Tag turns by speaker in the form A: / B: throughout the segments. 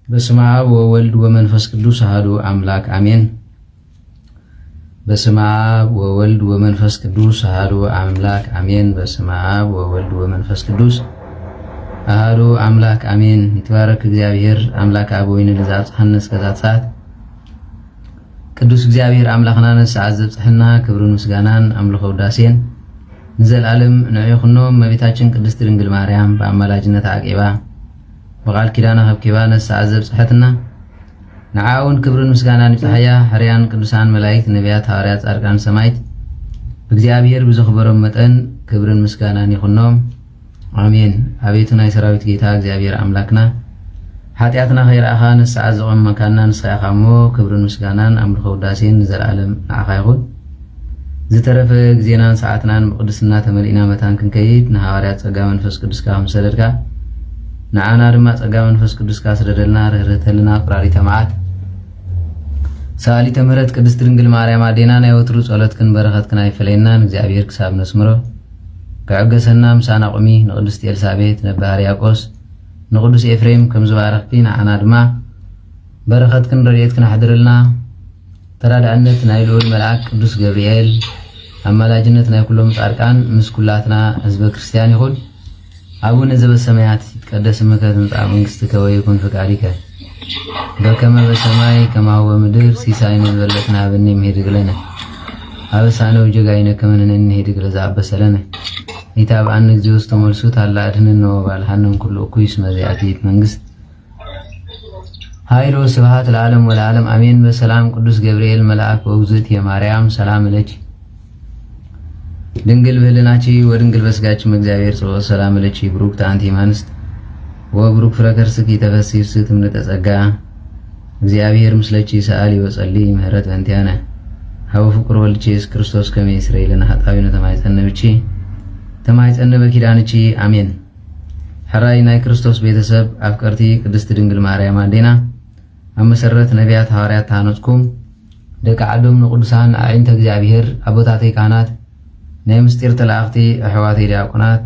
A: በስመ አብ ወወልድ ወመንፈስ ቅዱስ አሐዱ አምላክ አሜን። በስመ አብ ወወልድ ወመንፈስ ቅዱስ አሐዱ አምላክ አሜን። በስመ አብ ወወልድ ወመንፈስ ቅዱስ አሐዱ አምላክ አሜን። ይትባረክ እግዚአብሔር አምላክ አብ ወይን ለዛጽሐነ እስከዛት ሰዓት ቅዱስ እግዚአብሔር አምላኽና ነሰዓት ዘብጽሕና ክብርን ምስጋናን አምልኾ ውዳሴን ንዘላለም ንዕኹኖም እመቤታችን ቅድስት ድንግል ማርያም በአማላጅነት አቂባ በቃል ኪዳና ከብኪባ ነሰዓት ዘብጽሕትና ንዓውን ክብርን ምስጋናን ይጽሕያ ሕርያን ቅዱሳን መላእክት ነቢያት ሐዋርያት ጻድቃን ሰማዕት እግዚአብሔር ብዝኽበሮም መጠን ክብርን ምስጋናን ይኹኖም አሜን። አቤቱ ናይ ሰራዊት ጌታ እግዚአብሔር አምላክና ኃጢአትና ኸይርአኻ ነሰዓት ዘቐመካና ንስኻ እሞ ክብርን ምስጋናን አምልኾ ውዳሴን ንዘላለም ንዓኻ ይኹን። ዝተረፈ ጊዜናን ሰዓትናን ብቅድስና ተመሊእና መታን ክንከይድ ንሐዋርያት ጸጋ መንፈስ ቅዱስ ከም ሰደድካ ንዓና ድማ ጸጋ መንፈስ ቅዱስ ካስረደልና ርህርህተልና ቁራሪተ መዓት ሰአሊተ ምሕረት ቅድስት ድንግል ማርያም አዴና ናይ ወትሩ ጸሎትክን በረኸትክን አይፈለየናን እግዚአብሔር ክሳብ ነስምሮ ከዕገሰና ምሳና ቁሚ ንቅድስት ኤልሳቤጥ ነባ ሕርያቆስ ንቅዱስ ኤፍሬም ከም ዝባረኽቲ ንዓና ድማ በረኸትክን ረድኤትክን አሕድርልና ተራዳእነት ናይ ልዑል መልአክ ቅዱስ ገብርኤል አማላጅነት ናይ ኩሎም ጻድቃን ምስ ኩላትና ህዝበ ክርስቲያን ይኹን። አቡነ ዘበሰማያት ይትቀደስ ስምከ ትምጻእ መንግሥትከ ወይኩን ፈቃድከ በከመ በሰማይ ከማሁ በምድር ሲሳይነ ዘለለዕለትነ ሀበነ እምኅድግ ለነ አበሳነ ወጌጋየነ ከመ ንሕነኒ ንኅድግ ለዘአበሰለነ ኢታብአነ እግዚኦ ውስተ መልሱት አላ አድኅነነ ወባልሐነ እምኩሉ እኩይ እስመ ዚአከ መንግሥት ኃይል ወስብሐት ለዓለም ወለዓለም አሜን። በሰላም ቅዱስ ገብርኤል መልአክ ወእግዝእትየ ማርያም ሰላም ለኪ ድንግል በህልናቺ ወድንግል በስጋቺ እግዚአብሔር ጸሎት ሰላም ለኪ ብሩክት አንቲ እምአንስት ወብሩክ ፍሬ ከርስኪ ተፈሥሒ ፍስሕት እምኔተ ጸጋ እግዚአብሔር ምስለኪ ሰአሊ ወጸሊ ምህረት በእንቲአነ ሀበ ፍቁር ወልድኪ ኢየሱስ ክርስቶስ ከመ ይስረይ ለነ ኃጣውኢነ ተማኅፀነ በኪዳንኪ አሜን። ሕራይ ናይ ክርስቶስ ቤተሰብ አፍቀርቲ ቅድስት ድንግል ማርያም አዴና ኣብ መሰረት ነቢያት ሐዋርያት ተሃነጽኩም ደቂ ዓዶም ንቅዱሳን አዕይንተ እግዚአብሔር ኣቦታተይ ካህናት ናይ ምስጢር ተላእኽቲ ኣሕዋተይ ዲያቆናት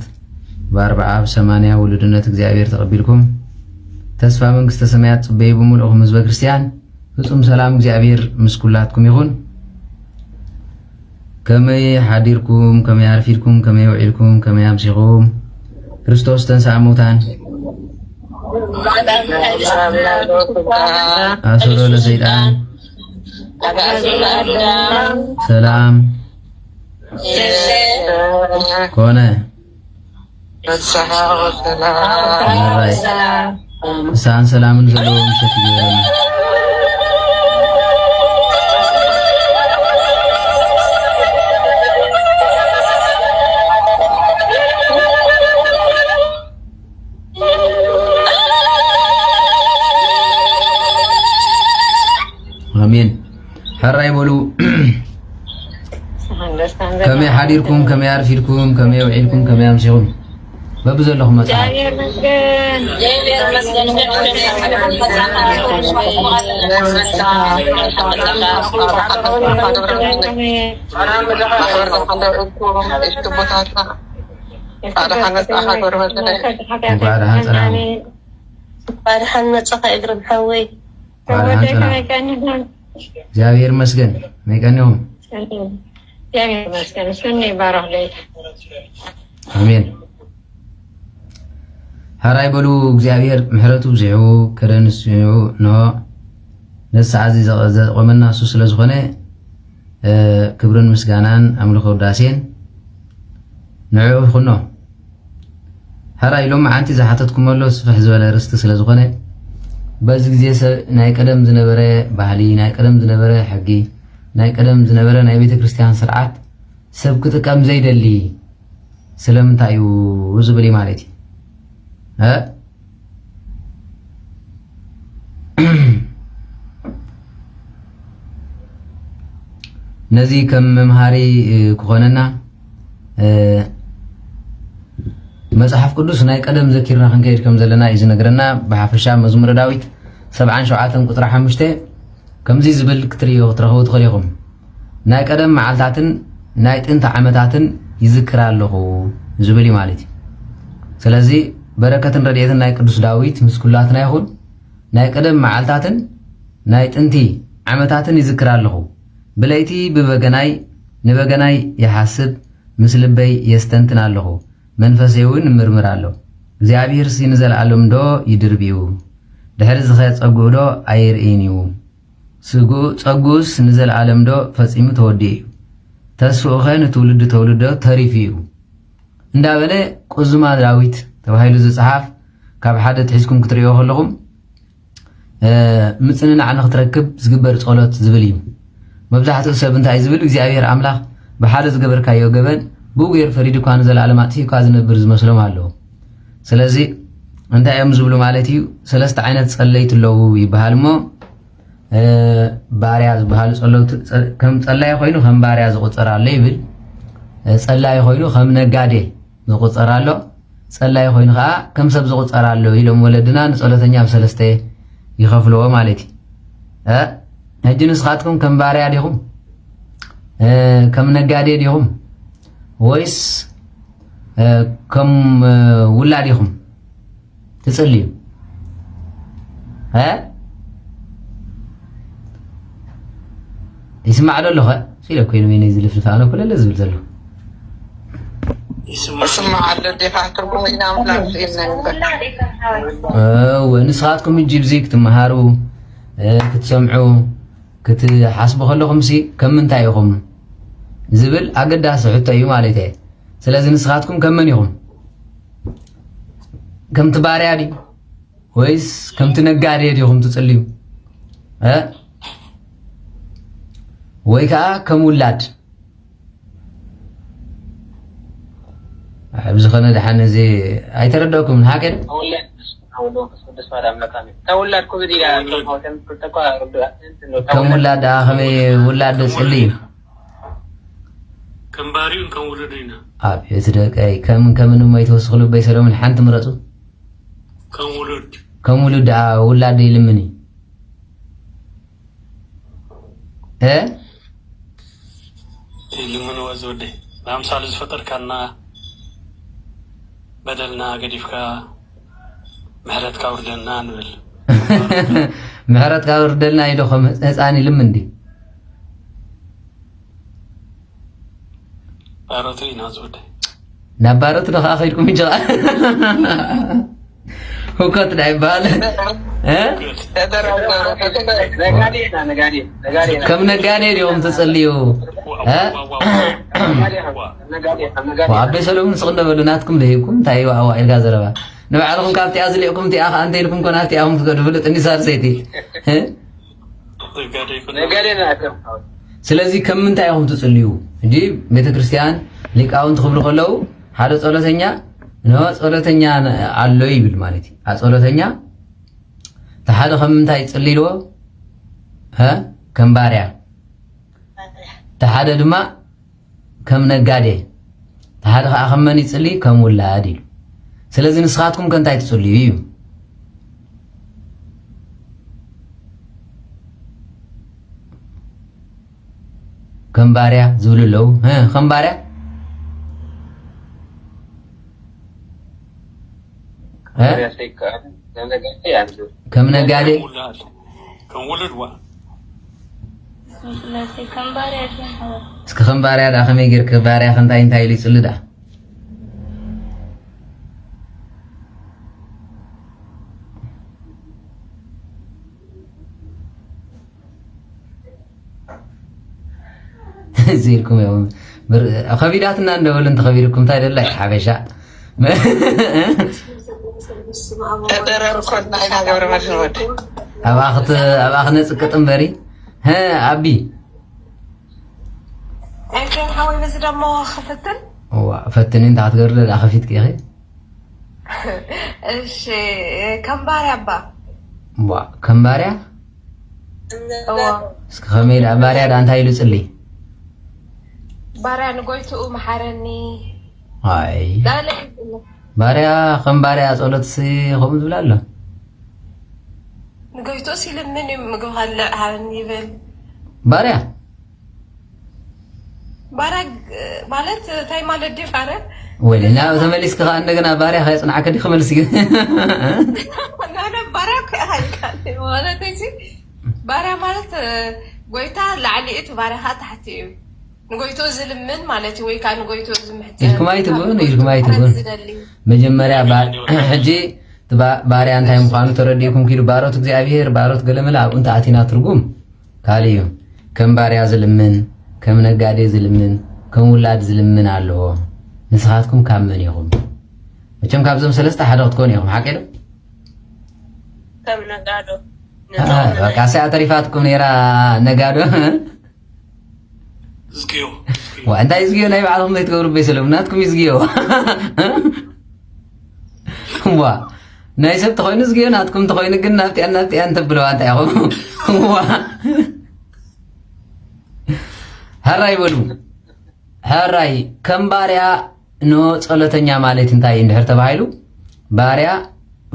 A: በ40 80 ውሉድነት እግዚአብሔር ተቀቢልኩም ተስፋ መንግሥተ ሰማያት ጽበይ ብምልእኹም ህዝበ ክርስቲያን ፍጹም ሰላም እግዚአብሔር ምስ ኩላትኩም ይኹን። ከመይ ሓዲርኩም ከመይ ኣርፊድኩም ከመይ ውዒልኩም ከመይ ኣምሲኹም ክርስቶስ ተንሥአ እሙታን አሰሮ ለሰይጣን ሰላም ኮነ እሳን ሰላምን ዘለዎም ምሸት ይገበረና አሜን። ሕራይ በሉ ከመይ ሓዲርኩም ከመይ ኣርፊድኩም ከመይ ውዒልኩም ከመይ ኣምሲኹም በብዘለኹም መጽሓፍ እግዚአብሔር ይመስገን መይቀኒሁም እግዚአብሔር ይመስገን እሱን ይባረክ ለይ አሜን። ሕራይ በሉ እግዚአብሔር ምሕረቱ ብዙሑ ከደንስኡ ነው ነሰዓት ዘቆመና እሱ ስለ ዝኾነ ክብርን ምስጋናን አምልኾ ውዳሴን ንዕኡ ይኹኖ። ሕራይ ሎማ ዓንቲ ዝሓተትኩመሎ ስፍሕ ዝበለ ርስቲ ስለ ዝኾነ በዚ ጊዜ ናይ ቀደም ዝነበረ ባህሊ ናይ ቀደም ዝነበረ ሕጊ ናይ ቀደም ዝነበረ ናይ ቤተ ክርስቲያን ስርዓት ሰብ ክጥቀም ዘይደሊ ስለምንታይ እዩ ዝብል ማለት ነዚ ከም መምሃሪ ክኾነና መጽሐፍ ቅዱስ ናይ ቀደም ዘኪርና ክንከይድ ከም ዘለና እዩ ዝነግረና ብሓፈሻ መዝሙረ ዳዊት 77 ቁጥሪ 5 ከምዚ ዝብል ክትሪኦ ክትረኽቡ ትኽእሉ ኢኹም ናይ ቀደም መዓልታትን ናይ ጥንቲ ዓመታትን ይዝክር ኣለኹ ዝብል እዩ ማለት እዩ ስለዚ በረከትን ረድኤትን ናይ ቅዱስ ዳዊት ምስ ኩላትና ይኹን ናይ ቀደም መዓልታትን ናይ ጥንቲ ዓመታትን ይዝክር ኣለኹ ብለይቲ ብበገናይ ንበገናይ ይሓስብ ምስ ልበይ የስተንትን ኣለኹ መንፈሰይ እውን ምርምር ኣለሁ እግዚአብሔር ሲ ንዘለዓሎም ዶ ይድርብዩ ድሕሪ ዝኸ ፀጉዑ ዶ ኣይርኢን እዩ ፀጉስ ንዘለዓለም ዶ ፈፂሙ ተወዲኡ እዩ ተስፍኡ ኸ ንትውልዲ ተውልዶ ተሪፍ እዩ እንዳበለ ቁዝማ ዳዊት ተባሂሉ ዝፅሓፍ ካብ ሓደ ትሒዝኩም ክትሪኦ ከለኹም ምፅንናዕ ንኽትረክብ ዝግበር ጸሎት ዝብል እዩ መብዛሕትኡ ሰብ እንታይ ዝብል እግዚአብሔር ኣምላኽ ብሓደ ዝገበርካዮ ገበን ብኡ ገይሩ ፈሪድ እኳ ንዘለዓለም ኣጥፊእካ ዝነብር ዝመስሎም ኣለዎ ስለዚ እንታይ እዮም ዝብሉ ማለት እዩ ሰለስተ ዓይነት ጸለይቲ ኣለዉ ይበሃል እሞ ባርያ ዝበሃሉ ጸለውቲ ከም ጸላይ ኮይኑ ከም ባርያ ዝቁፀር ኣሎ ይብል ጸላይ ኮይኑ ከም ነጋዴ ዝቁፀር ኣሎ ጸላይ ኮይኑ ከዓ ከም ሰብ ዝቁፀር ኣሎ ኢሎም ወለድና ንጸሎተኛ ብሰለስተ ይኸፍልዎ ማለት እዩ ሕጂ ንስኻትኩም ከም ባርያ ዲኹም ከም ነጋዴ ዲኹም ወይስ ከም ውላድ ዲኹም ትጽልዩ يسمع له لغة سيلا كوين وين ينزل في الفانو كل اللي زبل زلو
B: يسمع له دفاع تركم ينام لا
A: ونسخاتكم يجيب زيك تمهارو كتسمعوا كتحاسبوا خلوكم سي كم من تايهم زبل أقدا سعوت أيوم عليه سلازم نسخاتكم كم من يوم كم تباري عادي ويس كم تنقاري يوم تسليو ወይ ከዓ ከም ውላድ ብዝኾነ ድሓን እዚ ኣይተረዳእኩምን ሃገር ከም ውላድ ከመይ ውላድ ፅልዩ
C: ከም ባሪኡን ከም ውሉድ ኢና
A: ኣብየት ደቀይ ከምን እሞ ይተወስኽሉ በይ ሰሎምን ሓንቲ ምረፁ ከም ውሉድ ውላድ ይልምን
C: لمن وزودي لامثال الفطر كان بدلنا قديفكا مهرت كاوردنا نبل
A: مهرت كاوردنا يدخم هساني لمندي
C: باروتي نازودي
A: نبارت دخ اخيركم يجرا وكنت لعبال كم نقاني اليوم تصليو وعبي سلوم نسقنا بلوناتكم لهيبكم تايوا او إلغا زربا نبعلكم كابتي ازليكم تي اخ انت لكم كناتي اهم تقدفلت اني صار سيتي ስለዚህ ከምንታይ አሁን ትጽልዩ እንጂ ቤተክርስቲያን ሊቃውን ተخبሉ ከለው ሓደ ጸሎተኛ ነው ጸሎተኛ አሎ ይብል ማለት ጸሎተኛ ተሓደ ከምንታይ ጽልይልዎ ከም ባርያ ተሓደ ድማ ከም ነጋዴ ተሓደ ከዓ ከመን ይጽልይ ከም ውላድ ይሉ ስለዚህ ንስኻትኩም ከንታይ ትጽልዩ እዩ ከም ባርያ ዝብሉ ኣለው ከም ባርያ كم نقالي
C: كم ولد وا
A: اسك خمباري هذا خمي غير كباري خنتاي انتاي لي صلدا زيركم يوم خبيراتنا ندول انت خبيركم تاي لا حبشا أباخت نسكت أمبري ها أبي
B: أنت حاول بس دمو خفتن
A: فتني أنت هتقول لي أخفيتك يا أخي
B: إيش كم بارع با
A: كم بارع خميل بارع ده أنت هيلو تسلي
B: بارع نقولت محرني
A: هاي ባሪያ ከም ባሪያ ጸሎት ከም ዝብል ኣሎ
B: ንጎይቶ ሲልምን ምግብሃለ ሃብን ይብል
A: ባሪያ
B: ማለት ታይ ማለት ዲ ባሪያ
A: ወለና ተመልስክ እንደገና ባሪያ ከይጽናዕከ ዲ ከመልስ ይገ
B: ናና ባሪያ ከይካል ማለት እዚ ባሪያ ማለት ጎይታ ላዕሊት ባሪያ ታሕቲ እዩ ንጎይቶ ዝልምን ማለት ወይ ካን ጎይቶ ዝምሕጽ
A: ይልኩማይ ትጉን መጀመሪያ ሕጂ ባሪያ እንታይ ምዃኑ ተረዲእኩም ኪዱ ባሮት እግዚአብሔር ባሮት ገለመላ ኣብ እንተ ኣቲና ትርጉም ካልዩ ከም ባሪያ ዝልምን ከም ነጋዴ ዝልምን ከም ውላድ ዝልምን ኣለዎ ንስኻትኩም ካብ መን ኢኹም መቸም ካብዞም ሰለስተ ሓደ ክትኮኑ ኢኹም ሓቂ ዶ
B: ከም ነጋዶ
A: በቃ ሰዓ ተሪፋትኩም ነራ ነጋዶ
C: ዝግዮ
A: ወንታይ ዝግዮ ናይ ባዕልኩም ዘይትገብሩ በይሰሎም ናትኩም ይዝግዮ ዋ ናይ ሰብ ተኾይኑ ዝግዮ ናትኩም ተኾይኑ ግን ናብቲያ እንተብለዋ እንታይ ኢኹም ዋ هراي بلو هراي كم باريا نو ጸሎተኛ ማለት እንታይ እንድሕር ተባሂሉ ባሪያ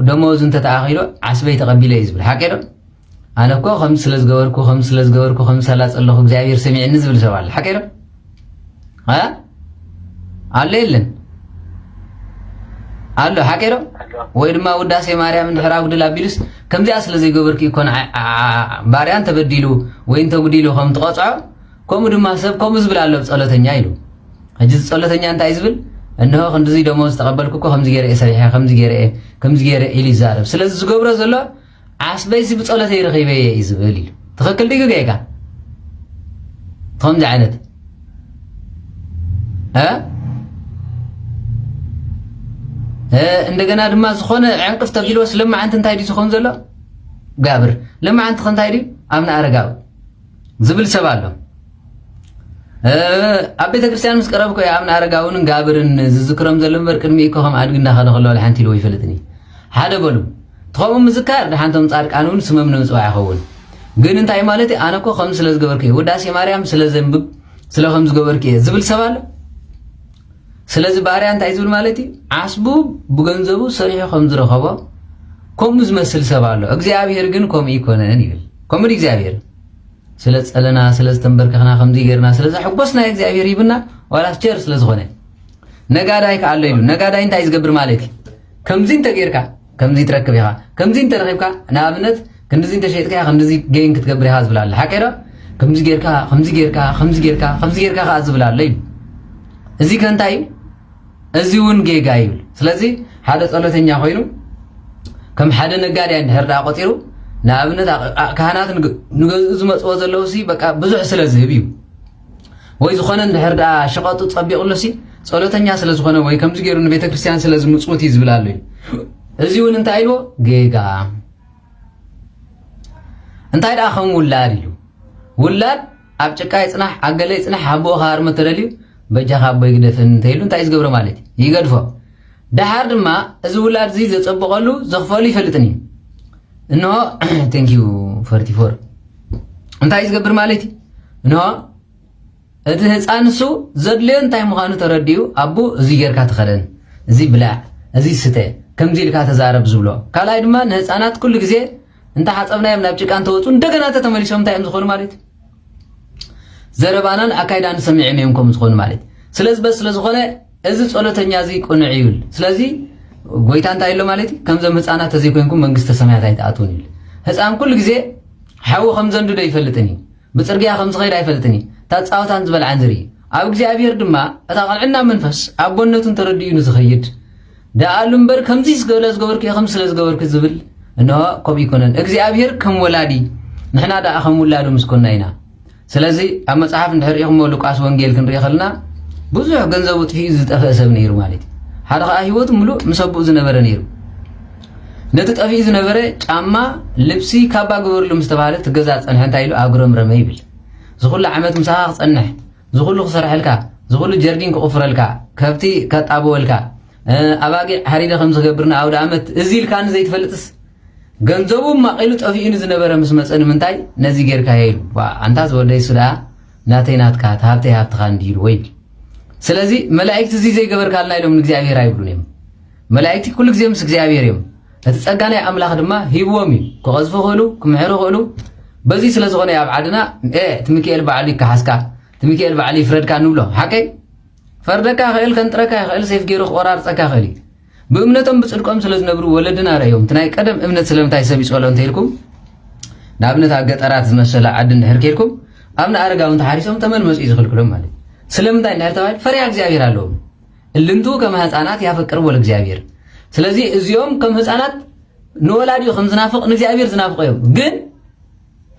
A: ደሞዝ እንተ ተኣኺሉ ዓስበይ ተቐቢለ ይዝብል ሓቂዶ ኣነ እኮ ከም ስለዝገበርኩ ከም ሰላጸለኹ እግዚአብሔር ሰሚዕኒ ዝብል ሰብ ኣለ ሓቂዶ ኣለ የለን ኣሎ ሓቂዶ ወይ ድማ ውዳሴ ማርያም እንድሕር ኣጉድል ኣቢሉስ ከምዚኣ ስለዘይገበርኩ ይኮን ባሪያ እንተበዲሉ ወይ እንተጉዲሉ ከም ትቆፅዖ كم دم حسب كم زبل على ጸሎተኛ ይሉ እጅ ጸሎተኛ እንታይ ዝብል እነሆ እንደዚህ ደሞዝ ተቀበልኩ እኮ ከምዚ ገይረ ሰሪሐ ከምዚ ገይረ ኢሉ ይዛረብ ስለዚህ ዝገብሮ ዘሎ ዓስበይሲ ብጸሎተ ይረኺበ ይዝብል ኢሉ ትኽክል ዲገ ገይጋ ከምዚ ዓይነት እንደገና ድማ ዝኾነ ዕንቅፍ ተቢልወስ ለማዓንቲ እንታይ ዲ ዝኾን ዘሎ ጋብር ለማዓንቲ እንታይ ዲ ኣብና ኣረጋው ዝብል ሰብ ኣሎ ኣብ ቤተ ክርስቲያን ምስ ቀረብኩ ኣብና ኣረጋውን ጋብርን ዝዝክሮም ዘሎ ምበር ቅድሚ ኢኮ ከም ኣድግና ከደኸሎ ለሓንቲ ኢሉ ይፈልጥኒ ሓደ በሉ ትኸሙ ምዝካር ደሓንቶም ጻድቃኑን ስመም ንምጽዋዕ ይኸውን ግን እንታይ ማለት ኣነ እኮ ከም ስለዝገበርኩ ውዳሴ ማርያም ስለዘንብብ ስለከም ዝገበርኩ ዝብል ሰብ ኣሎ ስለዚ ባሪያ እንታይ ዝብል ማለት ዓስቡ ብገንዘቡ ሰሪሑ ከም ዝረኸቦ ከምኡ ዝመስል ሰብ ኣሎ እግዚአብሔር ግን ከምኡ ይኮነን ይብል ከምኡ እግዚአብሔር ስለጸለና ስለዝተንበርከኽና ከምዚ ገርና ስለዝሕጎስና እግዚአብሔር ይብና ወላስ ቸር ስለዝኾነ ነጋዳይ ካለ ይሉ ነጋዳይ እንታይ ዝገብር ማለት ከምዚ እንተ ጌርካ ከምዚ ትረክብ ኢኻ ከምዚ እንተ ረኺብካ ንኣብነት ክንዚ እንተ ሸይጥካ ክንዚ ገይን ክትገብር ኢኻ ዝብል ኣለ ሓቂዶ ከምዚ ጌርካ ከዓ ዝብል ኣለ ይሉ እዚ ከንታይ እዚ እውን ጌጋ ይብል ስለዚ ሓደ ጸሎተኛ ኮይኑ ከም ሓደ ነጋዳይ እንድሕር ዳ ቆፂሩ ንኣብነት ካህናት ንገዝኡ ዝመጽዎ ዘለዉ ሲ በቃ ብዙሕ ስለዝህብ እዩ ወይ ዝኾነ እንድሕር ዳ ሸቐጡ ፀቢቑሉሲ ጸሎተኛ ስለዝኾነ ወይ ከምዚ ገይሩ ንቤተ ክርስቲያን ስለዝምጽውት እዩ ዝብል ኣሎ እዚ እውን እንታይ ኢልዎ ጌጋ እንታይ ዳ ከም ውላድ ኢሉ ውላድ ኣብ ጭቃ ይጽናሕ ኣገለ ይጽናሕ ኣቦኡ ካርመ ተደልዩ በጃኻ ኣቦይ ግደፍን እንተይሉ እንታይ ዝገብሮ ማለት ይገድፎ ድሓር ድማ እዚ ውላድ እዚ ዘጸብቐሉ ዘኽፈሉ ይፈልጥን እዩ እንሆ ቴንክ ዩ 44 እንታይ ዝገብር ማለት እንሆ እቲ ህፃን እሱ ዘድልዮ እንታይ ምዃኑ ተረዲዩ ኣቦ እዚ ጌርካ ተኸደን እዚ ብላዕ እዚ ስተ ከምዚ ኢልካ ተዛረብ ዝብሎ ካልኣይ ድማ ንህፃናት ኩሉ ግዜ እንታይ ሓፀብናዮም ናብ ጭቃ እንተወፁ እንደገና ተመሊሶም እንታይ እዮም ዝኾኑ ማለት ዘረባናን ኣካይዳን ሰሚዖም እዮም ከም ዝኾኑ ማለት ስለዚ በስ ስለዝኾነ እዚ ጸሎተኛ እዚ ቁኑዕ ይብል ስለዚ ጎይታ እንታይ ኢሎ ማለት ከምዞም ህፃናት ተዘይኮንኩም መንግስተ ሰማያት ኣይተኣትውን ይብል ህፃን ኩሉ ግዜ ሓዊ ከም ዘንድዶ ይፈልጥን እዩ ብፅርግያ ከም ዝኸይድ ኣይፈልጥን እዩ ታፃወታን ዝበልዓን ዝርኢ ኣብ እግዚኣብሔር ድማ እታ ቐልዕና መንፈስ ኣቦነቱን ተረዲኡ ንዝኸይድ ደኣሉ እምበር ከምዚ ዝገበርኩ ከም ስለ ዝገበርኩ ዝብል እንሆ ከምኡ ይኮነን እግዚኣብሔር ከም ወላዲ ንሕና ደኣ ከም ውላዱ ምስኮና ኢና ስለዚ ኣብ መፅሓፍ እንድሕር ኢኹሞ ሉቃስ ወንጌል ክንሪኢ ከለና ብዙሕ ገንዘቡ ጥፊኡ ዝጠፍአ ሰብ ነይሩ ማለት እዩ ሓደ ከዓ ሂወቱ ሙሉእ ምስ ኣቦኡ ዝነበረ ነይሩ ነቲ ጠፊኡ ዝነበረ ጫማ ልብሲ ካባ ግበርሉ ምስ ተባሃለ ትገዛ ፀንሐ እንታይ ኢሉ ኣጉረምረመ ይብል ዝኹሉ ዓመት ምሳኻ ክፀንሕ ዝኹሉ ክሰርሐልካ ዝኹሉ ጀርዲን ክቕፍረልካ ከብቲ ከጣብወልካ ኣባጊዕ ሓሪደ ከም ዝገብርና ኣውደ ዓመት እዚ ኢልካ ንዘይትፈልጥስ ገንዘቡ ማቂሉ ጠፊኡ ዝነበረ ምስ መፀ ንምንታይ ነዚ ጌርካ ኢሉ ኣንታ ዝወደይ ስዳ ናተይ ናትካ ሃብተይ ሃብትኻ እንዲሉ ወይ ስለዚ መላእክት እዚ ዘይገበርካልና ኢሎም ንእግዚአብሔር ኣይብሉን እዮም ملائكتي كل جزء مس እግዚአብሔር يوم اتጸጋናይ አምላኽ ድማ ሂብዎም ክቀዝፉ ኸሉ ክምሕሩ ኸሉ በዚ ስለ ዝኾነ ያብዓድና ትሚካኤል በዓል ይከሓስካ ትሚካኤል በዓል ይፍረድካ ንብሎ ሓቀይ ፈርደካ ኸእል ከንጥረካ ኸእል ሰይፍ ገይሩ ቆራርፀካ ኸሊ ብእምነቶም ብጽድቆም ስለ ዝነብሩ ወለድና ረዮም ትናይ ቀደም እምነት ስለምታይ ሰብ ይጾሎ እንተይልኩም ናብነት አገጠራት ዝመሰለ ዓድ እንድሕር ከይልኩም ኣብና አረጋውን ተሓሪሶም ተመን መጽኡ ዝኽልክሎም ማለት ስለምታይ እንድሕር ተባሂል ፈሪሃ እግዚአብሔር ኣለዎም እልንቱ ከም ህፃናት ያፈቅርዎ ለእግዚአብሔር ስለዚህ እዚኦም ከም ህፃናት ንወላዲዮ ከም ዝናፍቕ ንእግዚአብሔር ዝናፍቕ ግን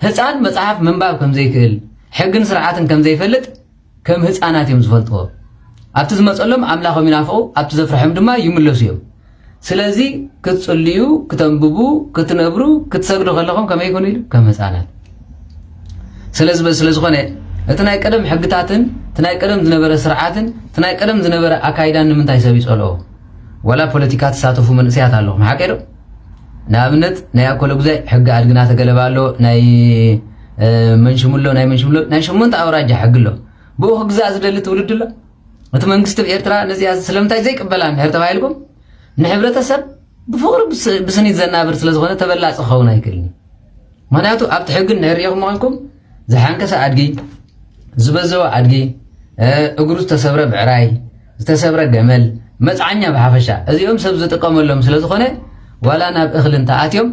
A: ህፃን መጽሐፍ ምንባብ ከም ዘይክእል ሕግን ስርዓትን ከም ዘይፈልጥ ከም ህፃናት እዮም ዝፈልጥዎ ኣብቲ ዝመጸሎም ኣምላኾም ይናፍቑ ኣብቲ ዘፍርሖም ድማ ይምለሱ እዮም ስለዚህ ክትጽልዩ ክትንብቡ ክትነብሩ ክትሰግዱ ከለኹም ከመይ ይኮኑ ኢሉ ከም ህፃናት ስለዝኾነ እቲ ናይ ቀደም ሕግታትን እቲ ናይ ቀደም ዝነበረ ስርዓትን እቲ ናይ ቀደም ዝነበረ ኣካይዳን ንምንታይ ሰብ ይጸልኦ ወላ ፖለቲካ ተሳተፉ መንእስያት ኣለኹም ሓቀዶ ንኣብነት ናይ ኣኮለ ጉዛይ ሕጊ ኣድግና ተገለባ ኣሎ ናይ መንሽሙሎ ናይ 8 ኣውራጃ ሕጊ ኣሎ ብኡ ክግዛእ ዝደሊ ትውልድ ኣሎ እቲ መንግስቲ ብኤርትራ ነዚያ ስለምንታይ ዘይቅበላ እንድሕር ተባሂልኩም ንሕብረተሰብ ብፍቕሪ ብስኒት ዘናብር ስለዝኾነ ተበላፂ ክኸውን ኣይክእልኒ ምክንያቱ ኣብቲ ሕጊ እንድሕር ኢኹም ኮይንኩም ዝሓንከሰ ኣድጊ ዝበዘወ ኣድጊ እግሩ ዝተሰብረ ብዕራይ ዝተሰብረ ገመል መጽዓኛ ብሓፈሻ እዚኦም ሰብ ዝጥቀመሎም ስለዝኾነ ዋላ ናብ እኽሊ እንተኣትዮም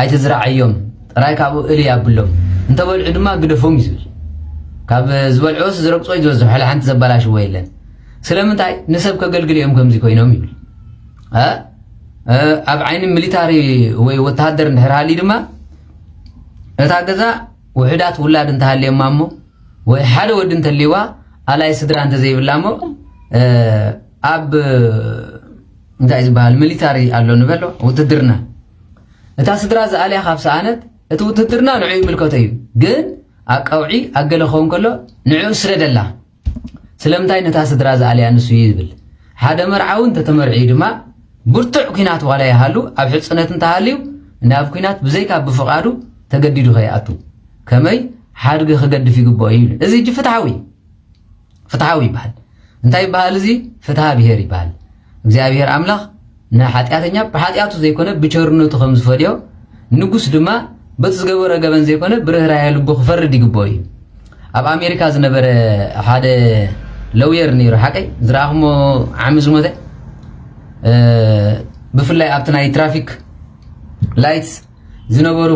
A: ኣይትዝራዕዮም ጥራይ ካብኡ እሊ ያብሎም እንተበልዑ ድማ ግደፎም ይዝብል ካብ ዝበልዑስ ዝረግጾ ይዝበዝሑ ሕላ ሓንቲ ዘበላሽዎ የለን ስለምንታይ ንሰብ ከገልግል እዮም ከምዚ ኮይኖም ይብል ኣብ ዓይኒ ሚሊታሪ ወይ ወታደር እንድሕር ሃልዩ ድማ እታ ገዛ ውሕዳት ውላድ እንተሃልየማ እሞ ወይ ሓደ ወዲ እንተልይዋ ኣላይ ስድራ እንተዘይብላ እሞ ኣብ እንታይ ዝበሃል ሚሊታሪ ኣሎ ንበሎ ውትድርና እታ ስድራ ዝኣልያ ካብ ሰኣነት እቲ ውትድርና ንዑ ይምልከቶ እዩ ግን ኣቀውዒ ኣገለኸውን ከሎ ንዑ ስረደላ ስለምንታይ ነታ ስድራ ዝኣልያ ንሱ ይብል ሓደ መርዓውን ተተመርዒ ድማ ብርቱዕ ኩናት ዋላ ይሃሉ ኣብ ሕፅነት እንተሃልዩ ናብ ኩናት ብዘይካ ብፍቓዱ ተገዲዱ ኸይኣቱ ከመይ ሓድጊ ክገድፍ ይግብኦ ይብል እዚ እጂ ፍትሓዊ ይበሃል እንታይ ይበሃል እዚ ፍትሃ ብሄር ይበሃል እግዚአብሔር አምላኽ ንሓጢአተኛ ብሓጢአቱ ዘይኮነ ብቸርነቱ ከም ዝፈድዮ ንጉስ ድማ በቲ ዝገበረ ገበን ዘይኮነ ብርህራሄ ልቡ ክፈርድ ይግብኦ እዩ ኣብ ኣሜሪካ ዝነበረ ሓደ ለውየር ነይሩ ሓቀይ ዝረኣኽሞ ዓሚ ዝሞተ ብፍላይ ኣብቲ ናይ ትራፊክ ላይትስ ዝነበሩ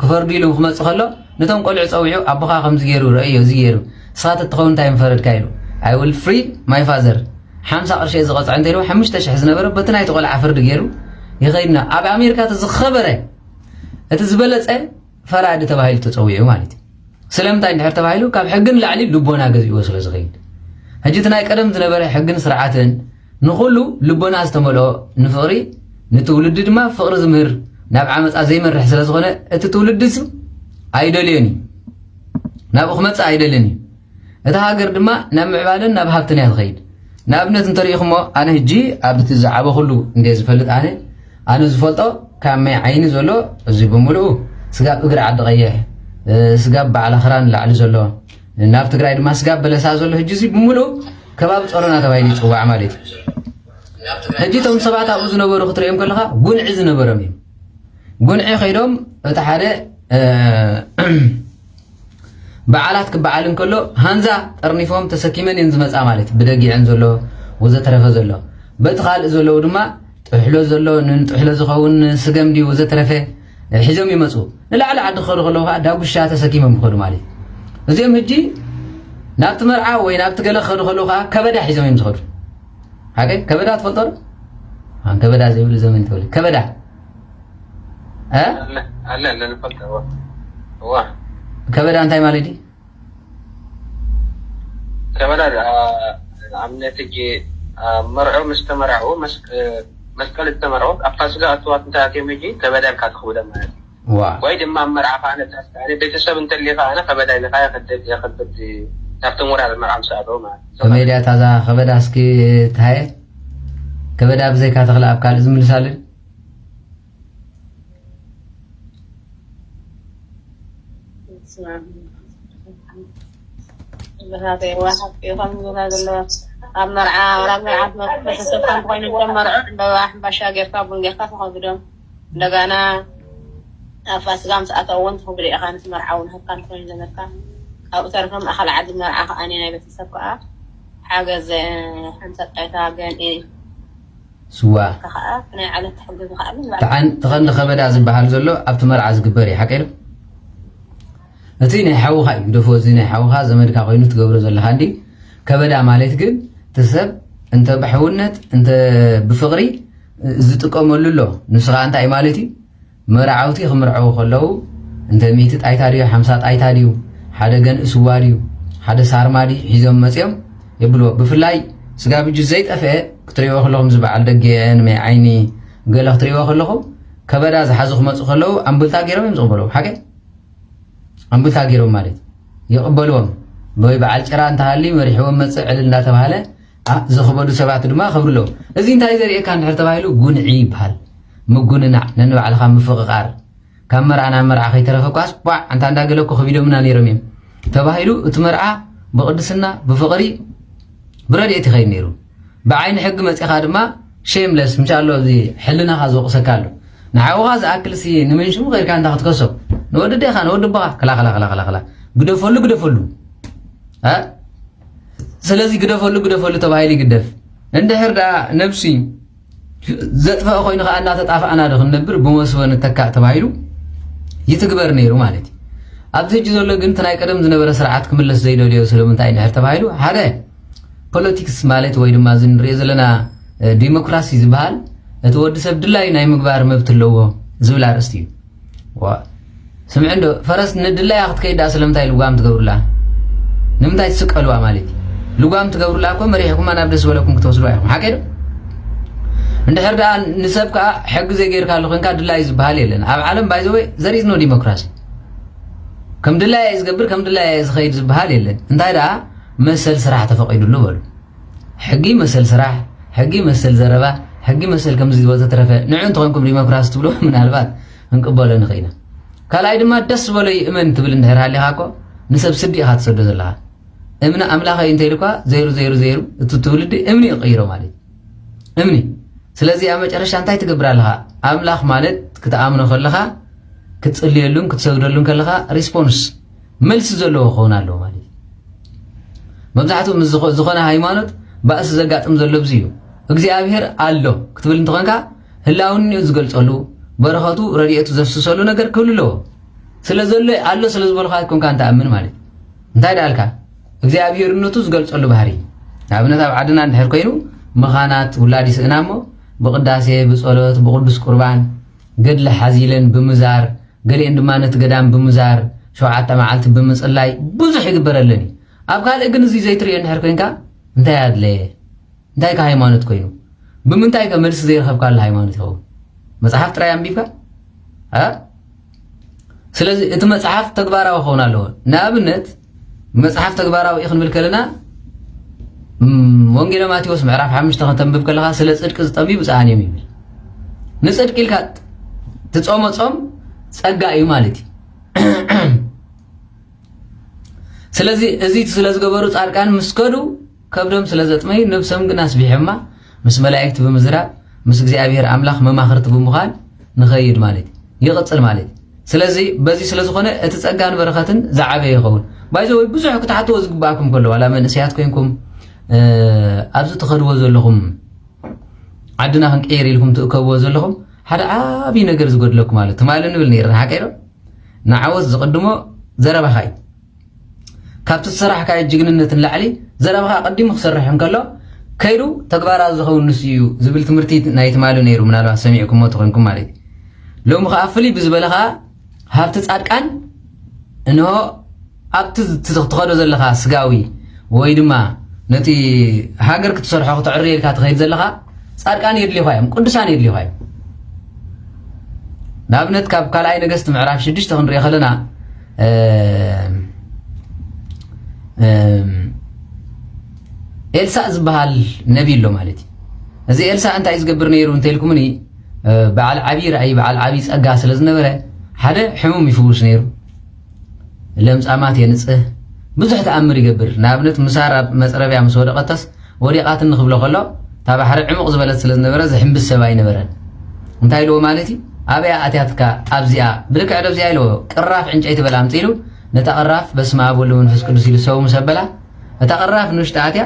A: ክፈርዱ ኢሉ ክመፅእ ከሎ ነቶም ቆልዑ ፀዊዑ ኣቦኻ ከምዚ ገይሩ ረአዮ እዚ ገይሩ ንስኻ ተትኸውን እንታይ ምፈረድካ ኢሉ I will free my father 50 ቅርሺ ዝቐፅዕ እንተይሉ 5000 ዝነበረ በቲ ናይ ተቆልዓ ፍርዲ ገይሩ ይኸይድና ኣብ ኣሜሪካ ተዝኸበረ እቲ ዝበለፀ ፈራዲ ተባሂሉ ተፀዊዑ ማለት እዩ ስለምንታይ እንድሕር ተባሂሉ ካብ ሕግን ላዕሊ ልቦና ገዚእዎ ስለ ዝኸይድ ሕጂ እቲ ናይ ቀደም ዝነበረ ሕግን ስርዓትን ንኹሉ ልቦና ዝተመልኦ ንፍቕሪ ንትውልዲ ድማ ፍቕሪ ዝምህር ናብ ዓመፃ ዘይመርሕ ስለ ዝኾነ እቲ ትውልዲ ኣይደልዮን ናብኡ ክመፅእ ኣይደልን እዩ እታ ሃገር ድማ ናብ ምዕባለን ናብ ሃብትን እያ ትኸይድ ንኣብነት እንተሪኢኹሞ ኣነ ሕጂ ኣብቲ ዝዓበ ኩሉ እንደ ዝፈልጥ ኣነ ዝፈልጦ ካብ ማይ ዓይኒ ዘሎ እዚ ብምሉኡ ስጋብ እግሪ ዓዲ ቀይሕ ስጋብ በዓል ኣኽራን ላዕሊ ዘሎ ናብ ትግራይ ድማ ስጋብ በለሳ ዘሎ ሕጂ እዚ ብምሉኡ ከባቢ ጦሮና ተባሂሉ ይፅዋዕ ማለት እዩ ሕጂ እቶም ሰባት ኣብኡ ዝነበሩ ክትሪኦም ከለኻ ጉንዒ ዝነበሮም እዮም ጉንዒ ኸይዶም እቲ ሓደ በዓላት ክበዓል እንከሎ ሃንዛ ጠርኒፎም ተሰኪመን እየን ዝመፃ ማለት ብደጊዕን ዘሎ ወዘተረፈ ዘሎ በቲ ካልእ ዘለዉ ድማ ጥሕሎ ዘሎ ንጥሕሎ ዝኸውን ስገምዲ ወዘተረፈ ሒዞም ይመፁ ንላዕሊ ዓዲ ክኸዱ ከለዉ ከዓ ዳጉሻ ተሰኪሞም ይኸዱ ማለት እዚኦም ሕጂ ናብቲ መርዓ ወይ ናብቲ ገለ ክኸዱ ከለዉ ከዓ ከበዳ ሒዞም እዮም ዝኸዱ ሓቀይ ከበዳ ትፈልጦ ዶ ከበዳ ዘይብሉ ዘመን ተወሊ ከበዳ
D: አለ ንፈልጦ
A: ከበዳ እንታይ ማለት እዩ
D: ከበዳ ኣብነት እጂ መርዑ ምስ ተመርዑ መስቀል ዝተመርዑ ኣብ ፋሲካ ኣትዋት እንተኣትዮም እጂ ከበዳ ኢልካ ትኽብደ ማለት እዩ ወይ ድማ መርዓ ካነ ቤተሰብ እንተልካ ኣነ ከበዳ ኢልካ የኸብድ ናብቶም ወራድ መርዓ ምስ ኣተው ማለት
A: ከመይ ድያ ታዛ ከበዳ እስኪ ታየ ከበዳ ብዘይካ ተኽእላ ኣብ ካልእ ዝምልሳልን
E: هذا واحد يفهم هذا مرعى ولا مرعى بس سبحان بقين المرعى بواح بشاجر كابون جاكا فخذهم دعانا فاس قام سأتوون تقولي أخان مرعون هكان كون زمركا أو تعرفهم أخل عاد مرعى أنا نبي تسبقة حاجة زي حنسة عتاقين إيه
A: سوا
E: أنا على تحدث
A: تغن خبدا زبحال زلو أبت مرعى زقبري حكيلو نتيني حوها يدفو زيني حوها زمركا قينو تقبرو زل هاندي كبدا ماليت ግን تسب انت بحونت انت بفقري زتقوملو له نسخه انت اي مالتي مرعاوتي خمرعو خلو انت ميت ايتاريو 50 ايتاريو حدا ገን اسواريو حدا سارمادي حيزم مصيم يبلو بفلاي سغا بج زيت افه كتريو خلهم زبعل دغين مي عيني غلخ تريو خلهم كبدا زحزخ مص خلو امبلتا غيرو يمصبلو حاجه امبلتا غيرو مالت يقبلوهم بوي بعل ጭራ እንታሊ መሪሕዎ መጽዕል እንዳተባለ ዘخبدو ሰባት ድማ خبرلو እዚ እንታይ ዘሪኤካ እንድሕር ተባሂሉ ጉንዒ ይባል ምጉንና ነንባዕልኻ ምፍቅቃር ካብ መርዓና መርዓ ከይተረፈኳስ ቧ አንታ እንዳገለኩ ኸቢዶምና ነይሮም እዮም ተባሂሉ እቲ መርዓ ብቅድስና ብፍቅሪ ብረድኤት ይኸይድ ነይሩ ብዓይኒ ሕጊ መጽኻ ድማ ሼምለስ ምቻሎ እዚ ሕልናኻ ዝወቕሰካሉ ንዓውኻ ዝኣክልሲ ንመንሽሙ ኸይድካ እንታ ክትከሶ ንወድዴኻ ንወድብኻ ከላ ግደፈሉ ها سلازي قدفلو تبايل يقدف عند هردا نفسي زطفا خوينو انا تطافا انا دخل نبر بمسون تكا تبايلو يتكبر نيرو مالتي ابزي جزولو ግን تناي قدم زنبره سرعات كملس زيدو ديو سلمنتاي نهر تبايلو هذا ፖለቲክስ ማለት ወይ ድማ ዝንሪኦ ዘለና ዲሞክራሲ ዝበሃል እቲ ወዲ ሰብ ድላይ ናይ ምግባር መብት ኣለዎ ዝብል አርእስቲ እዩ ዋ ስምዕንዶ ፈረስ ንድላይ ክትከይዳ ስለምንታይ ልጓም ትገብሩላ ንምንታይ ትስቀልዋ ማለት ልጓም ትገብሩላ እኮ መሪሕኩም ናብ ደስ በለኩም ክትወስዱ አይኹም ሓቀዶ እንድሕር ዳ ንሰብካ ሕጊ ዘይገይርካ ኣለኹንካ ድላይ ዝበሃል የለን ኣብ ዓለም ባይዘወይ ዘር ኢዝ ኖ ዲሞክራሲ ከም ድላይ ዝገብር ከም ድላይ ዝኸይድ ዝበሃል የለን እንታይ ዳ መሰል ስራሕ ተፈቂዱሉ በሉ ሕጊ መሰል ስራሕ ሕጊ መሰል ዘረባ ሕጊ መሰል ከም ዝወዘ ተረፈ ንዑ እንትኾንኩም ዲሞክራሲ ትብሎ ምናልባት እንቅበሎ ንኽኢና ካልኣይ ድማ ደስ በለይ እመን ትብል እንድሕር ሃሊኻ እኮ ንሰብ ስዲ ኢኻ ትሰዶ ዘለኻ እምነ ኣምላኸይ እንተይልኳ 000 እቲ ትውልዲ እምኒ ይቕይሮ ማለት እምኒ ስለዚ ኣብ መጨረሻ እንታይ ትገብር ኣለኻ ኣምላኽ ማለት ክትኣምኖ ከለኻ ክትጽልየሉን ክትሰግደሉን ከለኻ ሪስፖንስ መልሲ ዘለዎ ክኸውን ኣለዎ ማለት መብዛሕትኡ ዝኾነ ሃይማኖት ባእሲ ዘጋጥም ዘሎ ብዙ እዩ እግዚአብሔር ኣሎ ክትብል እንትኾንካ ህላውን ዝገልጸሉ በረኸቱ ረድኤቱ ዘፍስሰሉ ነገር ክህልዎ ስለዘሎ ኣሎ ስለዝበልኻ ኮንካ እንተኣምን ማለት እንታይ ዳልካ እግዚአብሔርነቱ ዝገልጸሉ ባህሪ ኣብነት ኣብ ዓድና እንድሕር ኮይኑ መኻናት ውላዲ ስእናሞ ብቅዳሴ ብጸሎት ብቅዱስ ቁርባን ገድለ ሓዚለን ብምዛር ገሊአን ድማ ነቲ ገዳም ብምዛር ሸውዓተ መዓልቲ ብምጽላይ ብዙሕ ይግበረለኒ ኣብ ካልእ ግን እዚ ዘይትሪኦ እንድሕር ኮይንካ እንታይ ኣድለየ እንታይ ካ ሃይማኖት ኮይኑ ብምንታይ ከ መልሲ ዘይረኸብካሉ ሃይማኖት ይኸውን መጽሓፍ ጥራይ ኣንቢብካ ስለዚ እቲ መጽሓፍ ተግባራዊ ክኸውን ኣለዎ ንኣብነት መጽሓፍ ተግባራዊ ክንብል ከለና ወንጌል ማቴዎስ ምዕራፍ 5 ከተንብብ ከለኻ ስለ ጽድቅ ዝጠምይ ብፃን እዮም ይብል ንጽድቅ ኢልካ ትጾሞ ጾም ጸጋ እዩ ማለት እዩ ስለዚ እዚ ስለዝገበሩ ጻድቃን ምስከዱ ከብዶም ስለዘጥመይ ነብሰም ግን ኣስቢሕማ ምስ መላእክት ብምዝራብ ምስ እግዚአብሔር ኣምላኽ መማኽርቲ ብምዃን ንኸይድ ማለት ይቕጽል ማለት ስለዚ በዚ ስለዝኾነ እቲ ጸጋን በረኸትን ዝዓበየ ይኸውን ባይዘወይ ብዙሕ ክትሓትዎ ዝግባኣኩም ከሎ ዋላ መንእስያት ኮይንኩም ኣብዚ ትኸድዎ ዘለኹም ዓድና ክንቀይር ኢልኩም ትእከብዎ ዘለኹም ሓደ ዓብዪ ነገር ዝጎድለኩም ማለት ትማል ንብል ነይርና ሓቀይዶ ንዓወት ዝቕድሞ ዘረባኻ እዩ ካብቲ ዝሰራሕካዮ ጅግንነትን ላዕሊ ዘረባኻ ቀዲሙ ክሰርሕ እንከሎ ከይዱ ተግባራዊ ዝኸውን ንስ እዩ ዝብል ትምህርቲ ናይ ትማሉ ነይሩ ምናልባት ሰሚዕኩም ትኾንኩም ማለት እዩ ሎሚ ከዓ ፍልይ ብዝበለኻ ሃብቲ ጻድቃን እንሆ ኣብቲ ትኸዶ ዘለኻ ስጋዊ ወይ ድማ ነቲ ሃገር ክትሰርሖ ክትዕሪ ኢልካ ትኸይድ ዘለኻ ጻድቃን የድልይኻ እዮም ቅዱሳን የድልይኻ እዮም ንኣብነት ካብ ካልኣይ ነገስቲ ምዕራፍ 6 ክንሪኦ ከለና ኤልሳዕ ዝበሃል ነቢ ኣሎ ማለት እዩ እዚ ኤልሳዕ እንታይ ዝገብር ነይሩ እንተኢልኩምኒ በዓል ዓብዪ ራእይ በዓል ዓብዪ ጸጋ ስለ ዝነበረ ሓደ ሕሙም ይፍውስ ነይሩ ለምጻማት የንጽህ ብዙሕ ተኣምር ይገብር ንኣብነት ምሳር ኣብ መፅረቢያ ምስ ወደቐተስ ወዲቃት ንኽብሎ ከሎ ታባ ባሕሪ ዕሙቕ ዝበለት ስለ ዝነበረ ዝሕምብስ ሰብ ኣይነበረን እንታይ ኢልዎ ማለት እዩ ኣበያ ኣትያትካ ኣብዚኣ ብልክዕ ደብዚኣ ኢልዎ ቅራፍ ዕንጨይቲ በላ ኣምፂሉ ነታ ቅራፍ በስመ አብ ወወልድ ወመንፈስ ቅዱስ ኢሉ ሰው ምስ ኣበላ እታ ቅራፍ ንውሽጢ ኣትያ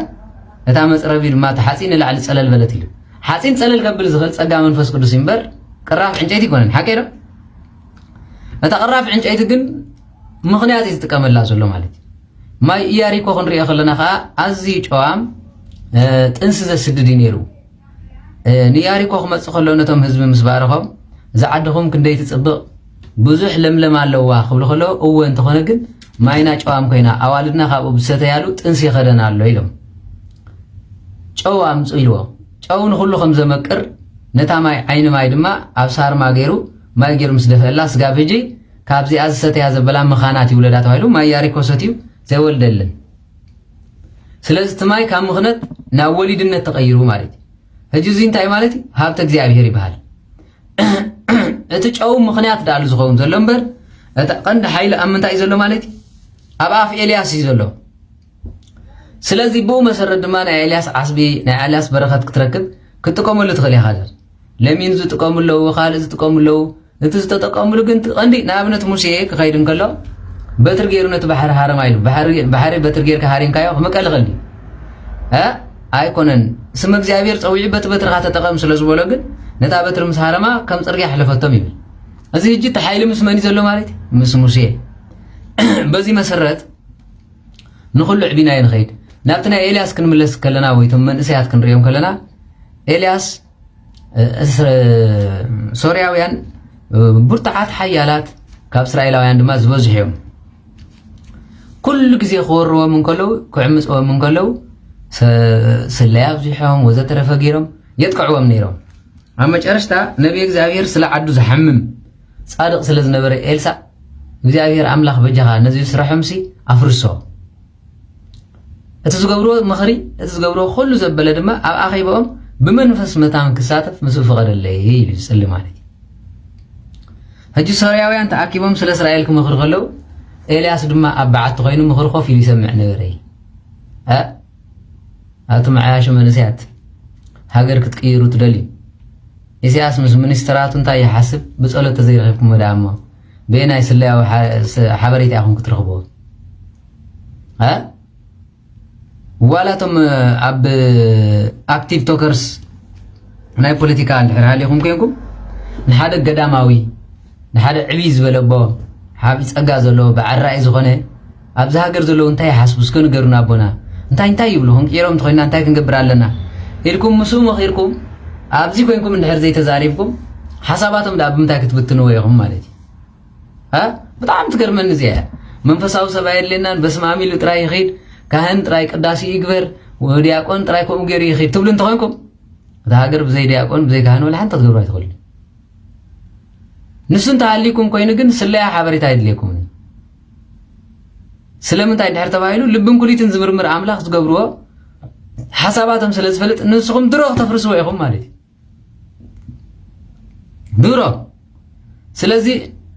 A: እታ መፅረቢ ድማ ሓፂን ንላዕሊ ፀለል በለት ኢሉ ሓፂን ፀለል ከብል ዝኽእል ፀጋ መንፈስ ቅዱስ እምበር ቅራፍ ዕንጨይቲ ይኮነን ሓቂ ዶ እታ ቅራፍ ዕንጨይቲ ግን ምኽንያት እዩ ዝጥቀመላ ዘሎ ማለት እዩ ማይ ኢያሪኮ ክንሪኦ ከለና ከዓ ኣዝዩ ጨዋም ጥንሲ ዘስድድ ነይሩ ንኢያሪኮ ክመፅእ ከሎ ነቶም ህዝቢ ምስ ባረኾም ዝዓድኹም ክንደይ ትፅብቕ ብዙሕ ለምለም ኣለዋ ክብሉ ከሎ እወ እንተኾነ ግን ማይና ጨዋም ኮይና ኣዋልድና ካብኡ ብሰተያሉ ጥንሲ ይኸደና ኣሎ ኢሎም ጨው ኣምፁ ኢልዎ ጨው ንኩሉ ከም ዘመቅር ነታ ማይ ዓይኒ ማይ ድማ ኣብ ሳርማ ገይሩ ማይ ገይሩ ምስ ደፈላ ስጋብ ሕጂ ካብዚኣ ዝሰተያ ዘበላ መኻናት ይውለዳ ተባሂሉ ማይ ኢያሪኮ ሰትዩ ዘይወልደልን ስለዚ እቲ ማይ ካብ ምኽነት ናብ ወሊድነት ተቐይሩ ማለት እዩ ሕጂ እዚ እንታይ ማለት እዩ ሃብተ እግዚኣብሔር ይበሃል እቲ ጨው ምኽንያት ዳሉ ዝኸውን ዘሎ እምበር እቲ ቀንዲ ሓይሊ ኣብ ምንታይ እዩ ዘሎ ማለት እዩ ኣብ ኣፍ ኤልያስ እዩ ዘሎ ስለዚ ብኡ መሰረት ድማ ናይ ኤልያስ ዓስቢ ናይ ኤልያስ በረኸት ክትረክብ ክትጥቀመሉ ትኽእል ኢኻ ዘር ለሚን ዝጥቀሙ ኣለዉ ካልእ ዝጥቀሙ ኣለዉ እቲ ዝተጠቀሙሉ ግን ቀንዲ ንኣብነት ሙሴ ክኸይድ እንከሎ በትሪ ገይሩ ነቲ ባሕሪ ሃረማ ኢሉ ባሕሪ በትሪ ጌርካ ሃሪምካዮ ክመቀል ይኽእል ኣይኮነን ስመ እግዚኣብሔር ፀዊዑ በቲ በትርኻ ተጠቐም ስለ ዝበሎ ግን ነታ በትሪ ምስ ሃረማ ከም ፅርግያ ሕለፈቶም ይብል እዚ ሕጂ እቲ ሓይሊ ምስ መን እዩ ዘሎ ማለት እዩ ምስ ሙሴ በዚ መሰረት ንኩሉ ዕቢናዮ ንኸይድ ናብቲ ናይ ኤልያስ ክንምለስ ከለና ወይቶም መንእሰያት ክንሪኦም ከለና ኤልያስ ሶርያውያን ብርቱዓት ሓያላት ካብ እስራኤላውያን ድማ ዝበዝሑ እዮም ኩሉ ግዜ ክወርዎም እንከለዉ ክዕምፅዎም እንከለዉ ስለያ ኣብዚሖም ወዘተረፈ ገይሮም የጥቅዕዎም ነይሮም ኣብ መጨረሽታ ነቢይ እግዚኣብሔር ስለ ዓዱ ዝሓምም ጻድቕ ስለ ዝነበረ ኤልሳዕ እግዚኣብሔር ኣምላኽ በጃኻ ነዚ ስራሖምሲ ኣፍርሶ እቲ ዝገብሮ ምኽሪ እቲ ዝገብሮ ኩሉ ዘበለ ድማ ኣብ ኣኼባኦም ብመንፈስ መታን ክሳተፍ ምስኡ ፍቐደለይ ኢሉ ዝፅሊ ማለት እዩ ሕጂ ሶርያውያን ተኣኪቦም ስለ እስራኤል ክመኽሩ ከለዉ ኤልያስ ድማ ኣብ በዓቲ ኮይኑ ምኽሪ ኮፍ ኢሉ ይሰምዕ ነበረ ኣብቲ መዓያሾ መንእሰያት ሃገር ክትቅይሩ ትደልዩ ኢሳያስ ምስ ሚኒስትራቱ እንታይ ይሓስብ ብፀሎት ተዘይረኺብኩም ወዳ እሞ ብናይ ስለያዊ ሓበሬታ ኢኹም ክትረኽቦ ዋላቶም ኣብ ኣክቲቭ ቶከርስ ናይ ፖለቲካ እንድሕር ሃልይኹም ኮይንኩም ንሓደ ገዳማዊ ንሓደ ዕብይ ዝበለቦ ሓቢ ፀጋ ዘለዎ ብዓራኢ ዝኾነ ኣብዚ ሃገር ዘለዉ እንታይ ይሓስቡ እስከ ንገሩና ኣቦና እንታይ ይብሉ ክንቂሮም እንተኮይንና እንታይ ክንገብር ኣለና ኢልኩም ምስኡ መኺርኩም ኣብዚ ኮይንኩም እንድሕር ዘይተዛሪብኩም ሓሳባቶም ዳ ብምንታይ ክትብትንዎ ኢኹም ማለት እዩ ብጣዕሚ ትገርመኒ እዚኣ መንፈሳዊ ሰብ ኣየድልየናን በስመ አብ ኢሉ ጥራይ ይኸይድ ካህን ጥራይ ቅዳሴ ይግበር ወዲያቆን ጥራይ ከምኡ ገይሩ ይኸይድ ትብሉ እንተኮይንኩም እቲ ሃገር ብዘይ ዲያቆን ብዘይ ካህን ወላ ሓንቲ ክትገብሩ ኣይትኽእሉን ንሱ እንተሃሊኩም ኮይኑ ግን ስለያ ሓበሬታ የድልየኩም ስለምንታይ ድሕር ተባሂሉ ልብን ኩሊትን ዝምርምር ኣምላኽ ዝገብርዎ ሓሳባቶም ስለ ዝፈልጥ ንስኹም ድሮ ክተፍርስዎ ኢኹም ማለት እዩ ድሮ ስለዚ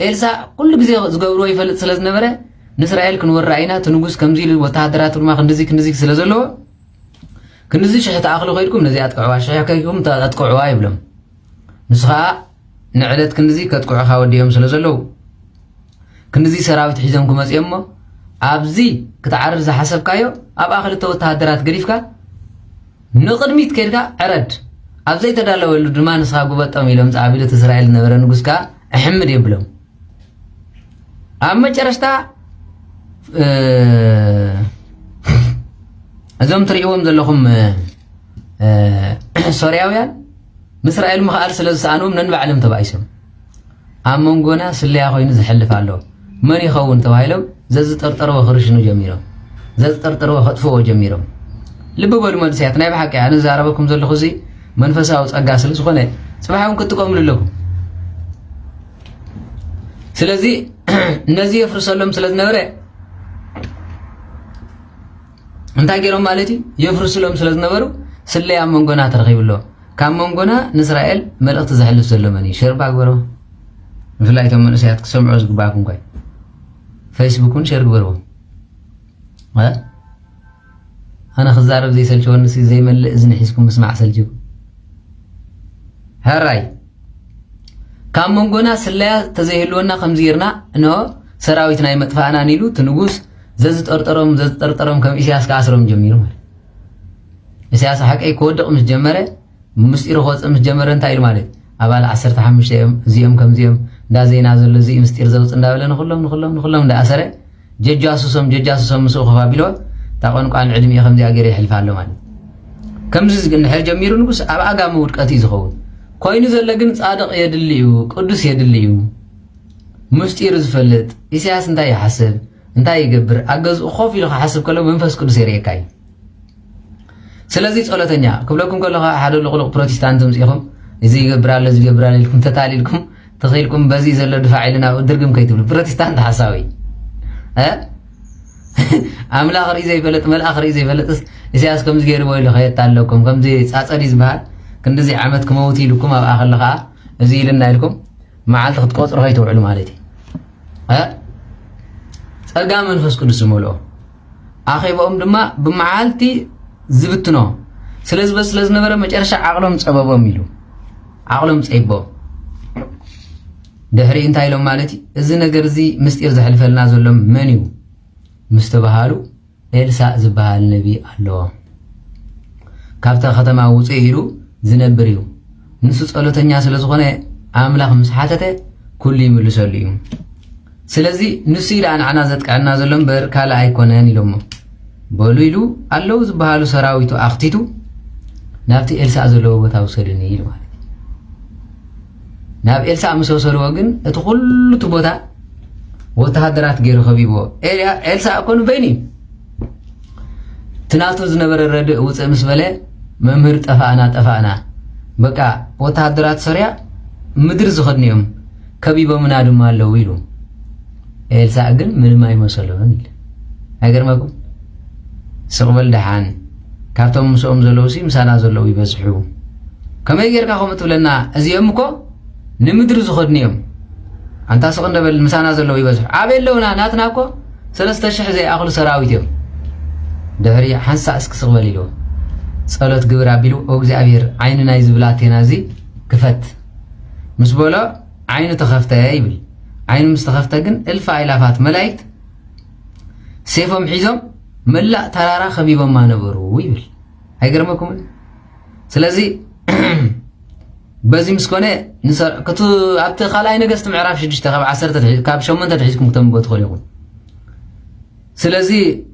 A: ኤልሳዕ ኩሉ ግዜ ዝገብርዎ ይፈልጥ ስለ ዝነበረ ንእስራኤል ክንወራ ኢና እቲ ንጉስ ከምዚ ኢሉ ወታሃደራት ድማ ክንድዚ ስለ ዘለዎ ክንድዚ ሽሕ ተኣኽሉ ከይድኩም ነዚ ኣጥቅዕዋ ሽሕ ከይድኩም ኣጥቅዕዋ ይብሎም ንሱ ከዓ ንዕለት ክንድዚ ከጥቅዑኻ ወዲኦም ስለ ዘለዉ ክንድዚ ሰራዊት ሒዞም ክመፅኦም እሞ ኣብዚ ክትዓርር ዝሓሰብካዮ ኣብኣ ክልተ ወታሃደራት ገዲፍካ ንቕድሚት ከይድካ ዕረድ ኣብ ዘይተዳለወሉ ድማ ንስኻ ጉበጦም ኢሎም ፃዕቢሉ እቲ እስራኤል ዝነበረ ንጉስ ከዓ ኣሕምድ የብሎም ኣብ መጨረሽታ እዞም ትሪእዎም ዘለኹም ሶርያውያን ምስ እስራኤል ምኽኣል ስለ ዝሰኣንዎም ነንባዕሎም ተባኢሶም ኣብ መንጎና ስለያ ኮይኑ ዝሕልፍ ኣሎ መን ይኸውን ተባሂሎም ዘዝጠርጠርዎ ክርሽኑ ጀሚሮም ዘዝጠርጠርዎ ከጥፍዎ ጀሚሮም ልቢ በሉ መንእሰያት ናይ ብሓቂ ኣነ ዝዛረበኩም ዘለኹ እዚ መንፈሳዊ ፀጋ ስለ ዝኾነ ፅባሕ ክትጥቀምሉ ኣለኩም ስለዚ ነዚ የፍርሰሎም ስለ ዝነበረ እንታይ ገይሮም ማለት እዩ የፍርስሎም ስለ ዝነበሩ ስለያ ኣብ መንጎና ተረኺብሎ ካብ መንጎና ንእስራኤል መልእኽቲ ዘሕልፍ ዘሎ መን እዩ ሸር ባግበሮ ብፍላይ እቶም መንእሰያት ክሰምዑ ዝግባእኩም ኮይ ፌስቡክን ሸር ግበርዎ أنا خزارب زي سلشون زي مل إذن حسكم مسمع سلجو هراي كم من قنا سلا تزهلونا خمزيرنا إنه سراويتنا يمتفانا نيلو تنقوس زت أرترم كم إسياس كاسرم جميل مال إسياس حق أي كود مش جمرة مستير خاص مش جمرة أنت إلمالك أبال 15 زيم كم زيم دا زي نازل زي مستير زوج نداولا نخلهم دا أسره ججاسوسم مسوق فابيلو تاقون قان عدمي خمزي أجري يحلف له مال كم زي نحر جميل نقص أبقى قام ورقتي زخون كوين زلقن صادق يدليو قدس يدليو مستير زفلت إسياس انتا يحسب انتا يقبر أجز خوفي لك حسب كله منفس قدس يريكاي سلازي صلاتنيا قبلكم كلها أحد لغلق بروتستانتم زيهم إذا يقبر لكم تتالي لكم تخيلكم بزي زل دفاع لنا ودرقم كيتبل بروتستانت حساوي عمل آخر إذا يفلت مال آخر إذا يفلت إسياس كم زغير بويل خيط تعلقكم كم زي صاصري زبال كن زي عمتكم موتي لكم أو آخر لقاء زي لنا لكم معال تقطر خيط وعلم عليتي ጸጋ መንፈስ ቅዱስ ሞሎ አኺቦም ድማ በመዓልቲ ዝብትኖ ስለዝ ነበረ መጨረሻ ዓቅሎም ጸበቦም ኢሉ ዓቅሎም ጸይቦ ድሕሪ እንታይ ኢሎም ማለት እዚ ነገር እዚ ምስጢር ዝሕልፈልና ዘሎም መን እዩ ምስተባሃሉ ኤልሳዕ ዝበሃል ነቢ ኣሎ ካብታ ከተማ ውፅእ ኢሉ ዝነብር እዩ ንሱ ጸሎተኛ ስለ ዝኾነ ኣምላኽ ምስ ሓተተ ኩሉ ይምልሰሉ እዩ ስለዚህ ንሱ ኢላን ዓና ዘጥቃና ዘሎም በር ካላ ኣይኮነን ኢሎሞ በሉ ኢሉ ኣለው ዝበሃሉ ሰራዊቱ ኣኽቲቱ ናብቲ ኤልሳዕ ዘለዎ ቦታ ውሰድኒ ኢሉ ማለት ናብ ኤልሳዕ ምስ ወሰድዎ ግን እቲ ኩሉ ቦታ ወተሃደራት ገይሩ ከቢቦ ኤልሳዕ ኮኑ በይኒ ትናቱ ዝነበረ ረድእ ውፅእ ምስ በለ መምህር ጠፋእና በቃ ወተሃደራት ሶርያ ምድር ዝኸድኒዮም ከቢቦምና ድማ ኣለው ኢሉ ኤልሳዕ ግን ምንም አይመስለውን ይል አይገርመኩም ስቅበል ደሓን ካብቶም ምስኦም ዘለው ሲ ምሳና ዘለው ይበዝሑ ከመይ ጌርካ ከም ትብለና እዚኦም እኮ ንምድሪ ዝኸድኒዮም አንታ ስቕ እንደበል ምሳና ዘለው ይበዝሑ አቤለውና ናትና እኮ 3000 ዘይኣኽሉ ሰራዊት እዮም ድሕሪ ሓንሳዕ እስኪ ስቕበል ኢሉ ጸሎት ግብር ኣቢሉ እግዚአብሔር ዓይኒ ናይ ዝብላቴና እዚ ክፈት ምስ በሎ ዓይኑ ተኸፍተ ይብል ዓይኑ ምስ ተኸፍተ ግን እልፍ አእላፋት መላእክት ሰይፎም ሒዞም መላእ ተራራ ከቢቦም ነበሩ ይብል አይገርመኩም ስለዚ በዚ ምስኮነ ከቱ ኣብቲ ካልኣይ ነገስት ምዕራፍ 6 ካብ 10 ካብ 8 ተሒዝኩም ክትንብቡ ትኽእሉኹም ስለዚ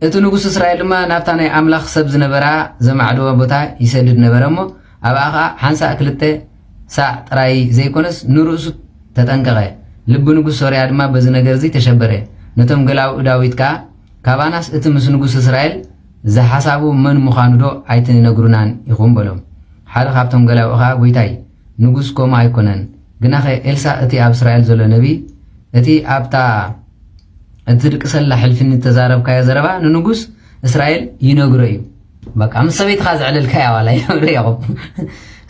A: እቲ ንጉስ እስራኤል ድማ ናብታ ናይ ኣምላኽ ሰብ ዝነበራ ዘማዕድዎ ቦታ ይሰድድ ነበረ እሞ ኣብኣ ከዓ ሓንሳዕ 2 ሳዕ ጥራይ ዘይኮነስ ንርእሱ ተጠንቀቐ ልብ ንጉስ ሶርያ ድማ በዚ ነገር እዚ ተሸበረ ነቶም ገላው ዳዊት ከዓ ካባናስ እቲ ምስ ንጉስ እስራኤል ዝሓሳቡ መን ምዃኑ ዶ ኣይትነግሩናን ኢኹም በሎም ሓደ ካብቶም ገላው ከዓ ጎይታይ ንጉስ ኮማ ኣይኮነን ግናኸ ኤልሳዕ እቲ ኣብ እስራኤል ዘሎ ነቢ እቲ ኣብታ እቲ ድቅሰላ ሕልፍኒ ተዛረብካዮ ዘረባ ንንጉስ እስራኤል ይነግሮ እዩ በቃ ምስ ሰበይትካ ዝዕለልካ ያዋላ ይነግሮ ያኹም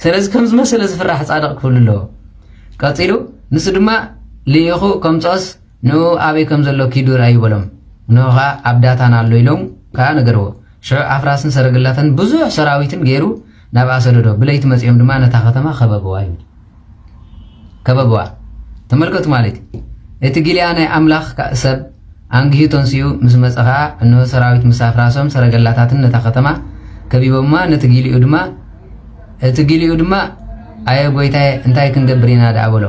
A: ስለዚ ከም ዝመሰለ ዝፍራሕ ጻድቕ ክፍሉ ኣለዎ ቀፂሉ ንሱ ድማ ልኢኹ ከምፆስ ንኡ ኣበይ ከም ዘሎ ኪዱ ርአዩ በሎም ንኻ ኣብ ዳታን ኣሎ ኢሎም ከዓ ነገርዎ ሽዑ ኣፍራስን ሰረገላትን ብዙሕ ሰራዊትን ገይሩ ናብ ኣሰደዶ ብለይቲ መፂኦም ድማ ነታ ከተማ ከበብዋ እዩ ከበብዋ ተመልከቱ ማለት እቲ ጊልያ ናይ ኣምላኽ ሰብ አንግሂቶን ሲዩ ምስ መፀኻ እነሆ ሰራዊት ምስ ኣፍራሶም ሰረገላታትን ነታ ከተማ ከቢቦማ ነቲ ጊልኡ ድማ ኣየ ጎይታየ እንታይ ክንገብር ኢና ዳኣ በሎ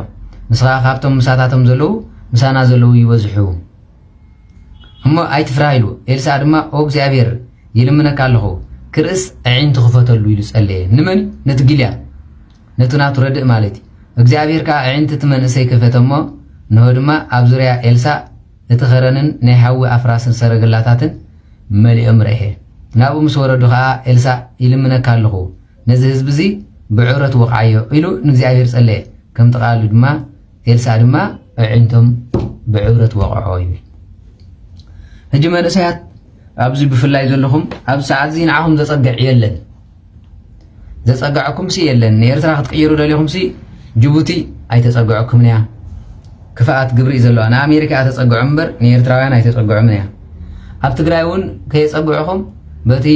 A: ንስኻ ካብቶም ምሳታቶም ዘለው ምሳና ዘለው ይበዝሑ እሞ ኣይትፍራ ኢሉ ኤልሳዕ ድማ ኦ እግዚአብሔር ይልምነካ ኣለኹ ክርእስ ኣዒንቱ ክፈተሉ ኢሉ ጸለየ ንመን ነቲ ጊልያ ነቲ ናቱ ረድእ ማለት እግዚአብሔር ከዓ ኣዒንቲ እቲ መንእሰይ ክፈተሞ ንሆ ድማ ኣብ ዙርያ ኤልሳዕ እቲ ኸረንን ናይ ሓዊ ኣፍራስን ሰረገላታትን መሊኦም ረአየ ናብኡ ምስ ወረዱ ከዓ ኤልሳዕ ይልምነካ ኣለኹ ነዚ ህዝቢ እዚ ብዕውረት ወቕዓዮ ኢሉ ንእግዚአብሔር ጸለየ ከም ተቓሉ ድማ ኤልሳዕ ድማ ኣዒንቶም ብዕውረት ወቕዖ ይብል ሕጂ መንእሰያት ኣብዚ ብፍላይ ዘለኹም ኣብ ሰዓት እዚ ንዓኹም ዘጸግዕ የለን ዘጸግዐኩም ሲ የለን ንኤርትራ ክትቅይሩ ደልኹም ሲ ጅቡቲ ኣይተጸግዐኩም እያ ክፍኣት ግብሪ ዘለዋ ንኣሜሪካ ተጸግዑ እምበር ንኤርትራውያን ኣይተጸግዑም እያ ኣብ ትግራይ እውን ከየጸግዑኹም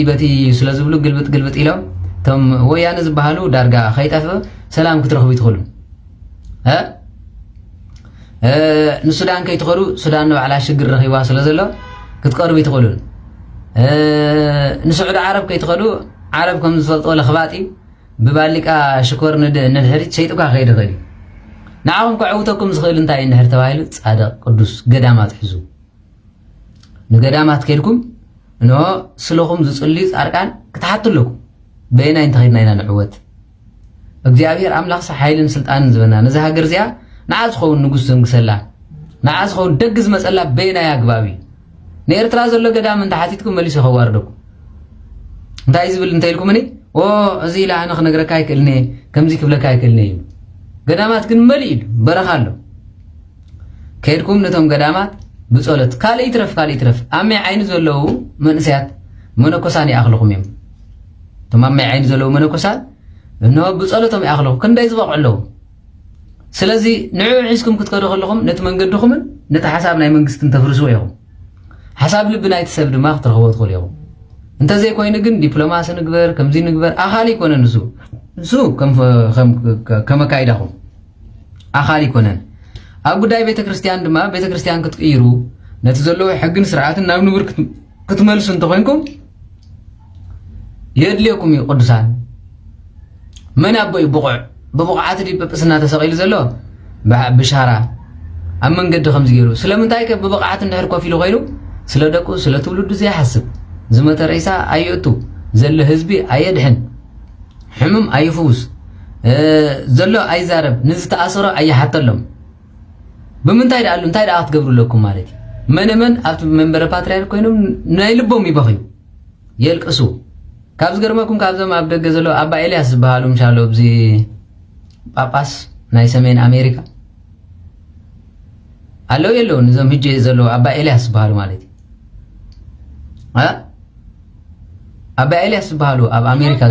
A: በቲ ስለዝብሉ ግልብጥ ኢሎም ቶም ወያነ ዝበሃሉ ዳርጋ ከይጠፈ ሰላም ክትረኽቡ ይትኽእሉ ንሱዳን ከይትኸዱ ሱዳን ንባዕላ ሽግር ረኺባ ስለዘሎ ክትቀርቡ ይትኽእሉ ንስዑድ ዓረብ ከይትኸዱ ዓረብ ከም ዝፈልጦ ለኽባጢ ብባሊቃ ሽኮር ንድሕሪት ሸይጥካ ከይድ ኽእል ንዓኹም ክዕውተኩም ዝኽእል እንታይ እንድሕር ተባሂሉ ጻድቕ ቅዱስ ገዳማት ሒዙ ንገዳማት ከይድኩም እንሆ ስለኹም ዝጽልዩ ጻድቃን ክትሓትለኩም በይናይ እንተኸድና ኢና ንዕወት እግዚአብሔር ኣምላኽ ሓይልን ስልጣንን ዝበና ነዚ ሃገር እዚኣ ንዓ ዝኸውን ንጉስ ዘንግሰላ ንዓ ዝኸውን ደግ ዝመፀላ በይናይ ኣግባብ እዩ ንኤርትራ ዘሎ ገዳም እንተሓቲትኩም መሊሱ ይኸዋርደኩም እንታይ ዝብል እንታይ ኢልኩም እኔ እዚ ኢላ ኣነ ክነግረካ ኣይክእልኒ ከምዚ ክብለካ ኣይክእልኒ እዩ ገዳማት ግን መሊእ ኢሉ በረኻ ኣሎ ከይድኩም ነቶም ገዳማት ብጸሎት ካልእ ይትረፍ ኣብ ማይ ዓይኒ ዘለዉ መንእሰያት መነኮሳን ይኣኽልኹም እዮም እቶም ኣብ ማይ ዓይኒ ዘለዉ መነኮሳት እንሆ ብጸሎቶም ይኣኽልኹም ክንደይ ዝበቕዑ ኣለዉ ስለዚ ንዑ ሒዝኩም ክትከዱ ከለኹም ነቲ መንገድኹምን ነቲ ሓሳብ ናይ መንግስትን ተፍርስዎ ኢኹም ሓሳብ ልቢ ናይቲ ሰብ ድማ ክትረኽቦ ትኽእሉ ኢኹም እንተዘይኮይኑ ግን ዲፕሎማሲ ንግበር ከምዚ ንግበር ኣኻሊ ይኮነን እሱ ከም ኣካይዳኹም ኣኻሊ ይኮነን ኣብ ጉዳይ ቤተክርስትያን ድማ ቤተክርስትያን ክትቅይሩ ነቲ ዘለዎ ሕግን ስርዓትን ናብ ንቡር ክትመልሱ እንተኮይንኩም የድልየኩም እዩ ቅዱሳን መን ኣቦይ ብቡቕዓት ዲ ጵጵስና ተሰቒሉ ዘሎ ብሻራ ኣብ መንገዲ ከምዚ ገይሩ ስለምንታይ ከ ብቡቕዓት እንድሕር ኮፍ ኢሉ ኮይኑ ስለ ደቁ ስለ ትውልዱ ዘይሓስብ ዝመተ ርእሳ ኣየእቱ ዘሎ ህዝቢ ኣየድሕን ሕሙም ኣይፍውስ ዘሎ ኣይዛረብ ንዝተኣሰሮ ኣየሓተሎም ብምንታይ ደኣሉ እንታይ ደኣ ክትገብሩለኩም ማለት እዩ መነመን ኣብቲ መንበረ ፓትርያርክ ኮይኖም ናይ ልቦም ይበኽዩ የልቅሱ ካብ ዝገርመኩም ካብዞም ኣብ ደገ ዘሎ ኣባ ኤልያስ ዝበሃሉ ምሻሎ ብዚ ጳጳስ ናይ ሰሜን ኣሜሪካ ኣለው የለውን እዞም ሕጂ ዘለዎ ኣባ ኤልያስ ዝበሃሉ ማለት እዩ ኣባ ኤልያስ ዝበሃሉ ኣብ ኣሜሪካ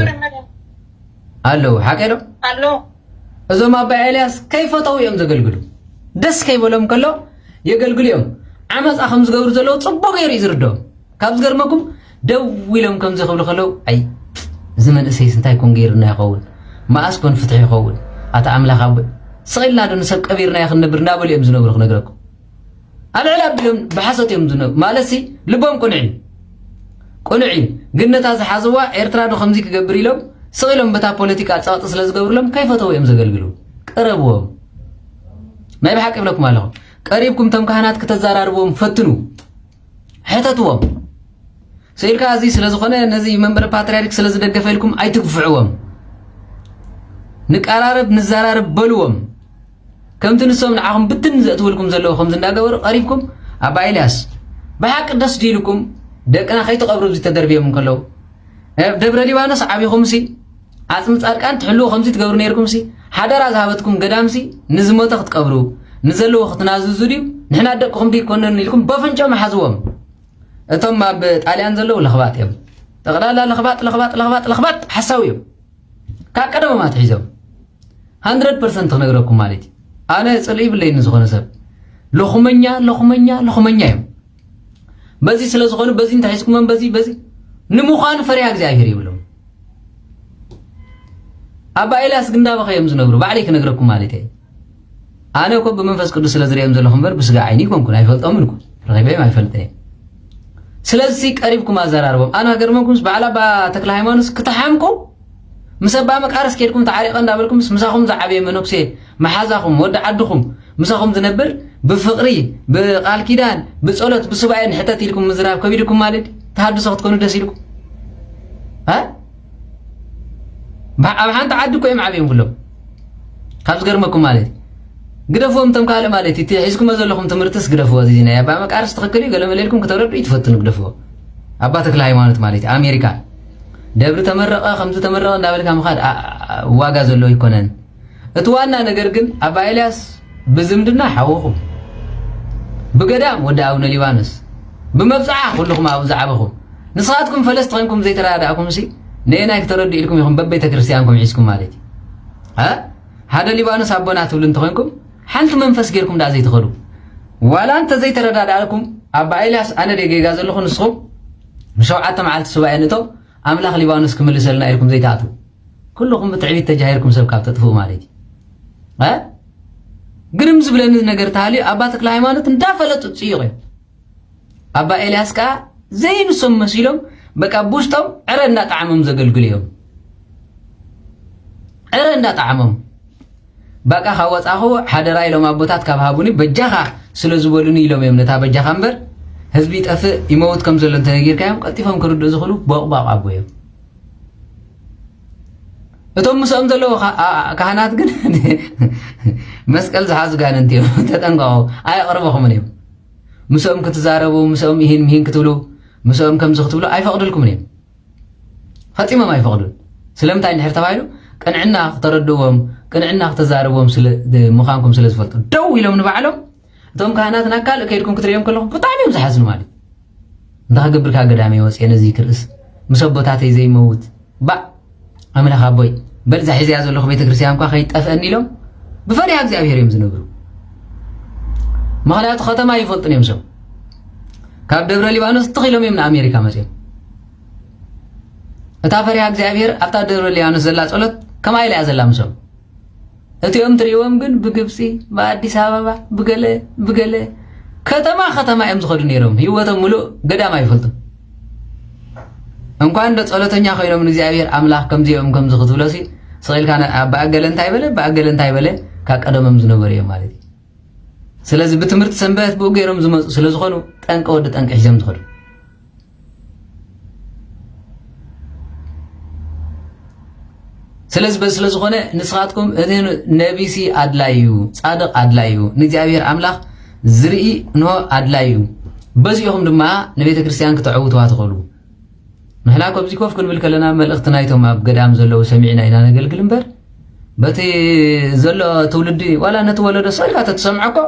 A: ኣለው ሓቀዶ እዞም ኣባ ኤልያስ ከይፈተው እዮም ዘገልግሉ ደስ ከይበሎም ከሎ የገልግሉ እዮም ዓመፃ ከም ዝገብሩ ዘለዉ ፅቡቅ ገይሩ እዩ ዝርድኦም ካብ ዝገርመኩም ደው ኢሎም ከም ዝኽብሉ ከለው ኣይ እዚ መንእሰይስ እንታይ ኮን ገይሩና ይኸውን መኣስ ኮን ፍትሒ ይኸውን ኣታ ኣምላኽ ኣቦይ ስቒልና ዶ ንሰብ ቀቢርና ክንነብር እናበሉ እዮም ዝነብሩ ክነግረኩም ኣልዕላ ኣቢሎም ብሓሶት እዮም ዝነብሩ ማለት ሲ ልቦም ቁኑዕ እዩ ግን ነታ ዝሓዝዋ ኤርትራ ዶ ከምዚ ክገብር ኢሎም ስቒሎም በታ ፖለቲካ ፃወጥ ስለ ዝገብሩሎም ከይፈተው እዮም ዘገልግሉ ቀረብዎም ናይ ብሓቂ ይብለኩም ኣለኹ ቀሪብኩም ቶም ካህናት ከተዘራርብዎም ፈትኑ ሕተትዎም ስኢልካ እዚ ስለ ዝኾነ ነዚ መንበረ ፓትርያርክ ስለ ዝደገፈ ኢልኩም ኣይትግፍዕዎም ንቀራረብ ንዘራርብ በልዎም ከምቲ ንሶም ንዓኹም ብትን ዘእትውልኩም ዘለዉ ከምዚ እንዳገበሩ ቀሪብኩም ኣባ ኤልያስ ብሓቂ ደስ ዲልኩም ደቅና ከይተቐብሩ እዚ ተደርብዮም ከለዉ ደብረ ሊባኖስ ዓብይኹም ሲ ዓፅሚ ጻድቃን ትሕልዎ ከምዚ ትገብሩ ነይርኩም ሲ ሓደራ ዝሃበትኩም ገዳም ሲ ንዝሞተ ክትቀብሩ ንዘለዎ ክትናዝዙ ድዩ ንሕና ደቅኹም ዲ ኮነን ኢልኩም በፍንጮም ሓዝዎም እቶም ኣብ ጣልያን ዘለዉ ለኽባጥ እዮም ጠቕላላ ለኽባጥ ሓሳዊ እዮም ካብ ቀደሞም ኣትሒዞም 100% ክነግረኩም ማለት እዩ ኣነ ፅልኢ ብለይኒ ዝኾነ ሰብ ለኹመኛ እዮም በዚ ስለ ዝኾኑ በዚ እንተሒዝኩሞም በዚ ንምዃኑ ፈሪሃ እግዚኣብሔር ይብሎም ኣባ ኤልያስ ግን እንዳበኸዮም ዝነብሩ ባዕለይ ክነግረኩም ማለት እዩ ኣነ እኮ ብመንፈስ ቅዱስ ስለ ዝሪኦም ዘለኹ እምበር ብስጋ ዓይኒ ይኮንኩን ኣይፈልጦምን እኮ ረኺበዮም ኣይፈልጥን ስለዚ ቀሪብኩም ኣዘራርቦም ኣነ ገርመኩም በዓል ኣባ ተክለ ሃይማኖት ክትሓምቁ ምስ ኣባ መቃርስ ከድኩም ተዓሪቐ እንዳበልኩም ምሳኹም ዝዓበየ መነኩሴ መሓዛኹም ወዲ ዓድኹም ምሳኹም ዝነብር ብፍቕሪ ብቓል ኪዳን ብጸሎት ብሱባኤ ንሕተት ኢልኩም ምዝራብ ከቢድኩም ማለት ተሃድሶ ክትኮኑ ደስ ኢልኩም ኣብ ሓንቲ ዓዲ እኮ እዮም ዓብዮም ኩሎም ካብ ዝገርመኩም ማለት ግደፍዎም ቶም ካልእ ማለት እዩ ሒዝኩሞ ዘለኹም ትምህርትስ ግደፍዎ እዚ ናይ ኣባ መቃርስ ትኽክል እዩ ገለመለልኩም ከተረዱ ይትፈትኑ ግደፍዎ ኣባ ተክለ ሃይማኖት ማለት እዩ ኣሜሪካ ደብሪ ተመረቐ ከምዚ ተመረቐ እንዳበልካ ምኻድ ዋጋ ዘሎ ይኮነን እቲ ዋና ነገር ግን ኣባ ኤልያስ ብዝምድና ሓወኹም ብገዳም ወዲ ኣቡነ ሊባኖስ ብመብፅዓ ኩልኩም ኣብኡ ዝዓበኹም ንስኻትኩም ፈለስቲ ኮይንኩም ዘይተረዳእኩም ሲ ንአናይ ክትረዱ ኢልኩም ኢኹም በቤተ ክርስቲያንኩም ሒዝኩም ማለት እዩ ሓደ ሊባኖስ ኣቦና ትብሉ እንተኮይንኩም ሓንቲ መንፈስ ጌርኩም ዳ ዘይትኸዱ ዋላ እንተ ዘይተረዳዳእኩም ኣባ ኤልያስ ኣነ ደገጋ ዘለኹ ንስኹም مشوعات معلت سباعي نتو أملاخ ليبانوس كمل سلنا إلكم زي تاتو كلكم بتعبيد تجاهركم سبكاب تطفوا مالتي ها قرم زبلن نجر تالي أباتك لهيمانة ندافلت تصيغي أبا إلياس كا زي نسم مسيلهم بقى بوشتهم عرنا طعمهم زقلقليهم عرنا طعمهم بقى خواص أخو حدا راي لهم أبوتات كابهابوني بجاخا سلزبولوني لهم يمنتا بجاخا مبر هزبي تأفق يموت كم زلن تنجير كايم قطيفهم كردو زخلو باق أبوهم እቶም ምስኦም ዘለዎ ካህናት ግን መስቀል ዝሓዙ ጋነንቲ እዮም ተጠንቀቁ ኣይቀርበኹምን እዮም ምስኦም ክትዛረቡ ምስኦም ይህን ክትብሉ ምስኦም ከምዚ ክትብሉ ኣይፈቅድልኩምን እዮም ፈፂሞም ኣይፈቅዱን ስለምንታይ እንድሕር ተባሂሉ ቅንዕና ክተረድዎም ቅንዕና ክትዛረብዎም ምዃንኩም ስለ ዝፈልጡ ደው ኢሎም ንባዕሎም እቶም ካህናት ናካልእ ከይድኩም ክትሪኦም ከለኹም ብጣዕሚ እዮም ዝሓዝኑ ማለት እንታይ ክገብርካ ገዳመ ወፅየ ነዚ ክርእስ ምስ ኣቦታተይ ዘይመውት أملاك أبوي بل زحزي هذا اللي خبيت كرسيان كوا خيط أفني لهم بفريق እግዚአብሔር يمزنبرو مغلات ختمة يفلطن يمشوا كاب دبر ليبانوس تخيلهم من أمريكا مثلا أتافريق እግዚአብሔር أبتا دبر ليبانوس زلات قلت كما يلي أزلا مشوا أتيهم تريوم جن بجبسي بأديس أبابا بقلة ختمة يمزخدون يروم هيوتهم ملو قدام يفلطن እንኳን እንደ ጸሎተኛ ኮይኖም እግዚአብሔር አምላክ ከምዚኦም ከምዝ ክትብለሲ ስለ ካነ በአገለ እንታይ በለ ካቀደመም ዝነበረ ማለት ስለዚህ በትምህርት ሰንበት በገሮም ዝመጹ ስለዝኾኑ ጠንቀ ወደ ጠንቀ ሒዘም ዝኸዱ ስለዚህ ስለዝኾነ ንስኻትኩም እተን ነቢሲ አድላዩ ጻድቅ አድላዩ ንእግዚአብሔር አምላክ ዝርኢ ነው አድላዩ በዚኦም ድማ ንቤተ ክርስቲያን ክትዕውቱዋ ትኸሉ نحن كوبزي كوف كل بالكلنا ملقت نايتهم بقدام زلوا سمعنا إنا نقل كلمبر بتي زلوا تولدي ولا نتولد صيغة تسمعكم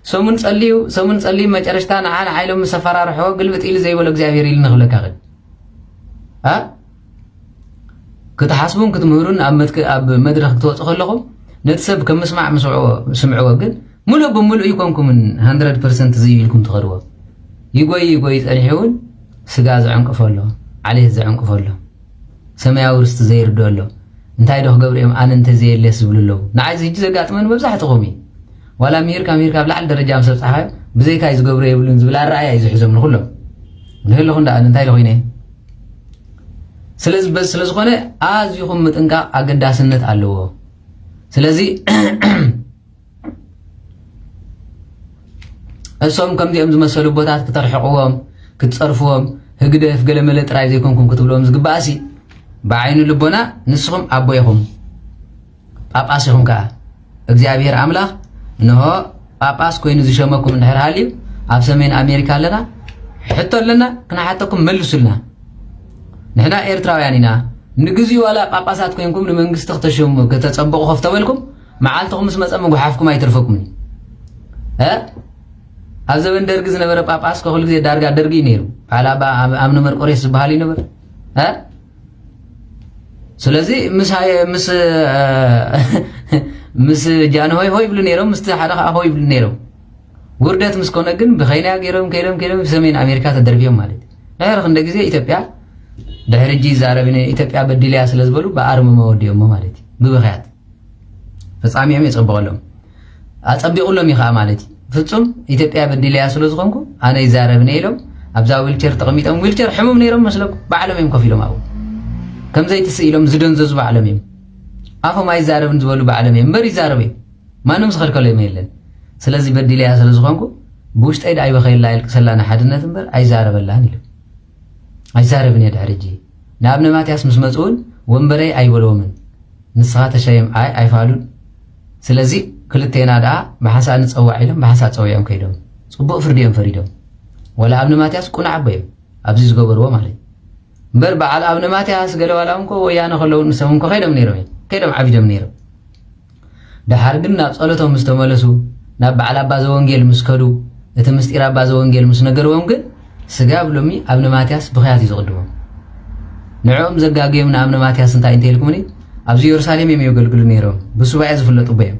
A: سمون صلي ما جرشتنا على عائلهم سفرة رحوا قلبت إلى زي ولا جزائر اللي نغلق أغد ها كنت حاسبون كنت مهرون أب مدرسة توصل لهم نتسب كم سمعوا قد ملو بملو يكونكم من 100% زي لكم تغروا يقوي الحيون سجاز عنك فلو عليه زعنك فلو سماء ورست زير دولو انتاي دوخ قبريهم أنا انت زي اللي سبلو نعايز يجي زقات من ببزحة قومي ولا ميركا بلعل درجة مسب صحيح بزي كايز قبريه بلون زبلا الرأي يزحزم من كله نهي له خندا انتاي له هيني سلز خونه آز يخم متنكا أقدا سنت علوه سلزي السوم كم دي أمز مسلو بوتات كترحقوهم كتصرفوهم هجده في قلم اللي تراي زيكم كتبلوهم زقباسي بعين اللبنا نسخم أبويهم أباسهم كا እግዚአብሔር አምላክ ነው ጳጳስ ኮይኑ ዝሸመኩም እንድሕር ሃልዩ ኣብ ሰሜን ኣሜሪካ ኣለና ሕቶ ኣለና ክናሓተኩም መልሱልና ንሕና ኤርትራውያን ኢና ንግዚኡ ዋላ ጳጳሳት ኮይንኩም ንመንግስቲ ክትሸሙ ከተጸበቁ ከፍተበልኩም መዓልትኩም ምስ መፀ መጓሓፍኩም ኣይተርፈኩምን ኣብ ዘበን ደርጊ ዝነበረ ጳጳስ ከኹሉ ግዜ ዳርጋ ደርጊ ነይሩ ዓላባ ኣምነ መርቆሬስ ዝበሃል ነበር ስለዚህ ምስ ጃንሆይ ሆይ ብሉ ነይሮም ምስ ሓደ ሆይ ብሉ ነይሮም ውርደት ምስ ኮነ ግን ብኸይና ገይሮም ከይዶም ሰሜን ኣሜሪካ ተደርቢዮም ማለት ድሕሪ ክንደ ግዜ ኢትዮጵያ ድሕሪ ጂ ዛረብነ ኢትዮጵያ በድልያ ስለዝበሉ በኣርመ መወዲኦም ማለት ብብኽያት ፍጻሜኦም የጸበቀሎም ኣጸቢቁሎም ይኸዓ ማለት ፍጹም ኢትዮጵያ በድልያ ስለዝኾንኩ ኣነ ይዛረብነ ኢሎም ኣብዛ ዊልቸር ተቐሚጦም ዊልቸር ሕሙም ነይሮም መስለኩ ባዕሎም እዮም ኮፍ ኢሎም ኣብኡ كم زي تسئلهم زدن زوز بعلمهم عفوا ما يزاربن زولو بعلمهم بر يزاربي ما نمسخر كلام يلن سلازي بدي لي اسل زخونكو بوشت ايد اي بخيل لا يلك سلانا حدነት بر اي زارب الله نيلو اي زاربن يدحرجي نابن ماتياس مسمصون ወንበሬ አይበሎምን ንስኻ ተሸይም አይ ፋሉን ስለዚ ክልቴና ዳ በሐሳ ንጸዋዕ ኢሎም በሐሳ ጸዋዕም ከይዶም ጽቡቕ ፍርዲዮም ፈሪዶም ወላ ኣብነ ማትያስ ቁናዕ አበይም ኣብዚ ዝገበርዎ ማለት በር በዓል ኣብነ ማትያስ ገለዋላውንኮ ወያነ ከለውን ንሰሙንኮ ከይዶም ዓቢዶም ነይሮም ድሓር ግን ናብ ጸሎቶም ምስ ተመለሱ ናብ በዓል ኣባ ዘወንጌል ምስ ከዱ እቲ ምስጢር ኣባ ዘወንጌል ምስ ነገርዎም ግን ስጋ ብሎሚ ኣብነ ማትያስ ብኽያት ይዝቕድሞም ንዕኦም ዘጋግዮም ንኣብነ ማትያስ እንታይ እንተይልኩምኒ ኣብዚ ኢየሩሳሌም እዮም የገልግሉ ነይሮም ብሱባኤ ዝፍለጡ በዮም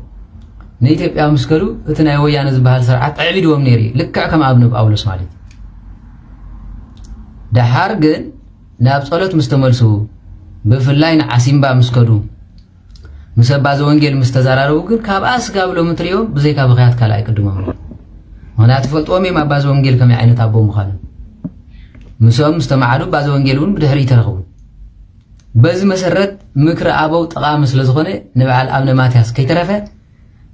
A: ንኢትዮጵያ ምስ ከዱ እቲ ናይ ወያነ ዝበሃል ስርዓት ዕቢድዎም ነይሩ ልክዕ ከም ኣብነ ጳውሎስ ማለት دحار جن ناب صلت مستملسو بفلاين عسيمبا مسكدو مسبا زونجيل مستزارارو جن كاباس قابلو متريو بزي كابغيات كلا يقدمو هنا تفلطومي ما باز وانجيل كم عينه ابو مخالف مسوم مستمعادو باز وانجيلون بدحري ترخبو بز مسرت مكر ابو طقام سلازخونه نبعل ابن ماتياس كيترفه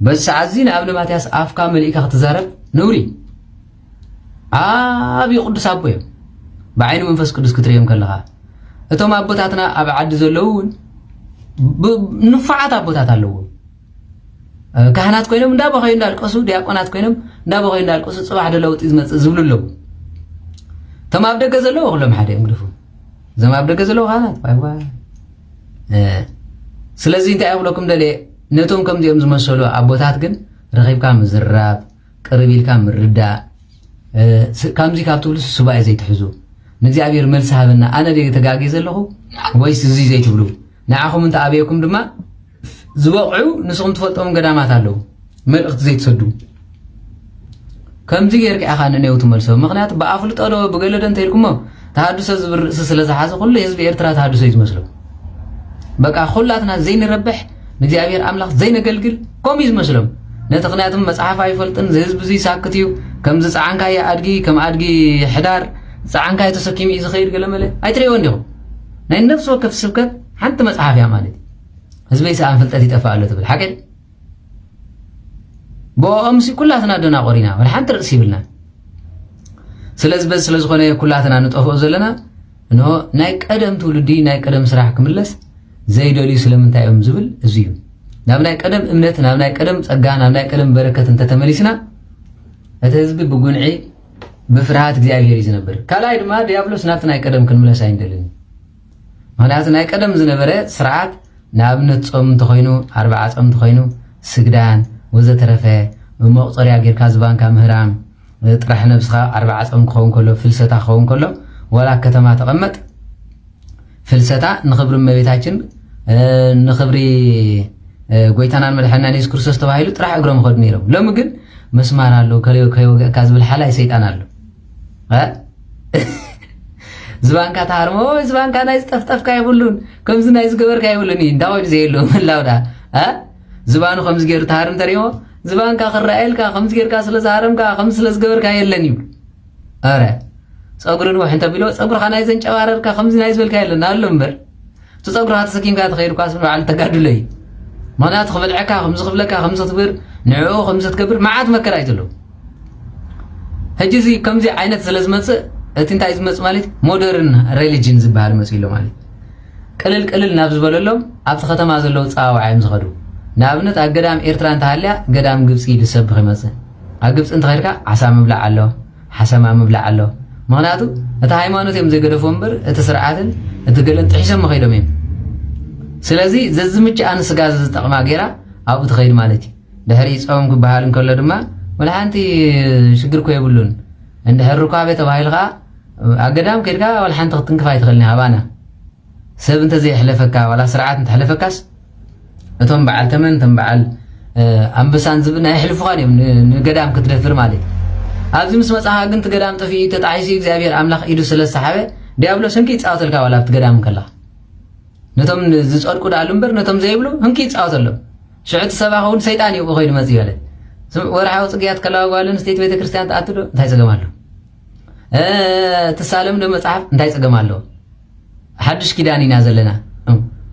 A: بس عزين ابن ماتياس افكا مليكا تزارب نوري ابي قدس ابو بعين منفس قدس كتريم كلها اتوم ابوتاتنا اب عد زلون نفعات ابوتات አለው ካህናት ኮይኖም እንዳበኸይ እንዳልቀሱ ዲያቆናት ኮይኖም እንዳበኸይ እንዳልቀሱ ጽባሕ ደለውጥ ይዝመጽ ዝብሉለው ተማብደገ ዘለው ሁሉም ሓደ እንግድፉ ዘማብደገ ዘለው ካህናት ባይ ስለዚህ እንታይ ኣብሎኩም ደለ ነቶም ከምዚኦም ዝመሰሉ ኣቦታት ግን ረኺብካ ምዝራብ ቅርቢልካ ምርዳ ከምዚ ካብትብሉ ሱባኤ ዘይትሕዙ ንእግዚአብሔር መልስ ሃበና ኣነ ደግ ተጋጊ ዘለኹ ወይስ እዚ ዘይትብሉ ንዓኹም እንተ ኣበየኩም ድማ زبقعو نسوم تفلطهم قدامات አለው መልእክት ዘይትሰዱ ከምዚ ጌርክ አኻነ ነው ተመልሰው ምክንያት በአፍልጦ ነው በገለደን ተይልኩሞ ተሐድሶ ዝብርስ ስለዛሐዘ ሁሉ ህዝብ ኤርትራ ተሐድሶ ይዝመስለው በቃ ሁላትና ዘይንረብሕ ንእግዚአብሔር አምላክ ዘይነገልግል ቆም ይዝመስለው ነተኽናያቱም መጽሐፍ አይፈልጥን ህዝብ እዚ ሳክትዩ ከምዚ ጻዓንካ ያድጊ ከም አድጊ ሕዳር ጻዓንካ የተሰኪም ይዝኸይድ ገለመለ አይትሪዮ እንዲሁ ናይ ነፍስ ወከፍ ስብከት ሓንቲ መጽሐፍ ያ ማለት ህዝበይ ሰአን ፍልጠት ይጠፋሉ ትብል ሓቀል ቦምሲ ኩላትና ደና ቆሪና ወላ ሓንቲ ርእሲ ይብልና ስለዚህ በዝ ስለዝኾነ ኩላትና ንጠፍኦ ዘለና እንሆ ናይ ቀደም ትውልዲ ናይ ቀደም ስራሕ ክምለስ ዘይደልዩ ስለምንታይኦም ዝብል እዚዩ ናብ ናይ ቀደም እምነት ናብ ናይ ቀደም ጸጋ ናብ ናይ ቀደም በረከት እንተተመሊስና እቲ ህዝቢ ብጉንዒ ብፍርሃት እግዚአብሔር ይዝነብር ካላይ ድማ ዲያብሎስ ናብቲ ናይ ቀደም ክንምለስ አይንደልን ማለት ናይ ቀደም ዝነበረ ስርዓት نابنت صوم تخينو 4 صوم تخينو سجدان وزترفه مقصريا غير كازبان كامهرام طرح نفسها 4 صوم كون كله فلسطا كون كله ولا كتما تقمط فلسطا نخبر مبيتاችን نخبري ጎይታናን መድኃኒታችን ኢየሱስ ክርስቶስ ተባሂሉ ጥራሕ እግሮም ኸድ ነይሮም ሎም ግን መስማር አለው ከወጋ ካዝብል ሓላይ ሰይጣን አለው زبانكا تارمو زبانكا نايز تفتفكا يبولون كمز نايز قبركا يبولون داوي زيلو من لاودا ها زبانو خمس غير تارم تريمو زبانكا خرائلكا خمس غير كا سلز هارمكا خمس سلز قبركا يلن يبل اره صغرن وحنت بيلو صغر خا نايزن چوارركا خمس نايز بلكا يلن አለው እምበር تصغر هات سكين كا تخير كاس على تقادلي منات خبلعكا خمس خبلكا خمس تبر نعو خمس تكبر معات مكر አይደለም هجزي كمزي عينت سلز مص እቲንታ ይዝመጽ ማለት ሞደርን ሪሊጅን ዝባሃል መስሎ ማለት ቀለል ናብ ዝበለሎም ኣብቲ ከተማ ዘለው ጻዋዓም ዝኸዱ ናብነት ኣገዳም ኤርትራን ተሃልያ ገዳም ግብጽ ይልሰብኽ ይመጽ ኣግብጽ እንተኸይርካ ዓሳ መብላዕ ኣሎ ሓሰማ መብላዕ ኣሎ ምክንያቱ እቲ ሃይማኖት እዮም ዘገደፎ እምበር እቲ ስርዓትን እቲ ገለን ጥሒሶም መኸይዶም እዮም ስለዚ ዘዝምጭ ኣንስጋ ዝጠቕማ ጌራ ኣብኡ ትኸይድ ማለት እዩ ድሕሪ ጾም ክበሃል እንከሎ ድማ ወላሓንቲ ሽግር ኮ ይብሉን እንድሕር ሩካቤ ተባሂልኻ أقدام كيركا ولا حنت تنكفاي تخلني هبانا سب أنت زي حلفك ولا سرعات أنت حلفكاس أتوم بعل تمن تم بعل أم بسان زبنا يحلف غاني من قدام كترفر مالي أبزم اسمه صح أنت قدام تفي تتعيشي زابير أملاخ إيدو سلسة صحابة ديابلو سنكي تساوتلك ولا بتقدام كلا نتوم زوجات كود علمبر نتوم زيبلو هنكي تساوتلهم شعت سباقون سيطاني وغير مزيالة ورحاو صقيات كلا وقالن ستيت بيت كريستيان تأتلو انتهي سقمالو تسالم دو مصحف انتي صقمالو حدش كيدان ينازلنا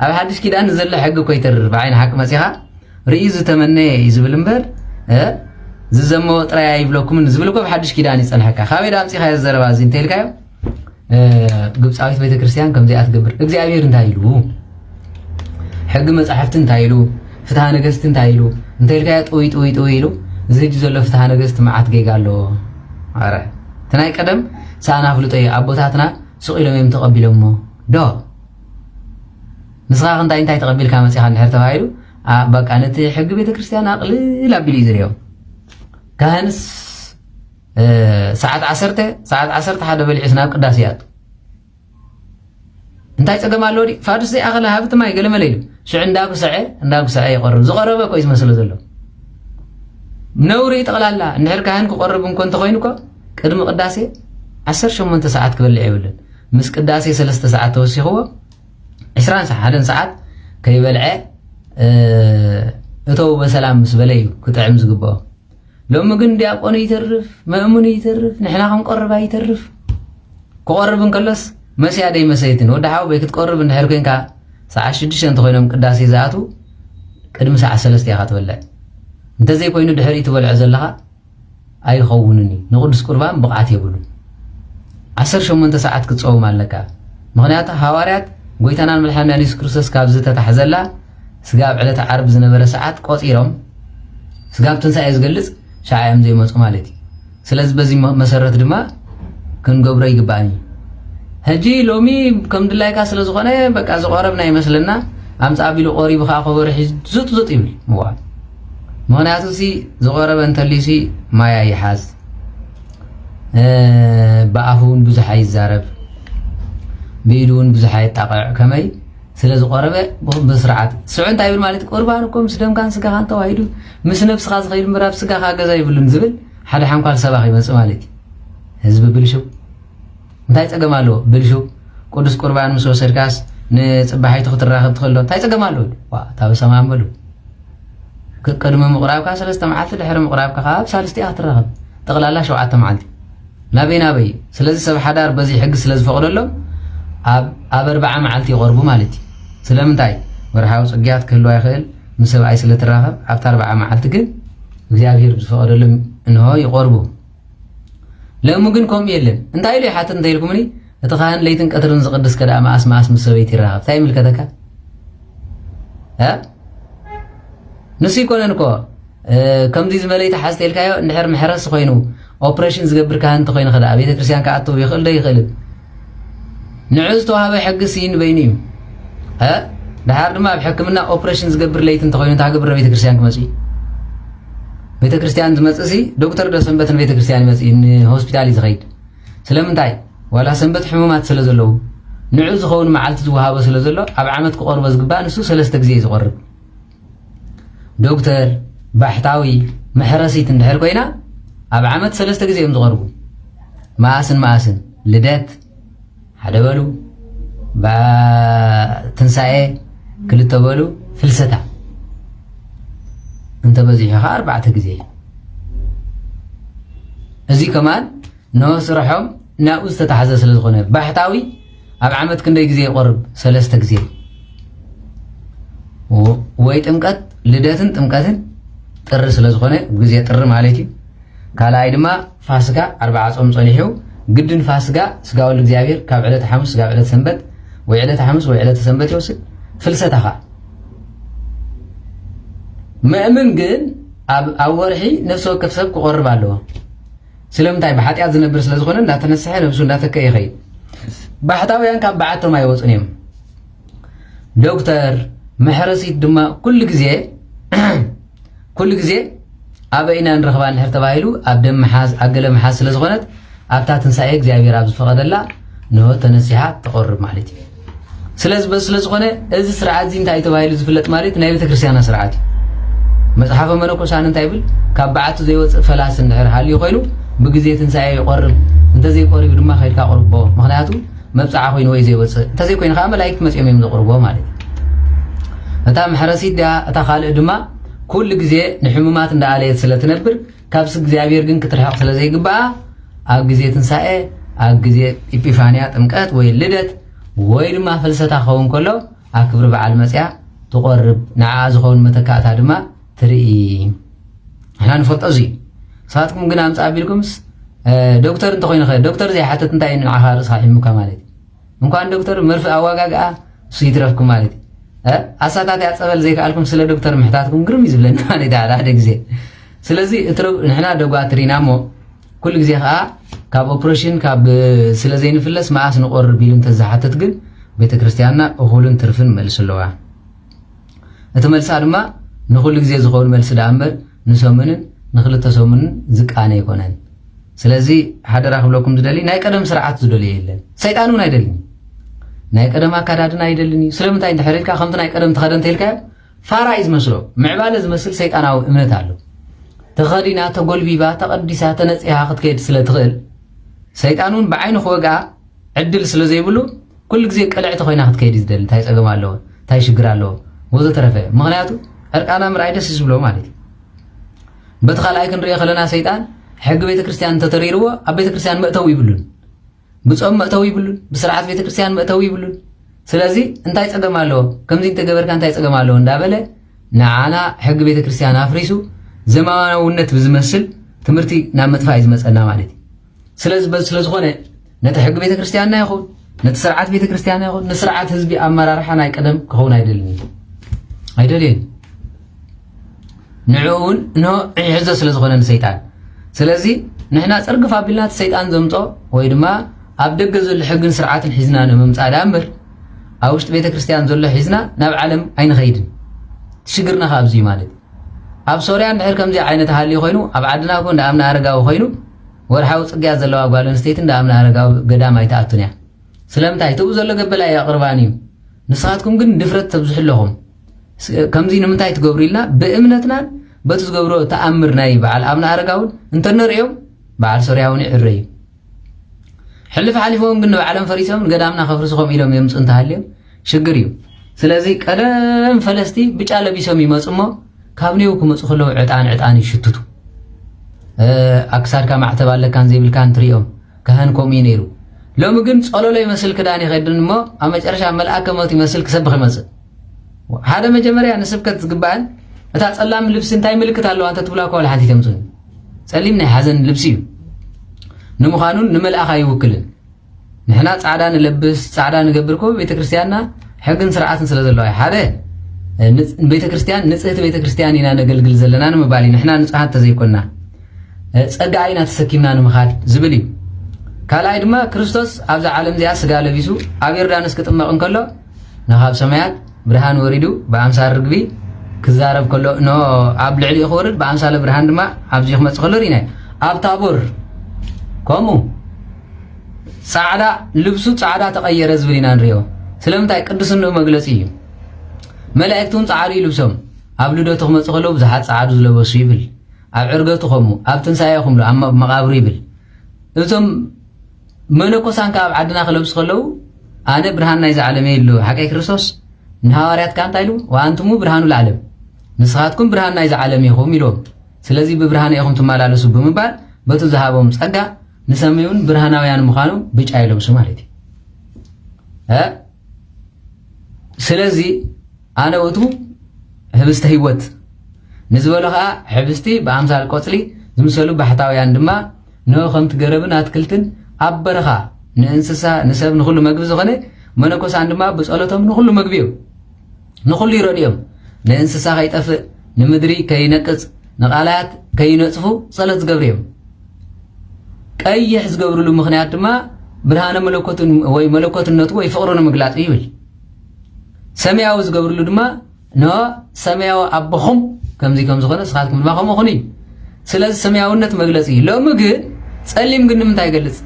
A: اب حدش كيدان زل حق كويتر بعين حق مسيحا رئيس تمنى يزبل امبر ززمو طراي يبلوكم نزبلكو بحدش كيدان يصلحكا خاوي دامصي خاي زربازين تيلكايو ግብጻዊት ቤተክርስቲያን ከምዚ አትገብር እግዚአብሔር እንታይሉ ሕግ መጽሐፍት እንታይሉ ፍትሐ ነገሥት እንታይሉ እንታይልካ ጦይ ኢሉ ዝህጅ ዘሎ ፍትሐ ነገሥት ማዓት ገይጋሎ አረ ተናይ ቀደም ሳና ፍልጦይ አቦታትና ስቂሎም እዮም ተቀቢሎሞ ዶ ንስኻ እንታይ ተቀቢልካ መጽሐፍ እንድሕር ተባሂሉ በቃ ነቲ ሕግ ቤተክርስቲያን አቅልል አቢል ይዝሪዮ ካህንስ ሰዓት 10 ሓደ በልዒስ ናብ ቅዳሴ ያጡ እንታይ ፀገማሎ ዲ ፋዱስ ዘይኣኸለ ሃብቲ ማይ ገለመለ ኢሉ ሽዕ እንዳጉስዐ ይቆርብ ዝቆረበ ኮ ይመስሎ ዘሎ ነውሪ ጠቕላላ እንድሕር ካህን ክቆርብ እንኮ እንተኮይኑ ኮ ቅድሚ ቅዳሴ 18 ሰዓት ክበልዕ ይብልን مس قداسي 3 ساعات توسيخو 21 ساعات كيبلع እተው በሰላም ምስ በለዩ ክጥዕም ዝግባው ሎሚ ግን ዲያቆን ይተርፍ መእሙን ይተርፍ ንሕና ክንቆርባ ይተርፍ ክቆርብን ከለስ መስያደይ መሰይትን ወደ ሓው በይ ክትቆርብ እንድሕር ኮንካ ሰዓት 6 እንተኮይኖም ቅዳሴ ዝኣቱ ቅድሚ ሰዓት 3 ኢኻ ትበልዕ እንተዘይ ኮይኑ ድሕሪ ትበልዕ ዘለኻ ኣይኸውንን ንቅዱስ ቁርባን ብቕዓት የብሉ 18 ሰዓት ክትጾም ኣለካ ምክንያቱ ሃዋርያት ጎይታናን መድሓኒትና ኢየሱስ ክርስቶስ ካብ ዝተታሕዘላ ስጋብ ዕለተ ዓርብ ዝነበረ ሰዓት ቆፂሮም ስጋብ ትንሳኤ ዝገልጽ ሻዓዮም ዘይመፁ ማለት እዩ ስለዚ በዚ መሰረት ድማ ክንገብሮ ይግባአኒ ሕጂ ሎሚ ከም ድላይካ ስለ ዝኾነ በቃ ዝቆረብና ይመስለና ኣምፃ ቢሉ ቆሪብካ ከበርሒ ዙጥ ይብል ምዋል ምክንያቱ ሲ ዝቆረበ እንተሊሲ ማያ ይሓዝ ብኣፉን ብዙሕ ኣይዛረብ ብኢዱን ብዙሕ ኣይጣቕዕ ከመይ ስለዚ ቆረበ በስርዓት ስዑ እንታይ ይብል ማለት ቁርባን እኮ ምስ ደምካን ስጋኻን ተዋሂዱ ምስ ነፍስኻ ዝኸይድ ምራብ ስጋኻ ገዛ ይብሉን ዝብል ሓደ ሓንኳል ሰባኺ ይመፅእ ማለት እዩ ህዝቢ ብልሽው እንታይ ፀገም ኣለዎ ብልሽው ቅዱስ ቁርባን ምስ ወሰድካስ ንፅባሒቱ ክትራኸብ ትኽእሎ እንታይ ፀገም ኣለዎ ታብ ሰማመሉ ቅድሚ ምቑራብካ 3 መዓልቲ ድሕሪ ምቑራብካ ካብ ሳልስቲ ኢኻ ትራኸብ ጠቕላላ 7 መዓልቲ ናበይ ስለዚ ሰብ ሓዳር በዚ ሕጊ ስለ ዝፈቕደሎም ኣብ 40 መዓልቲ ይቆርቡ ማለት እዩ ስለምንታይ ወርሓዊ ፅግያት ክህልዋ ይኽእል ምስ ሰብኣይ ስለትራኸብ ኣብቲ 40 መዓልቲ ግን እግዚኣብሔር ዝፈቐደሎም እንሆ ይቆርቡ ሎሚ ግን ከምኡ የለን እንታይ ኢሉ ይሓትት እንታይ ኢልኩምኒ እቲ ካህን ለይትን ቀትርን ዝቅድስ ከዳኣ መዓስ ምስ ሰበይቲ ይራኸብ እንታይ ይምልከተካ ንሱ ይኮነን እኮ ከምዚ ዝበለይቲ ሓዝተ ኢልካዮ እንድሕር ምሕረስ ኮይኑ ኦፕሬሽን ዝገብር ካህን እንተኮይኑ ከዳኣ ቤተክርስትያን ክኣትው ይኽእል ዶ ይኽእልን ንዑ ዝተዋሃበ ሕግሲ ንበይኒ እዩ ድሓር ድማ ኣብ ሕክምና ኦፕሬሽን ዝገብር ለይቲ እንተኮይኑ እንታግብረ ቤተክርስትያን ክመፅእ ቤተክርስትያን ዝመፅእ ሲ ዶክተር ዶ ሰንበትን ቤተክርስትያን ይመፅእ ንሆስፒታል እዩ ዝኸይድ ስለምንታይ ዋላ ሰንበት ሕሙማት ስለ ዘለዉ ንዑ ዝኸውን መዓልቲ ዝወሃቦ ስለ ዘሎ ኣብ ዓመት ክቆርቦ ዝግባእ ንሱ 3 ግዜ እዩ ዝቆርብ ዶክተር ባሕታዊ መሕረሲት እንድሕር ኮይና ኣብ ዓመት 3 ግዜ እዮም ዝቆርቡ መኣስን ልደት ሓደ በሉ ትንሳኤ 2 በሉ ፍልሰታ እንተ በዚሕኻ 4 ግዜ እዚ ከማን ንስርሖም ናብኡ ዝተታሕዘ ስለ ዝኾነ ባሕታዊ ኣብ ዓመት ክንደይ ግዜ ይቆርብ 3 ግዜ ወይ ጥምቀት ልደትን ጥምቀትን ጥሪ ስለ ዝኾነ ግዜ ጥሪ ማለት እዩ ካልኣይ ድማ ፋሲካ 40 ጾም ጸኒሑ ግድን ፋሲካ ስጋ ወልድ እግዚአብሔር ካብ ዕለተ ሐሙስ ስጋ ዕለተ ሰንበት ወይ ዕለተ ሐሙስ ወይ ዕለተ ሰንበት ይወስድ ፍልሰታኻ ምእምን ግን ኣብ ወርሒ ነፍሲ ወከፍ ሰብ ክቆርብ ኣለዎ ስለምንታይ ብሓጢኣት ዝነብር ስለ ዝኾነ እንዳተነስሐ ነብሱ እንዳተከየ ይኸይድ ባሕታውያን ካብ በዓቶም ኣይወፁን እዮም ዶክተር መሕረሲት ድማ ኩሉ ግዜ ኣበይና ንረኽባ እንድሕር ተባሂሉ ኣብ ደም መሓዝ ኣገለ መሓዝ ስለ ዝኾነት ኣብታ ትንሳኤ እግዚኣብሔር ኣብ ዝፈቐደላ ንሆ ተነሲሓ ተቆርብ ማለት እዩ ስለዚ በዚ ስለ ዝኾነ እዚ ስርዓት እዚ እንታይ ተባሂሉ ዝፍለጥ ማለት ናይ ቤተክርስትያና ስርዓት እዩ መፅሓፈ መነኮሳን እንታይ ይብል ካብ በዓቱ ዘይወፅእ ፈላስ እንድሕር ሃልዩ ኮይኑ ብግዜ ትንሳኤ ይቆርብ እንተዘይቆሪቡ ድማ ከይድካ ቆርቦ ምክንያቱ መብፃዓ ኮይኑ ወይ ዘይወፅእ እንተዘይኮይኑ ከዓ መላእክት መፅኦም እዮም ዘቆርቦ ማለት እዩ እታ መሕረሲት እታ ካልእ ድማ ኩሉ ግዜ ንሕሙማት እንዳኣለየት ስለትነብር ካብሲ እግዚኣብሔር ግን ክትርሕቕ ስለ ዘይግባኣ ኣብ ግዜ ትንሳኤ ኣብ ግዜ ኢጲፋንያ ጥምቀት ወይ ልደት ወይ ድማ ፍልሰታ ክኸውን ከሎ ኣብ ክብሪ በዓል መፅያ ትቆርብ ንዓ ዝኸውን መተካእታ ድማ ትርኢ ንሕና ንፈልጦ እዚ ንሳትኩም ግን ኣምፃ ኣቢልኩምስ ዶክተር እንተኮይኑ ኸ ዶክተር ዘይሓትት እንታይ ንዓኻ ርእስኻ ሒሙካ ማለት እዩ እንኳን ዶክተር መርፊ ኣዋጋግኣ እሱ ይትረፍኩም ማለት እዩ ኣሳታት ያፀበል ዘይከኣልኩም ስለ ዶክተር ምሕታትኩም ግርም እዩ ዝብለኒ ማለት ሓደ ግዜ ስለዚ ንሕና ደጓ ትሪና እሞ ኩሉ ግዜ ከዓ ካብ ኦፕሬሽን ካብ ስለ ዘይንፍለስ መዓስ ንቆርብ ኢሉ እንተዝሓትት ግን ቤተክርስትያንና እኹልን ትርፍን መልሲ ኣለዋ እቲ መልሳ ድማ ንኩሉ ግዜ ዝኸውን መልሲ ዳ እምበር ንሰሙንን ንክልተ ሰሙንን ዝቃነ ይኮነን ስለዚ ሓደራ ክብለኩም ዝደሊ ናይ ቀደም ስርዓት ዝደልዮ የለን ሰይጣን እውን ኣይደልኒ ናይ ቀደም ኣካዳድና ኣይደልኒ ስለምንታይ እንድሕሪልካ ከምቲ ናይ ቀደም ተኸደንተ ኢልካዮ ፋራ እዩ ዝመስሎ ምዕባለ ዝመስል ሰይጣናዊ እምነት ኣሎ ተኸዲና ተጎልቢባ ተቐዲሳ ተነፂሃ ክትከይድ ስለ ትኽእል ሰይጣን እውን ብዓይኑ ክወግኣ ዕድል ስለ ዘይብሉ ኩሉ ግዜ ቀልዕቲ ኮይና ክትከይድ ዝደሊ እንታይ ፀገም ኣለዎ እንታይ ሽግር ኣለዎ ወዘተረፈ ምክንያቱ ዕርቃና ምርኣይ ደስ ዝብሎ ማለት እዩ በቲ ካልኣይ ክንሪኦ ከለና ሰይጣን ሕጊ ቤተክርስትያን ተተሪርዎ ኣብ ቤተክርስትያን መእተው ይብሉን ብጾም መእተው ይብሉን ብስርዓት ቤተክርስትያን መእተው ይብሉን ስለዚ እንታይ ፀገም ኣለዎ ከምዚ እንተገበርካ እንታይ ፀገም ኣለዎ እንዳበለ ንዓና ሕጊ ቤተክርስትያን ኣፍሪሱ ዘመናውነት ብዝመስል ትምህርቲ ናብ መጥፋእ ዝመፀና ማለት እዩ ስለዚ በዚ ስለዝኾነ ነቲ ሕጊ ቤተክርስትያንና ይኹን ነቲ ስርዓት ቤተክርስትያንና ይኹን ንስርዓት ህዝቢ ኣመራርሓ ናይ ቀደም ክኸውን ኣይደልየን ንዕኡን ኖ ይሕዞ ስለዝኾነ ንሰይጣን ስለዚ ንሕና ፅርግፍ ኣቢልና እቲ ሰይጣን ዘምፆ ወይ ድማ ኣብ ደገ ዘሎ ሕግን ስርዓትን ሒዝና ንምምፃእ ዳ እምበር ኣብ ውሽጢ ቤተክርስትያን ዘሎ ሒዝና ናብ ዓለም ኣይንኸይድን ትሽግርና ካብዚ ማለት ኣብ ሶርያ ንድሕር ከምዚ ዓይነት ሃልዩ ኮይኑ ኣብ ዓድና ኮ እንዳ ኣምና ኣረጋዊ ኮይኑ ወርሓዊ ፅግያ ዘለዋ ጓል ኣንስተይቲ እንዳ ኣምና ኣረጋዊ ገዳም ኣይተኣቱን እያ ስለምንታይ ትብኡ ዘሎ ገበላ ኣቕርባን እዩ ንስኻትኩም ግን ድፍረት ተብዝሑ ኣለኹም ከምዚ ንምንታይ ትገብሩ ኢልና ብእምነትናን በቲ ዝገብሮ ተኣምር ናይ በዓል ኣምና ኣረጋውን እንተንሪኦም በዓል ሶርያ እውን ይዕረ እዩ ሕልፍ ሓሊፎም ግን ንባዕሎም ፈሪሶም ገዳምና ከፍርስኾም ኢሎም የምፁ እንተሃልዮም ሽግር እዩ ስለዚ ቀደም ፈለስቲ ብጫ ለቢሶም ይመፁ እሞ ካብ ኒው ክመፁ ከለዉ ዕጣን ይሽትቱ ኣክሳድካ ማዕተብ ኣለካን ዘይብልካን ትሪኦም ካህን ከምኡ ነይሩ ሎሚ ግን ፀሎሎ ይመስል ክዳን ይኸድን እሞ ኣብ መጨረሻ መልኣከ ሞት ይመስል ክሰብኽ ይመፅእ ሓደ መጀመርያ ንስብከት ዝግባአን እታ ፀላም ልብሲ እንታይ ምልክት ኣለዋ እንተ ትብላ ኮ ሓንቲ ተምፅን ፀሊም ናይ ሓዘን ልብሲ እዩ ንምዃኑን ንመልኣኻ ይውክልን ንሕና ፃዕዳ ንለብስ ፃዕዳ ንገብር ኮ ቤተክርስትያንና ሕግን ስርዓትን ስለ ዘለዋ ሓደ ቤተክርስትያን ንፅህቲ ቤተክርስትያን ኢና ነገልግል ዘለና ንምባል ንሕና ንፁሓት ተዘይኮንና ፀጋ ኢና ተሰኪምና ንምኻድ ዝብል እዩ ካልኣይ ድማ ክርስቶስ ኣብዛ ዓለም እዚኣ ስጋ ለቢሱ ኣብ ዮርዳኖስ ክጥመቕ እንከሎ ንኻብ ሰማያት ብርሃን ወሪዱ ብኣምሳል ርግቢ ክዛረብ ከሎ ኖ ኣብ ልዕሊኡ ክወርድ ብኣምሳለ ብርሃን ድማ ኣብዚ ክመፅእ ከሎ ርኢና ኣብ ታቦር ከምኡ ፃዕዳ ልብሱ ፃዕዳ ተቐየረ ዝብል ኢና ንሪኦ ስለምንታይ ቅዱስንኡ መግለፂ እዩ መላእክቲ እውን ፃዕዱ ይልብሶም ኣብ ልደቱ ክመፅእ ከለዉ ብዙሓት ፃዕዱ ዝለበሱ ይብል ኣብ ዕርገቱ ከምኡ ኣብ ትንሳኤ ከምሉ ኣብ መቃብሩ ይብል እቶም መነኮሳን ካብ ዓድና ክለብሱ ከለዉ ኣነ ብርሃን ናይ ዝዓለም የሉ ሓቀይ ክርስቶስ ንሃዋርያት ካ እንታይ ኢሉ ወኣንትሙ ብርሃኑ ለዓለም ንስኻትኩም ብርሃን ናይ ዝዓለም ኢኹም ኢሎም ስለዚ ብብርሃን ኢኹም ትመላለሱ ብምባል በቱ ዝሃቦም ፀጋ ንሰማዩን ብርሃናውያን ምዃኑ ብጫ ይለብሱ ማለት እዩ ስለዚ ኣነ እቱ ህብስተ ህይወት ንዝበሎ ከዓ ሕብስቲ ብኣምሳል ቆፅሊ ዝምሰሉ ባሕታውያን ድማ ንሆ ከምቲ ገረብን ኣትክልትን ኣብ በረኻ ንእንስሳ ንሰብ ንኩሉ መግቢ ዝኾነ መነኮሳን ድማ ብፀሎቶም ንኩሉ መግቢ እዮም ንኩሉ ይረድዮም ንእንስሳ ከይጠፍእ ንምድሪ ከይነቅፅ ንቃላያት ከይነፅፉ ፀሎት ዝገብሩ እዮም ቀይሕ ዝገብርሉ ምክንያት ድማ ብርሃነ መለኮትን ወይ መለኮትነቱ ወይ ፍቅሩ ንምግላፅ ይብል ሰማያዊ ዝገብርሉ ድማ ኖ ሰማያዊ ኣቦኹም ከምዚ ከም ዝኾነ ንስኻትኩም ድማ ከምኡኹኑ እዩ ስለዚ ሰማያውነት መግለፂ እዩ ሎሚ ግን ፀሊም ግን ንምንታይ ይገልፅ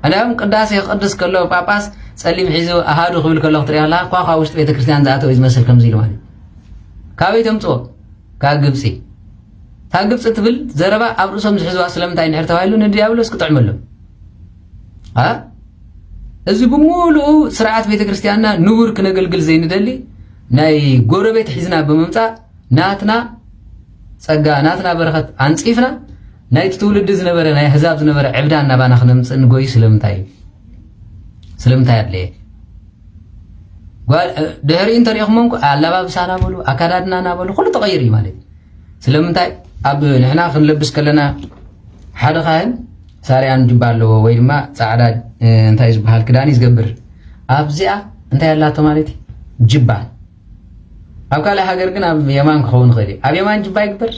A: ኣዳም ቅዳሴ ክቅድስ ከሎ ጳጳስ ፀሊም ሒዙ ኣሃዱ ክብል ከሎ ክትሪኢ ከለካ ኳ ካብ ውሽጢ ቤተክርስትያን ዝኣተወ ዝመስል ከምዚ ኢሉ ማለት ካበይ ተምፅኦ ካብ ግብፂ ካብ ግብፂ ትብል ዘረባ ኣብ ርእሶም ዝሕዝዋ ስለምንታይ ንሕር ተባሂሉ ንዲያብሎስ ክጥዕመሎም እዚ ብሙሉኡ ስርዓት ቤተክርስትያንና ንቡር ክነገልግል ዘይንደሊ ናይ ጎረቤት ሒዝና ብምምፃእ ናትና ፀጋ ናትና በረኸት ኣንፂፍና ናይቲ ትውልዲ ዝነበረ ናይ ህዛብ ዝነበረ ዕብዳ እናባና ክነምፅእ ንጎይ ስለምንታይ ኣድለየ ድሕሪኡ እንተሪኢኹሞም ኣለባብሳና በሉ ኣካዳድናና በሉ ኩሉ ተቐይር እዩ ማለት እዩ ስለምንታይ ኣብ ንሕና ክንለብስ ከለና ሓደ ካህን ሳርያን ጅባ ኣለዎ ወይ ድማ ፃዕዳ እንታይ ዝበሃል ክዳን ዝገብር ኣብዚኣ እንታይ ኣላቶ ማለት እዩ ጅባ ኣብ ካልእ ሃገር ግን ኣብ የማን ክኸውን ክእል እዩ ኣብ የማን ጅባ ይግበር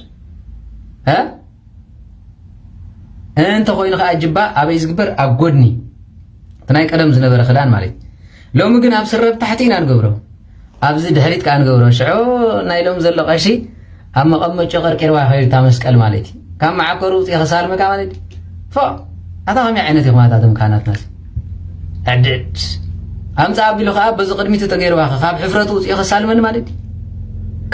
A: እንተ ኮይኑ ከዓ ጅባ ኣበይ ዝግበር ኣብ ጎድኒ እቲ ናይ ቀደም ዝነበረ ክዳን ማለት እዩ ሎሚ ግን ኣብ ስረብ ታሕቲ ኢና ንገብሮ ኣብዚ ድሕሪት ከዓ ንገብሮ ሽዑ ናይ ሎሚ ዘሎ ቀሺ ኣብ መቐመጮ ቀርቂርዋ ይኸይድ እታ መስቀል ማለት እዩ ካብ ማዓከሩ ውፅኢ ክሳልመካ ማለት እዩ ኣታ ከመይ ዓይነት ይኹማታቶም ካህናትናስ ዕድድ ኣምፃ ኣቢሉ ከዓ በዚ ቅድሚቱ ተገይርዋ ካብ ሕፍረቱ ውፅኢ ክሳልመኒ ማለት እዩ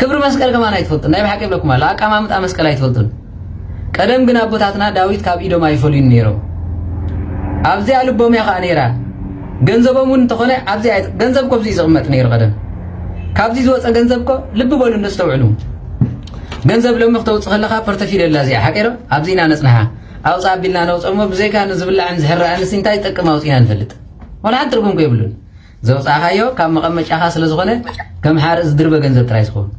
A: ክብሪ መስቀል ከማን ኣይትፈልጡን ናይ ብሓቂ የብለኩም ኣላ ኣቀማምጣ መስቀል ኣይትፈልጡን ቀደም ግን ኣቦታትና ዳዊት ካብ ኢዶም ኣይፈልዩን ነይሮም ኣብዚኣ ልቦም እያ ከዓ ነይራ ገንዘቦምን ተኾነ ኣብዚ አይት ገንዘብ ኮብዚ ዝቕመጥ ነይሩ ቀደም ካብዚ ዝወፀ ገንዘብ ኮ ልብ በሉ እንደስተውዕሉ ገንዘብ ሎሚ ክተውፅእ ከለኻ ፖርቶፊል ላ እዚኣ ሓቂሮ ኣብዚና ነፅናሓ ኣውፃ ኣቢልና ነውፀሞ ብዘይካ ንዝብላዕን ዝሕረአን እንታይ ይጠቅም ኣውፂና ንፈልጥ ወላ ሓንቲ ትርጉም ኮ የብሉን ዘውፃእኻዮ ካብ መቐመጫኻ ስለ ዝኾነ ከም ሓርእ ዝድርበ ገንዘብ ጥራይ ዝኸውን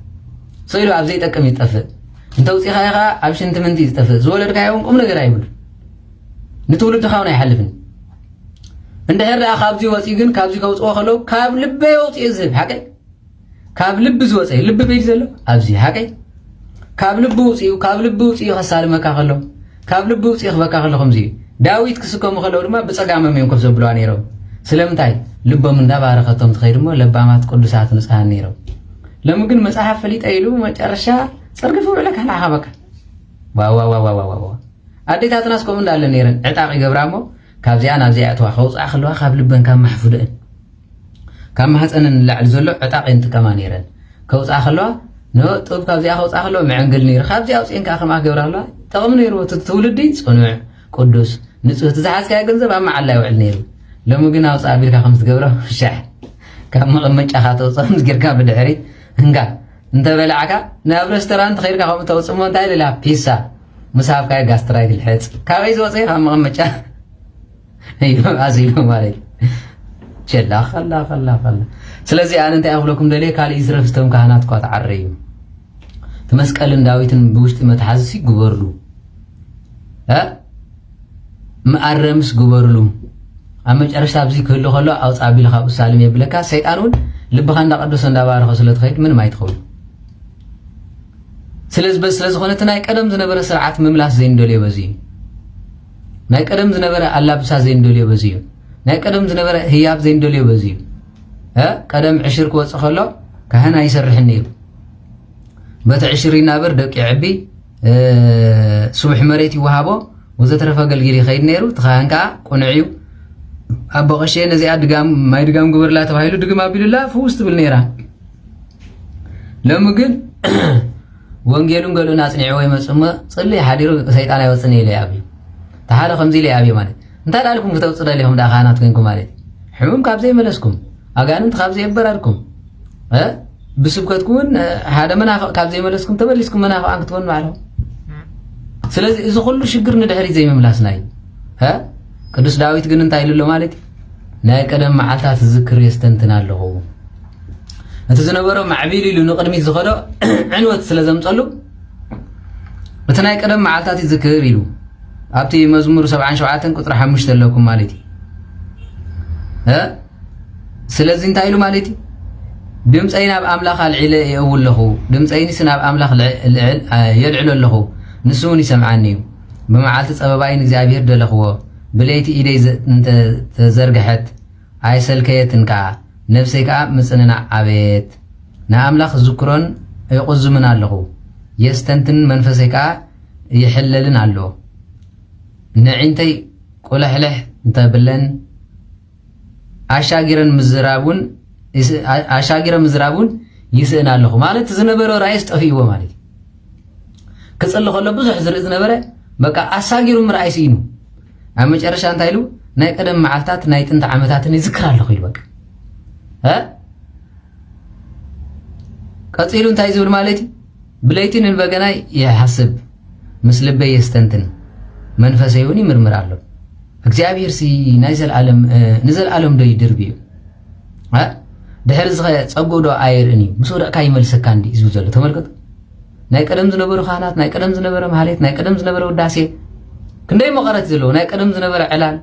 A: ስኢሉ ኣብ ዘይጠቅም ይጠፍእ እንተውፂእኻ ኢኻ ኣብ ሽንቲ ምንቲ ዝጠፍእ ዝወለድካዮ ቁም ነገር ኣይብሉ ንትውልድኻ እውን ኣይሓልፍን እንድሕር ደኣ ካብዚ ወፂኡ ግን ካብዚ ከውፅኦ ከለዉ ካብ ልበይ ወፂኡ ዝህብ ሓቀይ ካብ ልቢ ዝወፀ ልቢ ቤት ዘሎ ኣብዚ ሓቀይ ካብ ልቢ ውፅኡ ከሳልመካ ከሎ ካብ ልቢ ውፅኡ ክበካ ከሎ ከምዚ ዳዊት ክስከሙ ከለዉ ድማ ብፀጋሞም እዮም ኮፍ ዘብልዋ ነይሮም ስለምንታይ ልቦም እንዳባረኸቶም ትኸይድ እሞ ለባማት ቅዱሳት ንፅሃን ነይሮም ሎሚ ግን መፅሓፍ ፈሊጠ ኢሉ መጨረሻ ፀርግፊ ውዕለካ ንዓኻ በካ ዋዋዋዋዋዋ ኣዴታትናስ ከምኡ እንዳለ ነይረን ዕጣቕ ይገብራ እሞ ካብዚኣ ናብዚኣ እትዋ ከውፅኣ ከለዋ ካብ ልበን ካብ ማሕፉድአን ካብ ማህፀነን ንላዕሊ ዘሎ ዕጣቕ የንጥቀማ ነይረን ከውፅኣ ከለዋ ጥብ ካብዚኣ ከውፅኣ ከለዋ መዐንገል ነይሩ ካብዚኣ ኣውፅአን ከዓ ከምኣ ክገብራ ኣለዋ ጠቕሚ ነይሩ ትውልዲ ፅኑዕ ቅዱስ ንፁህ ትዝሓዝካዮ ገንዘብ ኣብ መዓላ ይውዕል ነይሩ ሎሚ ግን ኣውፅኣ ኣቢልካ ከምትገብሮ ሻሕ ካብ መቐመጫኻ ተውፅኦ ጌርካ ብድሕሪት እንጋ እንተበላዕካ ናብ ረስተራንት ከይድካ ከምኡ ተውፅእ እሞ እንታይ ልላ ፒሳ ምሳብካዮ ጋስትራይት ልሕፅ ካበይ ዝወፀ ካብ መቐመጫ ኣዚሉ ማለት ቸላ ኸላ ስለዚ ኣነ እንታይ ኣኽብለኩም ደልየ ካልእ ዝረፍስቶም ካህናት እኳ ተዓረዩ ትመስቀልን ዳዊትን ብውሽጢ መትሓዝሲ ግበርሉ መኣረምስ ግበርሉ ኣብ መጨረሻ ኣብዚ ክህሉ ከሎ ኣውፃ ኣቢሉ ካብኡ ሳልም የብለካ ሰይጣን እውን ልብኻ እንዳቀደሰ እንዳባረኸ ስለትኸይድ ምንም ኣይትኸውን ስለዝኾነ እቲ ናይ ቀደም ዝነበረ ስርዓት ምምላስ ዘይንደልዮ በዚ እዩ ናይ ቀደም ዝነበረ ኣላብሳ ዘይንደልዮ በዚ እዩ ናይ ቀደም ዝነበረ ህያብ ዘይንደልዮ በዚ እዩ ቀደም ዕሽር ክወፅእ ከሎ ካህን ኣይሰርሕን ነይሩ በቲ ዕሽር ይናበር ደቂ ዕቢ ስቡሕ መሬት ይወሃቦ ወዘተረፈ አገልግል ይኸይድ ነይሩ እቲ ካህን ከዓ ቁኑዕ እዩ ኣቦ ቀሼ ነዚኣ ማይ ድጋም ግብርላ ተባሂሉ ድግም ኣቢሉላ ፍውስ ትብል ነይራ ሎሚ ግን ወንጌሉን ገሉን ኣፅኒዕዎ ይመፅእ እሞ ፅልይ ሓዲሩ ሰይጣን ኣይወፅን ኢለ ኣብዩ ተሓደ ከምዚ ኢለ ኣብዩ ማለት እንታይ ዳልኩም ክተውፅእ ደሊኹም ዳ ካህናት ኮይንኩም ማለት ሕሙም ካብ ዘይመለስኩም ኣጋንንት ካብ ዘይበራድኩም ብስብከትኩም እውን ሓደ መናፍቕ ካብ ዘይመለስኩም ተመሊስኩም መናፍቃን ክትኮኑ ባዕልኹም ስለዚ እዚ ኩሉ ሽግር ንድሕሪት ዘይምምላስና እዩ ቅዱስ ዳዊት ግን እንታይ ኢሉ ኣሎ ማለት ናይ ቀደም መዓልታት ዝዝክር የስተንትን ኣለኹ እቲ ዝነበሮ ማዕቢል ኢሉ ንቅድሚት ዝኸዶ ዕንወት ስለ ዘምፀሉ እቲ ናይ ቀደም መዓልታት ይዝክር ኢሉ ኣብቲ መዝሙር 77 ቁጥሪ 5 ኣለኩም ማለት እዩ ስለዚ እንታይ ኢሉ ማለት እዩ ድምፀይ ናብ ኣምላኽ ኣልዒለ የእው ኣለኹ ድምፀይኒስ ናብ ኣምላኽ የልዕሎ ኣለኹ ንሱ እውን ይሰምዓኒ እዩ ብመዓልቲ ፀበባይን እግዚኣብሔር ደለኽዎ ብለይቲ ኢደይ ተዘርግሐት ኣይሰልከየትን ከዓ ነፍሰይ ከዓ ምፅንናዕ ዓበየት ንኣምላኽ ዝዝክሮን ይቁዝምን ኣለኹ የስተንትን መንፈሰይ ከዓ ይሕለልን ኣሎ ንዒንተይ ቁልሕልሕ እንተብለን ኣሻጊረ ምዝራቡን ይስእን ኣለኹ ማለት ዝነበረ ራእይስ ጠፊእዎ ማለት ክፅሊ ከሎ ብዙሕ ዝርኢ ዝነበረ በቃ ኣሳጊሩ ምርኣይ ስኢኑ ኣብ መጨረሻ እንታይ ኢሉ ናይ ቀደም መዓልታት ናይ ጥንቲ ዓመታትን ይዝክር ኣለኹ ኢሉ በቃ ቀፂሉ እንታይ ዝብል ማለት እዩ ብለይቲ ንበገናይ ይሓስብ ምስ ልበይ የስተንትን መንፈሰይ እውን ይምርምር ኣሎ እግዚኣብሔር ንዘለኣለም ዶ ይድርብ እዩ ድሕሪ ፀጉእ ዶ ኣይርእን እዩ ምስ ወደቕካ ይመልሰካ እንዲ ዝብል ዘሎ ተመልከቱ ናይ ቀደም ዝነበሩ ካህናት ናይ ቀደም ዝነበረ ማህሌት ናይ ቀደም ዝነበረ ውዳሴ ክንደይ መቐረት ዘለዎ ናይ ቀደም ዝነበረ ዕላል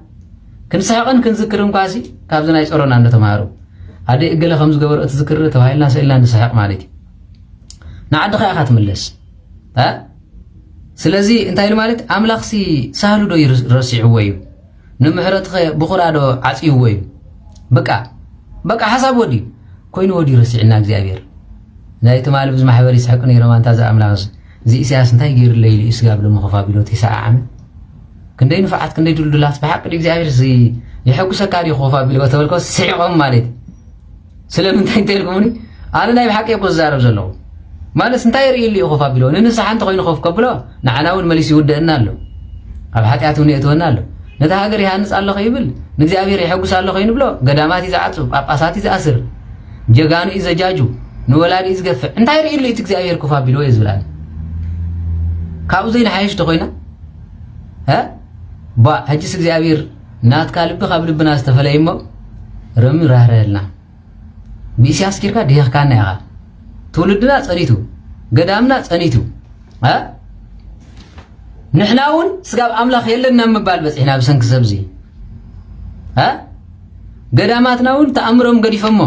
A: ክንስሕቕን ክንዝክርን ኳሲ ካብዚ ናይ ፀሮና እንደተማሃሩ ኣደይ እገለ ከም ዝገበሮ እትዝክር ተባሂልና ስኢልና ንስሕቕ ማለት እዩ ንዓድኻ ኢኻ ትምለስ ስለዚ እንታይ ኢሉ ማለት ኣምላኽሲ ሳህሉ ዶ ይረሲዕዎ እዩ ንምሕረት ብኹራ ዶ ዓፅይዎ እዩ በቃ ሓሳብ ወዲ ኮይኑ ወዲ ይረሲዕና እግዚኣብሔር ናይ ትማል ብዝ ማሕበር ይስሕቁ ነይሮም አንታ ዛ ኣምላኽ እዚ ኢሳያስ እንታይ ገይሩለ ኢሉ እስጋብ ለመኸፋቢሎ ተሰዓ ዓመት ክንደይ ንፍዓት ክንደይ ድልዱላት ብሓቂ እግዚኣብሔር ይሐጉሰካ ዲ ክኸፋቢሎ ተበልኮ ስሒቆም ማለት ስለምንታይ እንተልኩምኒ ኣነ ናይ ብሓቂ እኮ ዝዛረብ ዘለኹ ማለት እንታይ የርእየሉ እዩ ክኸፋቢሎ ንንስሓ እንተ ኮይኑ ከፍ ከብሎ ንዓና እውን መሊስ ይውደአና ኣሎ ኣብ ሓጢኣት እውን የእትወና ኣሎ ነታ ሃገር ይሃንጽ ኣሎ ኸይብል ንእግዚአብሔር ይሕጉስ ኣሎ ኸይንብሎ ገዳማት ይዛዓጽ ጳጳሳት ይዛስር ጀጋኑ ይዘጃጁ ንወላዲ ይዝገፍዕ እንታይ ርእዩ ለይቲ እግዚአብሔር ኩፋ ቢሎ ይዝብላል ካብኡ ዘይናሓይሽ ተኾይና ሕጂስ እግዚአብሔር ናትካ ልቢ ካብ ልብና ዝተፈለየ እሞ ረሚ ራህረልና ብኢሳያስ ጌርካ ድሄኽካና ኢኻ ትውልድና ጸኒቱ ገዳምና ጸኒቱ ንሕና እውን ስጋብ ኣምላኽ የለና ምባል በፂሕና ብሰንኪ ሰብዚ ገዳማትና እውን ተኣምሮም ገዲፎሞ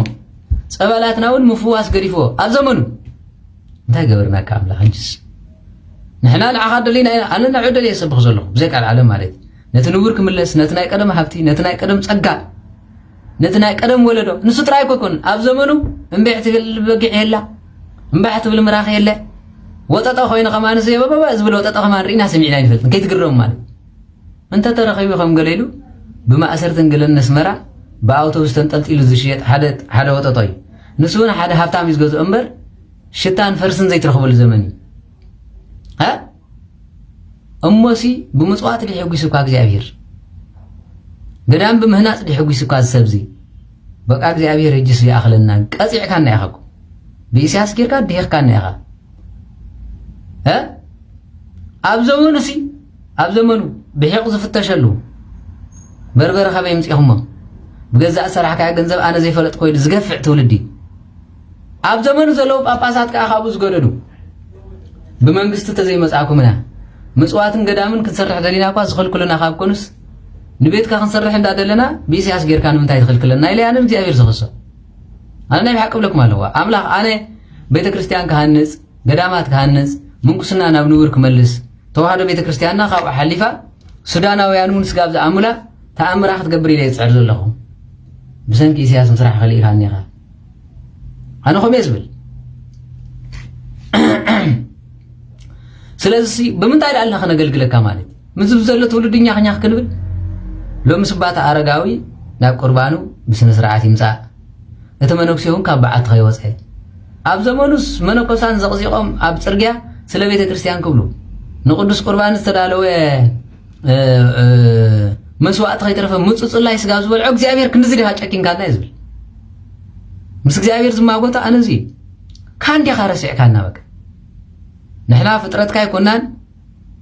A: ጸበላትና እውን ምፍዋስ ገዲፎ ኣብ ዘመኑ እንታይ ገበርናካ ኣምላኽ ሕጂስ ንሕና ንዓኻ ደሊና ኢና ኣነ ንዕኡ ደልየ ሰብኽ ዘለኹ ብዘይ ቃል ዓለም ማለት ነቲ ንቡር ክምለስ ነቲ ናይ ቀደም ሃብቲ ነቲ ናይ ቀደም ጸጋ ነቲ ናይ ቀደም ወለዶ ንሱ ጥራይ ኮኮን ኣብ ዘመኑ እምቢዕ ትብል በጊዕ የላ እምባሕ ትብል ምራኽ የለ ወጠጠ ኮይኑ ከማንስ የበበ ዝብል ወጠጠ ከማን ርኢና ሰሚዕና ይፈልጥ ከይትግረም ማለት እንተ ተረኺቡ ከም ገለይሉ ብማእሰርትን ገለን ነስመራ ብኣውቶቡስ ተንጠልጢሉ ዝሽየጥ ሓደ ወጠጦ እዩ ንሱ እውን ሓደ ሃብታም እዩ ዝገዝኦ እምበር ሽታን ፈርስን ዘይትረኽበሉ ዘመን እዩ እሞሲ ብምጽዋት ሊሕጉስካ እግዚአብሔር ገዳም ብምህናጽ ሊሕጉስካ ዝሰብዚ በቃ እግዚአብሔር ሕጂስ ይኣኽለና ቀፂዕካና ኢኻኩ ብኢሳያስ ጌርካ ድሄኽካና ኢኻ ኣብ ዘመኑሲ ኣብ ዘመኑ ብሒቕ ዝፍተሸሉ በርበረ ኸበይ ምጽኢኹሞ ብገዛእ ሰራሕካዮ ገንዘብ ኣነ ዘይፈለጥ ኮይሉ ዝገፍዕ ትውልዲ ኣብ ዘመኑ ዘለዉ ጳጳሳት ከዓ ካብኡ ዝገደዱ ብመንግስቲ ተዘይመጻእኩምና ምጽዋትን ገዳምን ክንሰርሕ ደሊና እኳ ዝኽልክሉና ካብ ኮኑስ ንቤትካ ክንሰርሕ እንዳደለና ብኢሳያስ ጌርካ ንምንታይ ትኽልክለና ኢለ ኣነ እግዚአብሔር ዝኽሶ ኣነ ናይ ብሓቂ ብለኩም ኣለዋ ኣምላኽ ኣነ ቤተ ክርስቲያን ክሃንጽ ገዳማት ክሃንጽ ምንኩስና ናብ ንቡር ክመልስ ተዋህዶ ቤተ ክርስቲያንና ካብኡ ሓሊፋ ሱዳናውያን እውን ስጋብ ዝኣሙላ ተኣምራ ክትገብር ኢለ ይፅዕር ዘለኹ ብሰንኪ ኢሳያስ ምስራሕ ኸሊእካኒ ኢኻ ኣነ ኸመይ ዝብል ስለዚ ብምንታይ ዳልና ክነገልግለካ ማለት ምዝብ ዘሎ ትውልድኛ ኸኛኽ ክንብል ሎሚ ስባታ ኣረጋዊ ናብ ቁርባኑ ብስነ ስርዓት ይምጻእ እቲ መነኩሴ እውን ካብ በዓቲ ኸይወፀ ኣብ ዘመኑስ መነኮሳን ዘቕዚቖም ኣብ ጽርግያ ስለ ቤተ ክርስቲያን ክብሉ ንቅዱስ ቁርባን ዝተዳለወ መስዋዕቲ ኸይተረፈ ምጽጽላይ ስጋ ዝበልዖ እግዚአብሔር ክንዚ ዲኻ ጨኪንካና እዩ ዝብል ምስ እግዚአብሔር ዝማጎታ ኣነዚ ካንዲኻ ረሲዕካና በቃ ንሕና ፍጥረትካ ይኮናን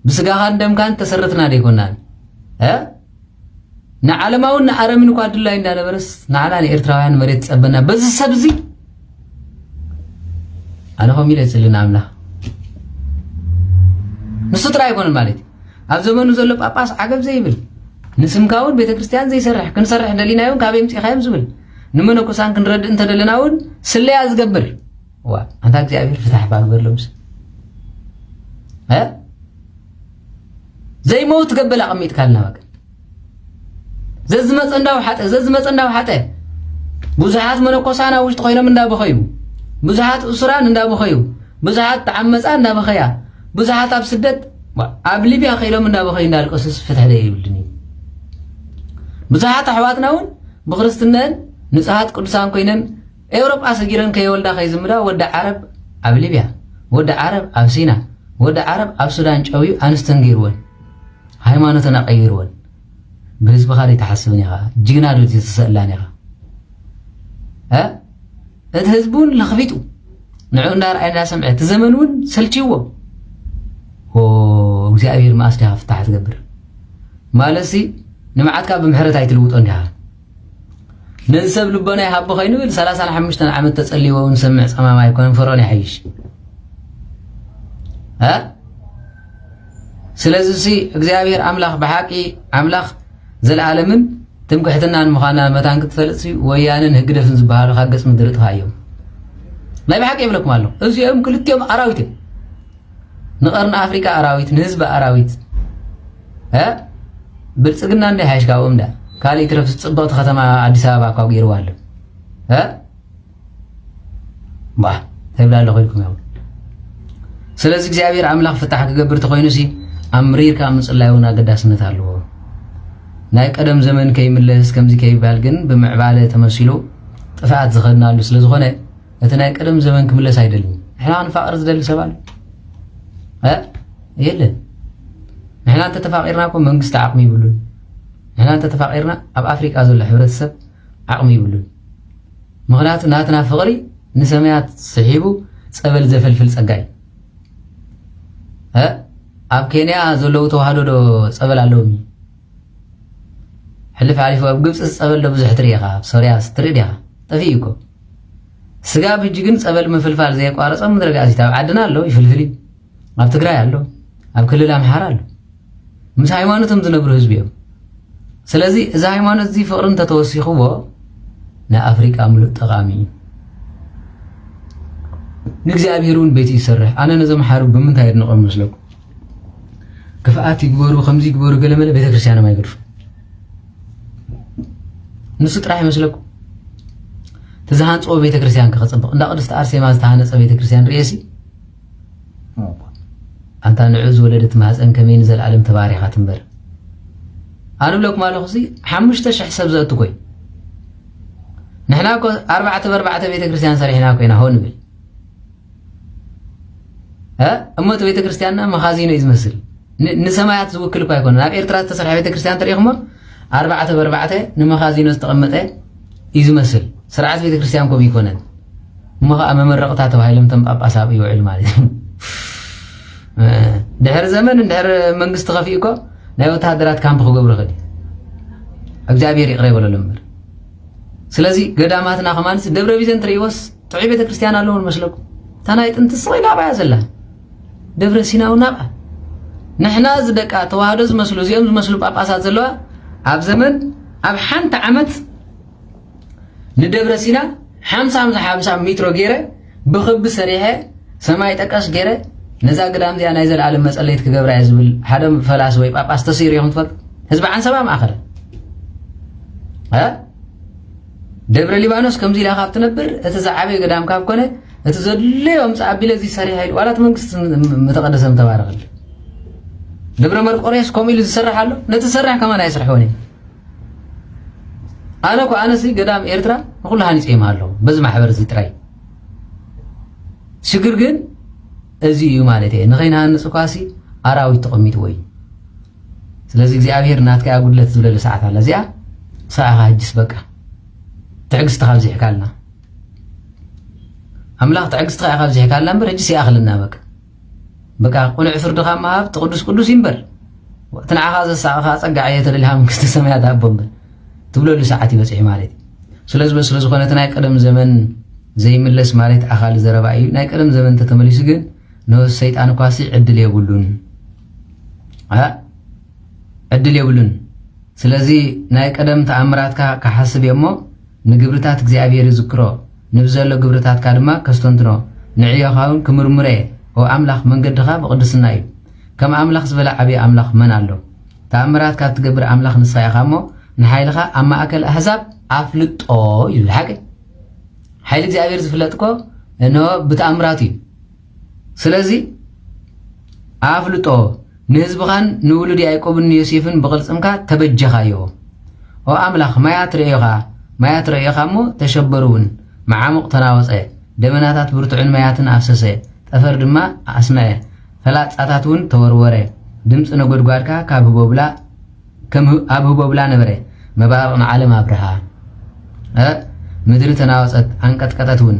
A: ብስጋኻን ደምካን ተሰረትና ደይኮናን ንዓለማውን ንዓረምን እኳ ድላይ እንዳነበረስ ንዓና ንኤርትራውያን መሬት ፀበና በዚ ሰብዚ ኣነ ኸም ኢለ ይፅልና ኣምላኽ ንሱ ጥራይ ኣይኮነን ማለት ኣብ ዘመኑ ዘሎ ጳጳስ ዓገብ ዘይብል ንስምካ እውን ቤተ ክርስቲያን ዘይሰርሕ ክንሰርሕ ደሊና እውን ካበይ ምፂኻዮም ዝብል ንመነኮሳን ክንረድእ እንተደለና እውን ስለያ ዝገብር ዋ ኣንታ እግዚአብሔር ፍታሕ ባግበርሎምስ ዘይሞት ገበል ኣቐሚጥካልና በቃ ዘዝመፀ ሓጠ ብዙሓት መነኮሳና ውሽጢ ኮይኖም እንዳበኸዩ ብዙሓት እሱራን እንዳበኸዩ ብዙሓት ተዓመፃ እንዳበኸያ ብዙሓት ኣብ ስደት ኣብ ሊብያ ኸይሎም እንዳበኸዩ እንዳልቀሱስ ፍትሕ ዘይብልኒ ብዙሓት ኣሕዋትና እውን ብክርስትናን ንጹሃት ቅዱሳን ኮይነን ኤውሮጳ ሰጊረን ከየወልዳ ኸይዝምዳ ወዲ ዓረብ ኣብ ሊብያ ወዲ ዓረብ ኣብ ሲና ወዲ ዓረብ ኣብ ሱዳን ጨውዩ ኣንስተን ገይርወን ሃይማኖተን ኣቐይርወን ብህዝብኻ ዘይተሓስብን ኢኻ ጅግና ዶ ዝተሰእላን ኢኻ እቲ ህዝቢ እውን ለኽቢጡ ንዕኡ እንዳርኣየ እንዳሰምዐ እቲ ዘመን እውን ሰልችይዎ እግዚአብሔር መኣስ ዲኻ ፍታሕ ትገብር ማለሲ ንመዓትካ ብምሕረት ኣይትልውጦ እንዲኻ ነዚ ሰብ ልቦና ይሃቦ ኸይኑ ብል 35 ዓመት ተጸልይዎ እውን ሰምዕ ፀማማ ኣይኮነን ፈርዖን ይሓይሽ ስለዚ እግዚአብሔር ኣምላኽ ብሓቂ ኣምላኽ ዘለዓለምን ትምክሕትናን ምዃና መታን ክትፈልጥ ወያንን ህግደፍን ዝበሃሉ ካብ ገጽ ምድሪ ጥፋ እዮም ናይ ብሓቂ የብለኩም ኣለኹ እዚኦም ክልቲኦም ኣራዊት እዮም ንቐርኒ ኣፍሪካ ኣራዊት ንህዝቢ ኣራዊት ብልጽግና እንዳይ ሓይሽካብኦም ዳ ካልእ ትረፍ ጽብቕቲ ከተማ ኣዲስ ኣበባ እኳ ገይርዋ ኣሎ ተብላ ኣሎ ኸይልኩም እዮም ስለዚ እግዚአብሔር ኣምላኽ ፍታሕ ክገብር ተኾይኑሲ ኣምሪርካ ምጽላይ እውን ኣገዳስነት ኣለዎ ናይ ቀደም ዘመን ከይምለስ ከምዚ ከይባል ግን ብምዕባለ ተመሲሉ ጥፍኣት ዝኸድናሉ ስለ ዝኾነ እቲ ናይ ቀደም ዘመን ክምለስ ኣይደልን ንሕና ክንፋቕር ዝደሊ ሰብ ኣሎ የለን ንሕና እንተተፋቒርና እኮ መንግስቲ ዓቕሚ ይብሉን ንሕና እንተተፋቂርና ኣብ ኣፍሪቃ ዘሎ ሕብረተሰብ ዓቕሚ ይብሉን ምክንያቱ ናትና ፍቕሪ ንሰማያት ስሒቡ ፀበል ዘፈልፍል ፀጋይ ኣብ ኬንያ ዘለዉ ተዋህዶ ዶ ፀበል ኣለዎም ሕልፍ ዓሊፉ ኣብ ግብፂ ፀበል ዶ ብዙሕ ትሪኢኻ ኣብ ሶርያ ትርኢ ዲኻ ጠፊኡ እኮ ስጋ ብሕጂ ግን ፀበል ምፍልፋል ዘየቋረፀ ምድረ ጋዜታ ኣብ ዓድና ኣሎ ይፍልፍል እዩ ኣብ ትግራይ ኣሎ ኣብ ክልል ኣምሓራ ኣሎ ምስ ሃይማኖቶም ዝነብሩ ህዝቢ እዮም ስለዚ እዚ ሃይማኖት እዚ ፍቕሪ እንተተወሲኽዎ ናይ ኣፍሪቃ ሙሉእ ጠቓሚ እዩ ንእግዚኣብሔር እውን ቤት ይሰርሕ ኣነ ነዞም ሓሩ ብምንታይ የድንቖም መስለኩም ክፍኣት ይግበሩ ከምዚ ይግበሩ ገለመለ ቤተክርስትያኖም ኣይገድፉ ንሱ ጥራሕ ይመስለኩም ተዝሃንፅኦ ቤተክርስትያን ክኸፅብቕ እንዳ ቅድስቲ ኣርሴማ ዝተሃነፀ ቤተክርስትያን ርእሲ ኣንታ ንዑ ዝወለደት ማህፀን ከመይ ንዘለዓለም ተባሪኻ ትንበር ኣነ ብለኩም ኣለኹ ሲ 5,000 ሰብ ዘእቱ ኮይ ንሕና እኮ 4 ቤተክርስትያን ሰሪሕና ኮይና ሆ ንብል እሞት ቤተክርስትያንና መኻዚኖ እዩ ዝመስል ንሰማያት ዝውክል እኳ ኣይኮነን ኣብ ኤርትራ ዝተሰርሐ ቤተክርስትያን ተሪኢኹሞ 4 ንመኻዚኖ ዝተቐመጠ እዩ ዝመስል ስርዓት ቤተክርስትያን ከምኡ ይኮነን እሞ ከዓ መመረቕታ ተባሂሎም ቶም ጳጳሳት ይውዕል ማለት እዩ ድሕሪ ዘመን ድሕሪ መንግስቲ ከፊኡ እኮ ናይ ወታደራት ካምፕ ክገብሩ ኽእል እግዚኣብሔር ይቕረ ይበለሉ እምበር ስለዚ ገዳማትና ከማንስ ደብረ ቢዘን ትሪእዎስ ጥዑይ ቤተክርስትያን ኣለውን መስለኩም እታ ናይ ጥንቲ ስቕ ኢላ ኣባያ ዘላ ደብረ ሲና እውን ናብኣ ንሕና ዝደቃ ተዋህዶ ዝመስሉ እዚኦም ዝመስሉ ጳጳሳት ዘለዋ ኣብ ዘመን ኣብ ሓንቲ ዓመት ንደብረ ሲና 50 ሜትሮ ገይረ ብክቢ ሰሪሐ ሰማይ ጠቀስ ገይረ ነዛ ገዳም እዚኣ ናይ ዘለዓለም መፀለይት ክገብራ እየ ዝብል ሓደ ፈላሲ ወይ ጳጳስ ተሰይሩ ኢኹም ትፈልጡ ህዝቢ ዓንሰባ ማእኸለ ደብረ ሊባኖስ ከምዚ ኢላ ካብ ትነብር እቲ ዝዓበየ ገዳም ካብ ኮነ እቲ ዘድለዮ ምፅ ኣቢለ እዚ ሰሪሐ ኢሉ ዋላት መንግስቲ ምተቐደሰ ምተባረኸሉ ደብረ መርቆሬዎስ ከምኡ ኢሉ ዝስራሕ ኣሎ ነቲ ዝስራሕ ከመን ኣይስርሕዎን እየ ኣነ እኮ ኣነሲ ገዳም ኤርትራ ንኩሉ ሃኒፀዮም ኣለዉ በዚ ማሕበር እዚ ጥራይ ሽግር ግን እዚ እዩ ማለት እየ ንኸይንሃንፅ እኳሲ ኣራዊት ተቐሚጥዎ እዩ ስለዚ እግዚኣብሔር ናትካ ጉድለት ዝብለሉ ሰዓት ኣላ እዚኣ ሰዓኻ ሕጅስ በቃ ትዕግስቲ ካብ ዝሕካልና ኣምላኽ ትዕግስቲ ካብ ዝሕካልና እምበር ሕጅስ ይኣኽልና በቃ ቁኑዕ ፍርድኻ መሃብ ትቅዱስ ቅዱስ ይምበር ወቅቲ ንዓኻ ዘሳቕኻ ፀጋዕ እየ ተደሊኻ መንግስቲ ሰማያት ኣቦ እምበር ትብለሉ ሰዓት ይበፅሕ ማለት እዩ ስለ ዝኾነ እቲ ናይ ቀደም ዘመን ዘይምለስ ማለት ኣኻል ዘረባ እዩ ናይ ቀደም ዘመን ተተመሊሱ ግን ነወስ ሰይጣን እኳሲ ዕድል የብሉን ስለዚ ናይ ቀደም ተኣምራትካ ካሓስብ እሞ ንግብርታት እግዚኣብሔር ይዝክሮ ንብዘሎ ግብርታትካ ድማ ከስተንትኖ ንዕዮኻውን ክምርምረ ኣምላኽ መንገድኻ ብቅድስና እዩ ከም ኣምላኽ ዝበለ ዓብዪ ኣምላኽ መን ኣሎ ተኣምራት ካብ ትገብር ኣምላኽ ንስኻ ኢኻ እሞ ንሓይልኻ ኣብ ማእከል ኣሕዛብ ኣፍልጦ እዩ ሓቂ ሓይሊ እግዚኣብሔር ዝፍለጥ እኮ እንሆ ብተኣምራት እዩ ስለዚ ኣፍልጦ ንህዝብኻን ንውሉድ ያዕቆብን ዮሴፍን ብቕልፅምካ ተበጀኻዮ ኣምላኽ ማያት ረእዮኻ እሞ ተሸበሩውን መዓሙቕ ተናወፀ ደመናታት ብርቱዕን ማያትን ኣፍሰሰ ጠፈር ድማ ኣስመዐ ፈላፃታት እውን ተወርወረ ድምፂ ነጎድጓድካ ኣብ ህቦብላ ነበረ መባርቕ ንዓለም ኣብርሃ ምድሪ ተናወፀት ኣንቀጥቀጠት እውን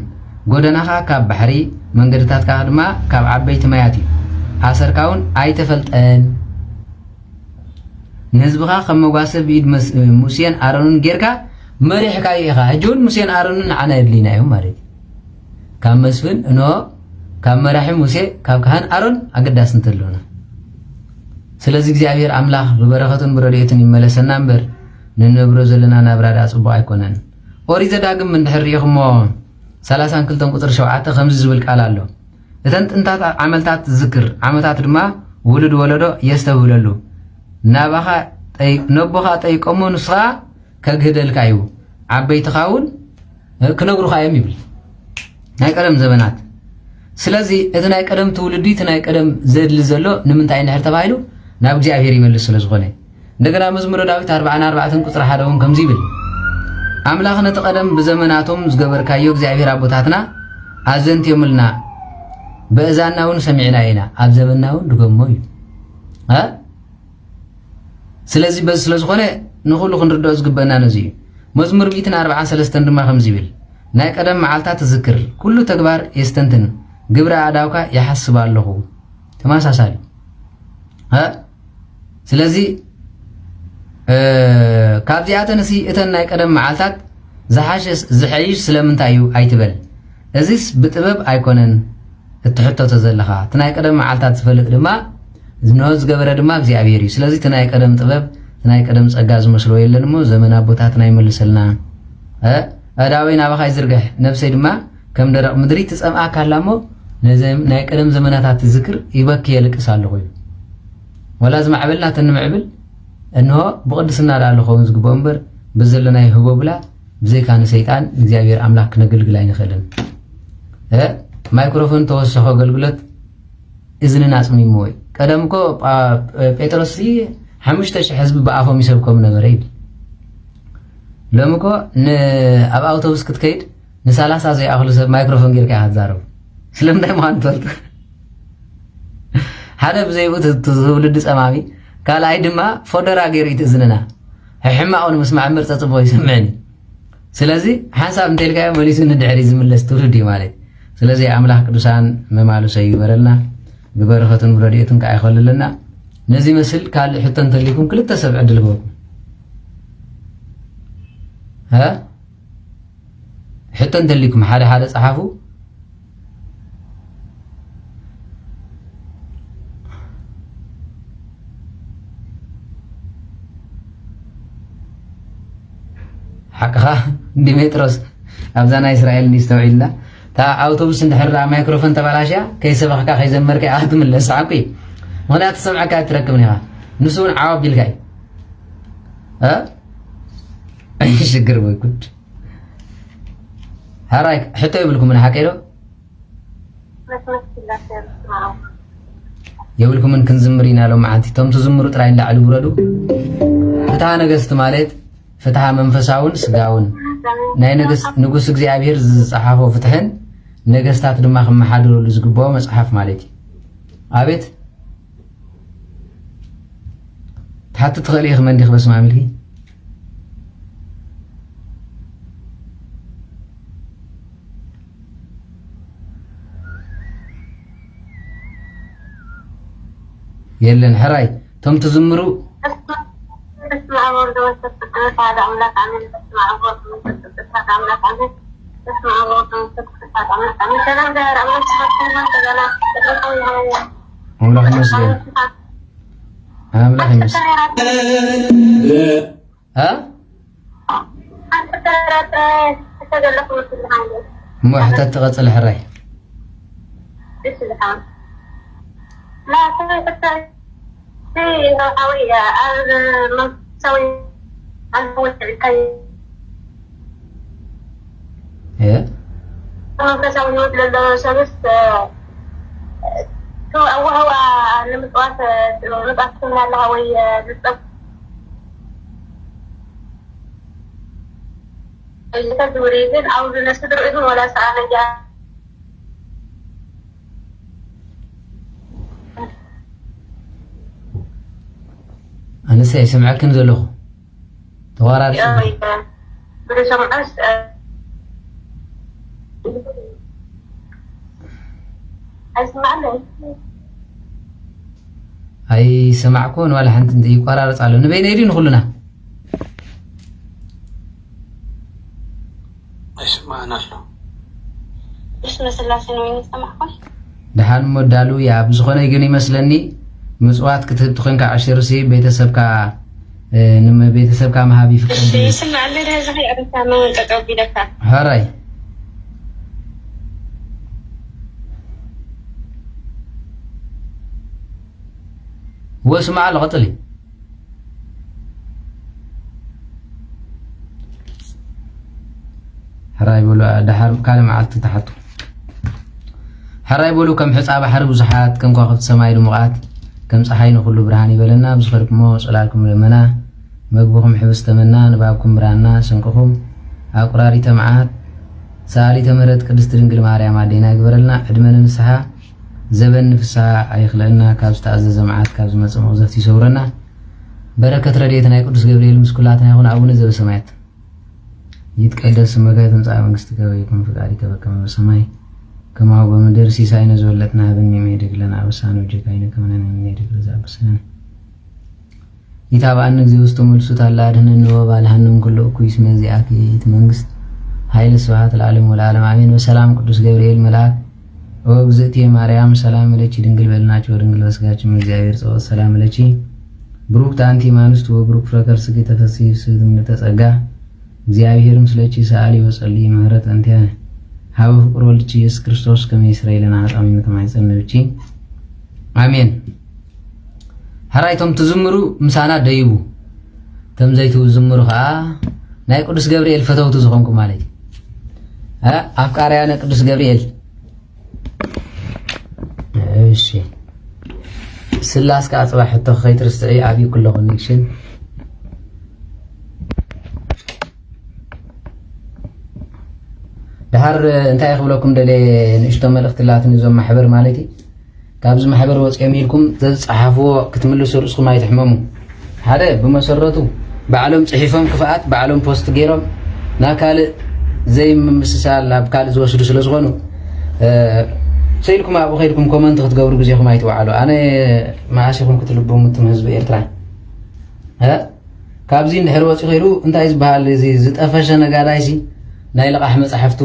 A: ጎደናኻ ካብ ባሕሪ መንገድታትካ ድማ ካብ ዓበይቲ ማያት እዩ ኣሰርካ እውን ኣይተፈልጠን ንህዝብኻ ከም መጓሰብ ብኢድ ሙሴን ኣሮንን ጌርካ መሪሕካዮ ኢኻ ሕጂ እውን ሙሴን ኣሮንን ንዓና የድልዩና እዮም ማለት እዩ ካብ መስፍን እንሆ ካብ መራሒ ሙሴ ካብ ካህን ኣሮን ኣገዳሲ እንተለውና ስለዚ እግዚኣብሔር ኣምላኽ ብበረኸቱን ብረድኤቱን ይመለሰና እምበር ንነብሮ ዘለና ናብራዳ ፅቡቕ ኣይኮነን ኦሪት ዘዳግም እንድሕር ሪኢኹሞ 32 ቁፅሪ 7 ከምዚ ዝብል ቃል ኣሎ እተን ጥንታት ዓመልታት ዝዝክር ዓመታት ድማ ውሉድ ወለዶ የስተውለሉ ነቦኻ ጠይቆሞ ንስኻ ከግህደልካ እዩ ዓበይትኻ እውን ክነግሩኻ እዮም ይብል ናይ ቀደም ዘመናት ስለዚ እቲ ናይ ቀደም ትውልዲ እቲ ናይ ቀደም ዘድሊ ዘሎ ንምንታይ እንድሕር ተባሂሉ ናብ እግዚኣብሔር ይመልስ ስለ ዝኾነ እንደገና መዝሙረ ዳዊት 44 ቁፅሪ 1 እውን ከምዚ ይብል ኣምላኽ ነቲ ቀደም ብዘመናቶም ዝገበርካዮ እግዚኣብሔር ኣቦታትና ኣዘንትዮምልና ብእዛና እውን ሰሚዕና ኢና ኣብ ዘመንና እውን ድገሞ እዩ ስለዚህ በዚ ስለዝኾነ ንኹሉ ክንርድኦ ዝግበአና ነዚ እዩ መዝሙር 143 ድማ ከምዚ ይብል ናይ ቀደም መዓልታት ዝክር ኩሉ ተግባር የስተንትን ግብረ ኣዳውካ ይሓስብ ኣለኹ ተመሳሳሊ ስለዚ ካብዚኣተን እዚ እተን ናይ ቀደም መዓልታት ዝሐይሽ ስለምንታይ እዩ ኣይትበል እዚስ ብጥበብ ኣይኮነን እትሕተቶ ዘለኻ እቲ ናይ ቀደም መዓልታት ዝፈልጥ ድማ ዝነሆ ዝገበረ ድማ እግዚአብሔር እዩ ስለዚ እቲ ናይ ቀደም ጥበብ እቲ ናይ ቀደም ጸጋ ዝመስሎ የለን እሞ ዘመን ኣቦታትና ይመልሰልና ኣዳወይ ናባኻ ይዝርግሕ ነፍሰይ ድማ ከም ደረቕ ምድሪ ትጸምኣካ ኣላ እሞ ናይ ቀደም ዘመናታት ዝክር ይበኪ የልቅስ ኣለኹ እዩ ወላ ዝማዕበልና ተንምዕብል እንሆ ብቅድስና ዳለ ኸውን ዝግብኦ እምበር ብዘለናይ ህቦብላ ብዘይካ ንሰይጣን እግዚአብሔር ኣምላክ ክነግልግል ኣይንኽእልን ማይክሮፎን ተወሰኸ አገልግሎት እዝንን ኣጽሚሞ ወይ ቀደምኮ ጴጥሮስ 5000 ህዝቢ በኣፎም ይሰብኮም ነበረ ይብል ለምኮ ኣብ ኣውቶቡስ ክትከይድ ን30 ዘይኣኽሉ ሰብ ማይክሮፎን ጌርካ ይዛረቡ ስለምንታይ ምዃኑ ትፈልጡ ሓደ ብዘይኡ ትውልዲ ጸማሚ ካልኣይ ድማ ፎደራ ገይሩ ይትእዝንና ሕማቕ ንምስማዕ እምበር ፀፅቦ ይስምዕኒ ስለዚ ሓንሳብ እንተልካዮ መሊሱ ንድሕሪ ዝምለስ ትውልድ እዩ ማለት ስለዚ ኣምላኽ ቅዱሳን መማሉሰ ይበረልና ብበረኸትን ብረድኤትን ከዓ ይኸልለና ነዚ መስል ካልእ ሕቶ እንተልይኩም ክልተ ሰብ ዕድል ግበኩም ሕቶ እንተልይኩም ሓደ ሓደ ፀሓፉ حقها ديمتروس أبزانا إسرائيل نستوعبنا تا أوتوبوس ندحر مايكروفون تبالاشيا كي سبقك خي زمرك أحد من الساقي هنا تسمعك تركبنيها نسون عواب بالكاي أي شكر بيكوت هرايك حتى يقولكم من حكيلو يقولكم من كنزمرينا لو معانتي توم تزمروا تراين لعلو بردو فتاها نقصت مالت فتحا منفساون سغاون ناي نغس እግዚአብሔር ዝጻሐፎ ፍትህን ነገስታት ድማ ከመሓድሩ ዝግባው መጽሐፍ ማለት እዩ አቤት ታሕቲ ትኸሊኽ መንዲኽ በስማ ሚልኪ የለን ሕራይ ቶም ትዝምሩ
E: اسمع برضه وتتكلم على أملاك عمل اسمع برضه وتتكلم على أملاك عمل اسمع برضه وتتكلم على أملاك عمل كلام ده أملاك سبحان الله تعالى تقول هاي
A: أملاك مسلم أملاك مسلم ها مو حتى تغسل حراي
E: لا تغسل هوية مسوي الهوية الكي
A: إيه
E: مسوي للشمس هو المسوات نتقسم على الهوية تدوريدين أو نستدر إذن ولا سعى جاء
A: أنا سيسمعك نزلوه توارد أي سمعكون ولا حنت انتي قرارت على نبين يدين خلنا
C: ايش معنا له
E: ايش مثلا سنوين سمعكون
A: دحان مودالو يا بزخونه يجني مسلني مصوات كتب تخنك 10 سي بيتسبكا نم بيتسبكا مهابي فكر
E: دي سمع لنا زي ارتا ما تقبي لك
A: هاراي واسمع الغطلي هراي بولو دحر كلمه عالت تحت هراي بولو كم حصاب حرب زحات كم كوكب سماي دمقات كم صحينا كل برهان يبلنا بزخركم وصلالكم لمنا مغبوكم حبس تمنا نبابكم برانا سنكم اقراري تمعات سالي تمرت قدست ድንግል ማርያም አዴና ይግበረልና ዕድመን ንስሓ ዘበን ንፍሳ አይخلنا ካብ ዝተኣዘዘ መዓት ካብ ዝመጽእ መቕዘፍቲ ይሰውረና بركة رድኤት ናይ ቅዱስ ገብርኤል ምስ ኩላትና ይኹን። አቡነ ዘበሰማያት ይትቀደስ ስምከ ትምጻእ መንግሥትከ ወይኩን ፈቃድከ በከመ በሰማይ ከማሁ በምድር ሲሳይነ ዘለለዕለትነ ሀበነ ዮም ለነ አበሳነ ወጌጋየነ ከመ ንሕነኒ ዘአብሰነ ኢታብአነ እግዚእ ውስተ መልሱት አላ አድኅነነ ወባልሐነን ኩሉ እኩይ እስመ ዚአከ ይእቲ መንግሥት ኃይል ስብሐት ለዓለሙ ወለዓለሙ አሜን። በሰላም ቅዱስ ገብርኤል መልአክ ወእግዝእትየ ማርያም ሰላም ለኪ ድንግል በልናች ወድንግል በስጋችን እግዚአብሔር ጸወት ሰላም ለኪ ብሩክት አንቲ እምአንስት ወብሩክ ፍሬ ከርሥኪ ተፈሥሒ ፍስሕት ጸጋ እግዚአብሔር ምስለኪ ሰአሊ ወጸልዪ ምህረት እንቲአነ ሀበ ፍቁር ወልድኪ ኢየሱስ ክርስቶስ ከመ ይስረይ ለነ ኃጣውኢነ ከማይጸን ብኪ አሜን። ሐራይቶም ትዝምሩ ምሳና ደይቡ ተምዘይቱ ዝምሩ ከዓ ናይ ቅዱስ ገብርኤል ፈተውቱ ዝኾንኩ ማለት አፍቃርያነ ቅዱስ ገብርኤል እሺ ስላስካ ጽባሕ ሕቶ ከይትርስዒ አብይ ኩሉ ኮኔክሽን ድሃር እንታይ ክብለኩም ደለ ንእሽቶ መልእኽቲ ላትን ዞም ማሕበር ማለት ካብዚ ማሕበር ወፅኦም ኢልኩም ዘፅሓፍዎ ክትምልሱ ርእስኩም ኣይትሕመሙ። ሓደ ብመሰረቱ ባዕሎም ጽሒፎም ክፍኣት ባዕሎም ፖስት ገይሮም ናብ ካልእ ዘይምምስሳል ናብ ካልእ ዝወስዱ ስለ ዝኾኑ ሰይልኩም ኣብኡ ከይድኩም ኮመንት ክትገብሩ ግዜኹም ኣይትወዓሉ። ኣነ ማእሲኹም ክትልብሙ እቶም ህዝቢ ኤርትራ ካብዚ እንድሕር ወፂ ኸይዱ እንታይ ዝበሃል እዚ ዝጠፈሸ ነጋዳይሲ ናይ ልቓሕ መፅሓፍቱ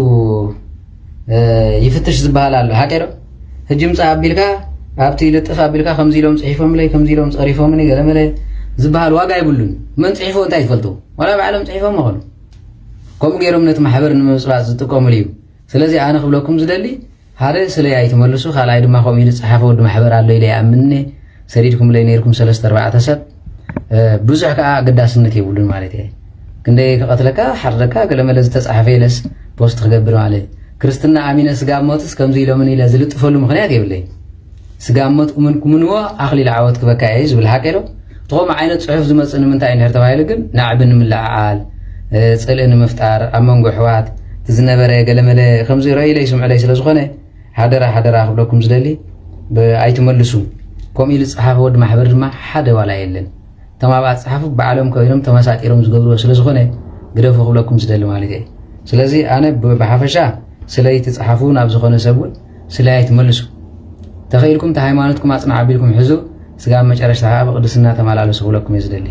A: ይፍትሽ ዝበሃል ኣሎ ሓቀዶ ሕጂ ምፃ ኣቢልካ ኣብቲ ልጥፍ ኣቢልካ ከምዚ ኢሎም ፅሒፎምለይ ከምዚ ኢሎም ፀሪፎምኒ ገለመለ ዝበሃል ዋጋ ይብሉን። መን ፅሒፎ እንታይ ትፈልጡ ዋላ ባዕሎም ፅሒፎም መኸሉ ከምኡ ገይሮም ነቲ ማሕበር ንምፅባፅ ዝጥቀሙሉ እዩ። ስለዚ ኣነ ክብለኩም ዝደሊ ሓደ ስለይ ኣይትመልሱ፣ ካልኣይ ድማ ከምኡ ኢሉ ዝፀሓፈ ወዲ ማሕበር ኣሎ ኢለ ይኣምንኒ ሰዲድኩም ለይ ነርኩም 3-4 ሰብ ብዙሕ ከዓ ኣገዳስነት የብሉን ማለት እየ። ክንደይ ክቐትለካ ሓርደካ ገለመለ ዝተፃሓፈ ኢለስ ፖስት ክገብር ማለት ክርስትና ኣሚነ ስጋ ሞትስ ከምዚ ኢሎምን ኢለ ዝልጥፈሉ ምክንያት የብለይ። ስጋ ሞት እምንኩምንዎ ኣኽሊል ዓወት ክበካ እየ ዝብል ሓቀዶ እትኸም ዓይነት ፅሑፍ ዝመፅእ ንምንታይ እንድሕር ተባሂሉ ግን ናዕቢ ንምልዓዓል ፅልኢ ንምፍጣር ኣብ መንጎ ኣሕዋት ዝነበረ ገለመለ ከምዚ ረኢለይ ስምዕለይ ስለ ዝኾነ ሓደራ ክብለኩም ዝደሊ ኣይትመልሱ። ከምኡ ኢሉ ዝፀሓፈ ወዲ ማሕበር ድማ ሓደ ዋላ የለን። እቶም ኣብኣ ዝፀሓፉ ባዕሎም ኮይኖም ተመሳጢሮም ዝገብርዎ ስለ ዝኾነ ግደፉ ክብለኩም ዝደሊ ማለት እየ። ስለዚ ኣነ ብሓፈሻ ስለይ ትፀሓፉ ናብ ዝኾነ ሰብ እውን ስለይ ኣይትመልሱ። ተኸኢልኩም እቲ ሃይማኖትኩም ኣፅናዕ ኣቢልኩም ሕዙ ስጋ መጨረሻ ከዓ ብቅድስና ተመላለሱ ክብለኩም እየ ዝደሊ።